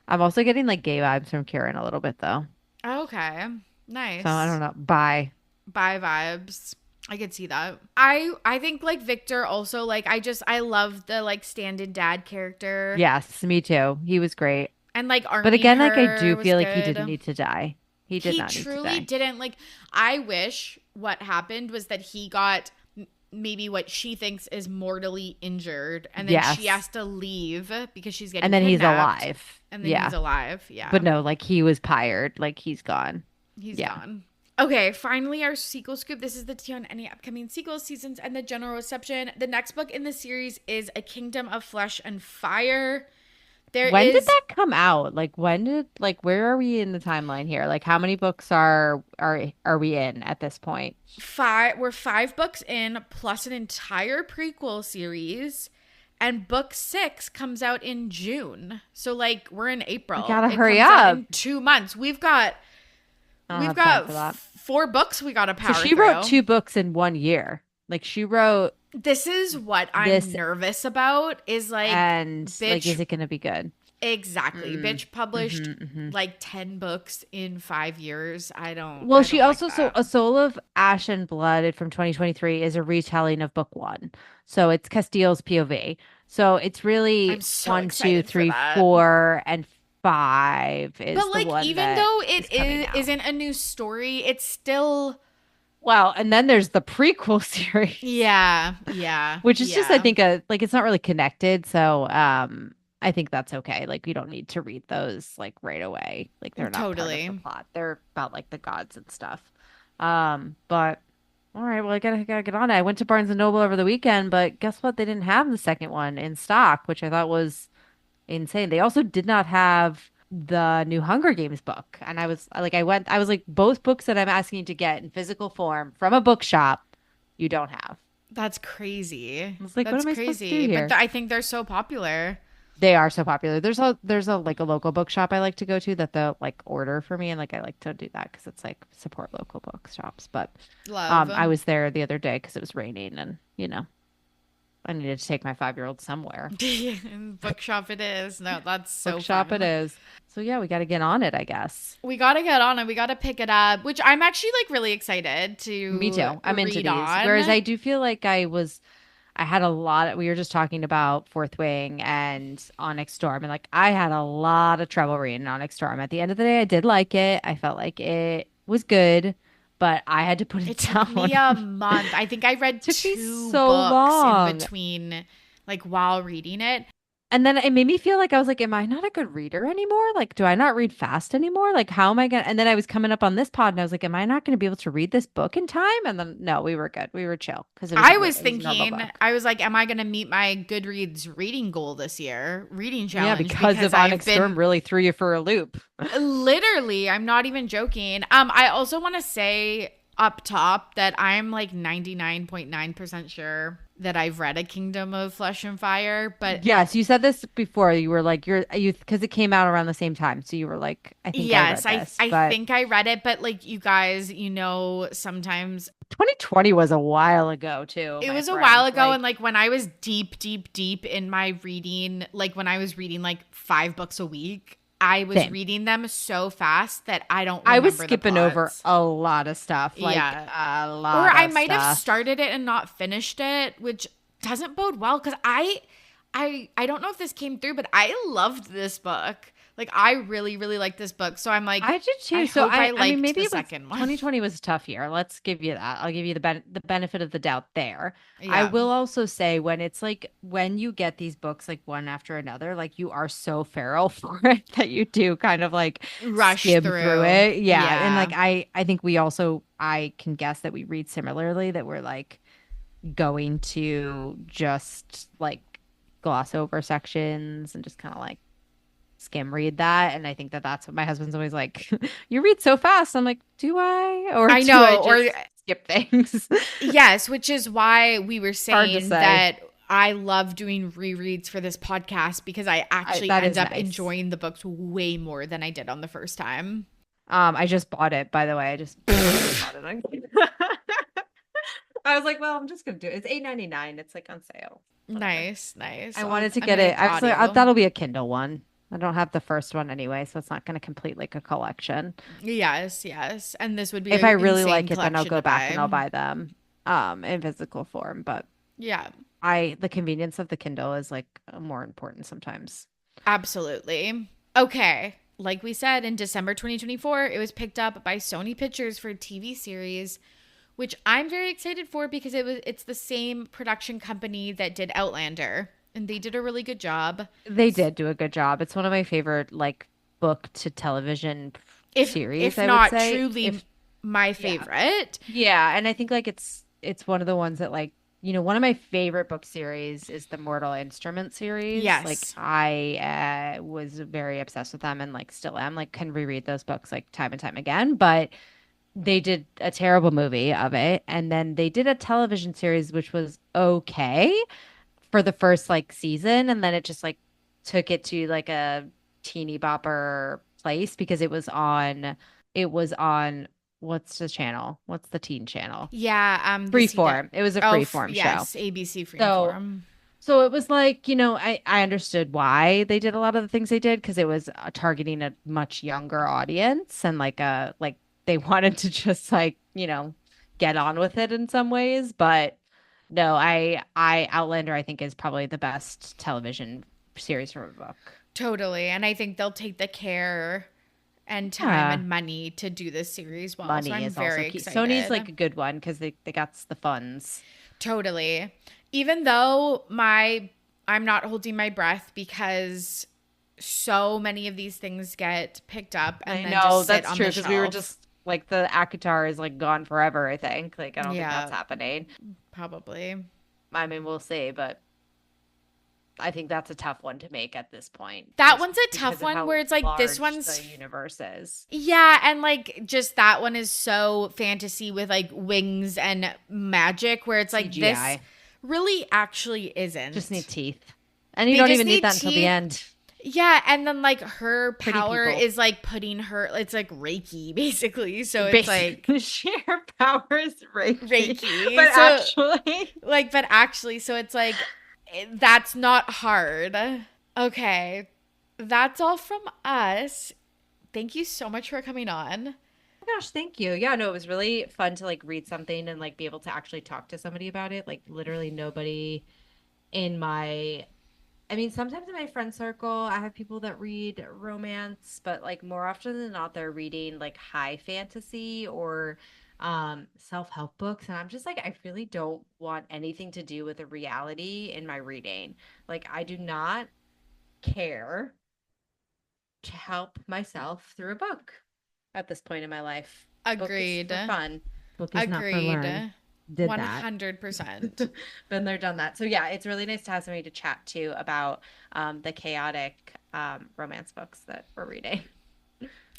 I'm also getting like gay vibes from Kieran a little bit though. Okay. So I don't Nice. know. Bye. Bye vibes. I could see that. I think like Victor also, like, I love the like stand-in dad character. Yes, me too. He was great. And like But arming again, like I her do was feel like he didn't good. need to die. He did He not need to truly die. didn't. Like, I wish what happened was that he got maybe what she thinks is mortally injured, and then she Yes. has to leave because she's And getting then he's kidnapped, alive. and then he's Yeah. alive. Yeah. But no, like he was pired. Like he's gone. He's Yeah. gone. Okay, finally our sequel scoop. This is the tea on any upcoming sequels, seasons, and the general reception. The next book in the series is A Kingdom of Flesh and Fire. There When did is that come out? Like when did like where are we in the timeline here? Like how many books are we in at this point? we're 5 books in plus an entire prequel series, and book 6 comes out in June. So like we're in We April. gotta It hurry comes out up. in 2 months. We've got I don't we've have time got for that. 4 books we got to So power she wrote through. 2 books in one year. Like she wrote This is what I'm this nervous about is like, and like is bitch. it gonna be good? Exactly. Mm, Bitch published mm-hmm. like 10 books in 5 years. Well, I she don't like also so that. A Soul of Ash and Blood from 2023 is a retelling of book 1. So it's Castile's POV. So it's I'm really so 1, 2, excited for 3, that. 4, and 5 is But the like, one even that though is it coming out. isn't a new story, it's still, Well, and then there's the prequel series, yeah, yeah, which is just I yeah. think a like it's not really connected. So I think that's okay. Like we don't need to read those like right away. Like they're not part of the Totally. plot. They're about like the gods and stuff. But all right, well I gotta get on it. I went to Barnes and Noble over the weekend, but guess what? They didn't have the second one in stock, which I thought was insane. They also did not have the new Hunger Games book. And I was like, both books that I'm asking to get in physical form from a bookshop, you don't have. That's crazy. I was like, what That's am I supposed to do crazy. But here? I think they're so popular. They are so popular. There's a like a local bookshop I like to go to that they'll like order for me, and like I like to do that because it's like support local bookshops. But Love. I was there the other day because it was raining, and I needed to take my 5-year-old somewhere. Bookshop it is. No, that's so Bookshop it fun. is. So yeah, we got to get on it, I guess. We gotta get on it. We gotta pick it up, which I'm actually like really excited Me to too. I'm into read these. Whereas on. I do feel like I had a lot we were just talking about Fourth Wing and Onyx Storm, and like I had a lot of trouble reading Onyx Storm. At the end of the day, I did like it. I felt like it was good, but I had to put It it took me down. a month. I think I read Took me two so books in long. between, like while reading it. And then it made me feel like I was like, am I not a good reader anymore? Like, do I not read fast anymore? Like, how am I gonna? And then I was coming up on this pod and I was like, am I not going to be able to read this book in time? And then no, we were good. We were chill because I was it was a normal thinking, book. I was like, am I going to meet my Goodreads reading goal this year? Reading Yeah, challenge. because of I've Onyx been Storm really threw you for a loop. literally, I'm not even joking. I also want to say up top that I'm like 99.9% sure that I've read A Kingdom of Flesh and Fire, but Yes, you said this before. You were like, you because it came out around the same time. So you were like, I think I read yes, this. I But think I read it, but like you guys, sometimes 2020 was a while ago too, it my was a friend. while ago, and like when I was deep in my reading, like when I was reading like 5 books a week, I was Same. reading them so fast that I don't I was remember the skipping over plots. a lot of stuff, like Yeah. a Or lot I of might have stuff. started it and not finished it, which doesn't bode well because I don't know if this came through, but I loved this book. Like I really, really like this book. So I'm like, I did too. I So hope I I mean, liked maybe the it was second one. 2020 was a tough year. Let's give you that. I'll give you the benefit of the doubt there. I Yeah. will also say when it's like when you get these books like one after another, like you are so feral for it that you do kind of like Rush skim through through. it. Yeah, and Yeah. like I think I can guess that we read similarly that we're like going to just like gloss over sections and just kind of like skim read that. And I think that that's what my husband's always like, you read so fast. I'm like, do I? Or I do I know. Or just skip things? yes, which is why we were Hard to saying say. that I love doing rereads for this podcast because I actually That end is up nice. enjoying the books way more than I did on the first time. I just bought it, by the way. I just bought it. I was like, well, I'm just gonna do it. It's $8.99. It's like on sale. Whatever. Nice, nice. I wanted to I'm get gonna it. get the I was like, audio. that'll be a Kindle one. I don't have the first one anyway, so it's not going to complete like a collection. Yes, yes. And this would be If I an really insane like it, then I'll collection go to back and I'll buy. buy them in physical form. But Yeah, the convenience of the Kindle is like more important sometimes. absolutely. Okay. Like we said, in December 2024, it was picked up by Sony Pictures for a TV series, which I'm very excited for because it's the same production company that did Outlander, and they did a really good job. They did do a good job. It's one of my favorite like book to television series, If I would not say. truly my Yeah. favorite. Yeah, and I think like it's one of the ones that like, one of my favorite book series is the Mortal Instrument series. Like Yes. I was very obsessed with them and like still am. Like can reread those books like time and time again, but they did a terrible movie of it and then they did a television series which was okay for the first like season and then it just like took it to like a teeny bopper place because it was on what's the channel? What's the teen channel? Yeah, the CW. Freeform. It was a Oh, freeform show. yes, ABC So Freeform. so it was like, I understood why they did a lot of the things they did because it was targeting a much younger audience and like they wanted to just like, get on with it in some ways, but no, I Outlander I think is probably the best television series from a book. Totally. And I think they'll take the care and time Yeah. and money to do this series well. So Money I'm is also very key. Sony's like excited. a good one because they got the funds. Totally. Even though I'm not holding my breath because so many of these things get picked up and I then know just sit that's on true the because we were shelf. just like the Akatar is like gone forever, I think. Like I don't think that's Yeah, happening. probably. I mean, we'll see, but I think that's a tough one to make at this point, That just one's a because tough of one how where it's like this large one's the universe is. yeah, and like just that one is so fantasy with like wings and magic where it's like this CGI. really actually Just need isn't. teeth. And you They don't just even need need that until the teeth. end. Yeah, and then like her Pretty power people. is like putting her it's like Reiki basically. So it's Basically, like the sheer power is Reiki. Reiki. But So actually, but actually so it's like that's not hard. Okay. That's all from us. Thank you so much for coming on. gosh, thank you. Yeah, no, it was really fun to like read something and like be able to actually talk to somebody about it. Like literally nobody in my I mean, sometimes in my friend circle, I have people that read romance, but like more often than not, they're reading like high fantasy or self-help books. And I'm just like, I really don't want anything to do with a reality in my reading. Like, I do not care to help myself through a book at this point in my life. Book is Agreed. for fun. Book is not for learn. Agreed. Did that. 100%. Been there, done that. So yeah, it's really nice to have somebody to chat to about the chaotic romance books that we're reading.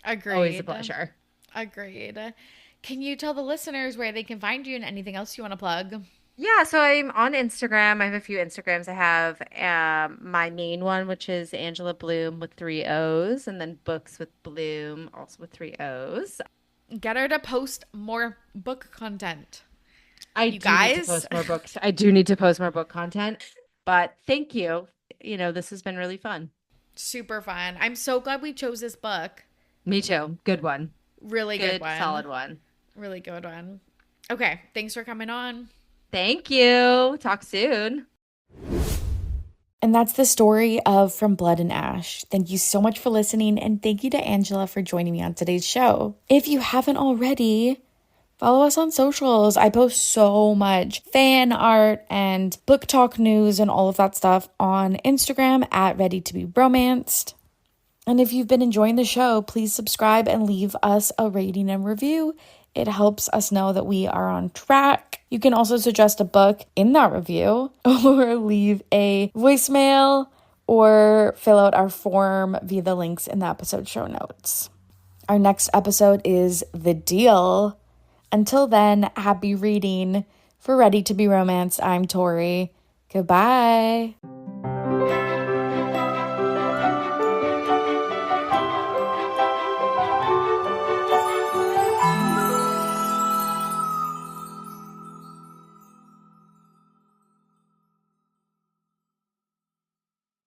Always a Agreed. pleasure. Agreed. Can you tell the listeners where they can find you and anything else you want to plug? Yeah, so I'm on Instagram. I have a few Instagrams. I have my main one, which is Angela Bloom with three O's, and then Books with Bloom, also with three O's. Get her to post more book content. I You do need to guys? post more books. I do need to post more book content, but thank you. This has been really fun. Super fun. I'm so glad we chose this book. Me too. Good one. Really good one. Solid one. Really good one. Okay. Thanks for coming on. Thank you. Talk soon. And that's the story of From Blood and Ash. Thank you so much for listening, and thank you to Angela for joining me on today's show. If you haven't already, follow us on socials. I post so much fan art and book talk news and all of that stuff on Instagram at Ready to Be Romanced. And if you've been enjoying the show, please subscribe and leave us a rating and review. It helps us know that we are on track. You can also suggest a book in that review or leave a voicemail or fill out our form via the links in the episode show notes. Our next episode is The Deal. Until then, happy reading. For Ready to Be Romanced, I'm Tori. Goodbye.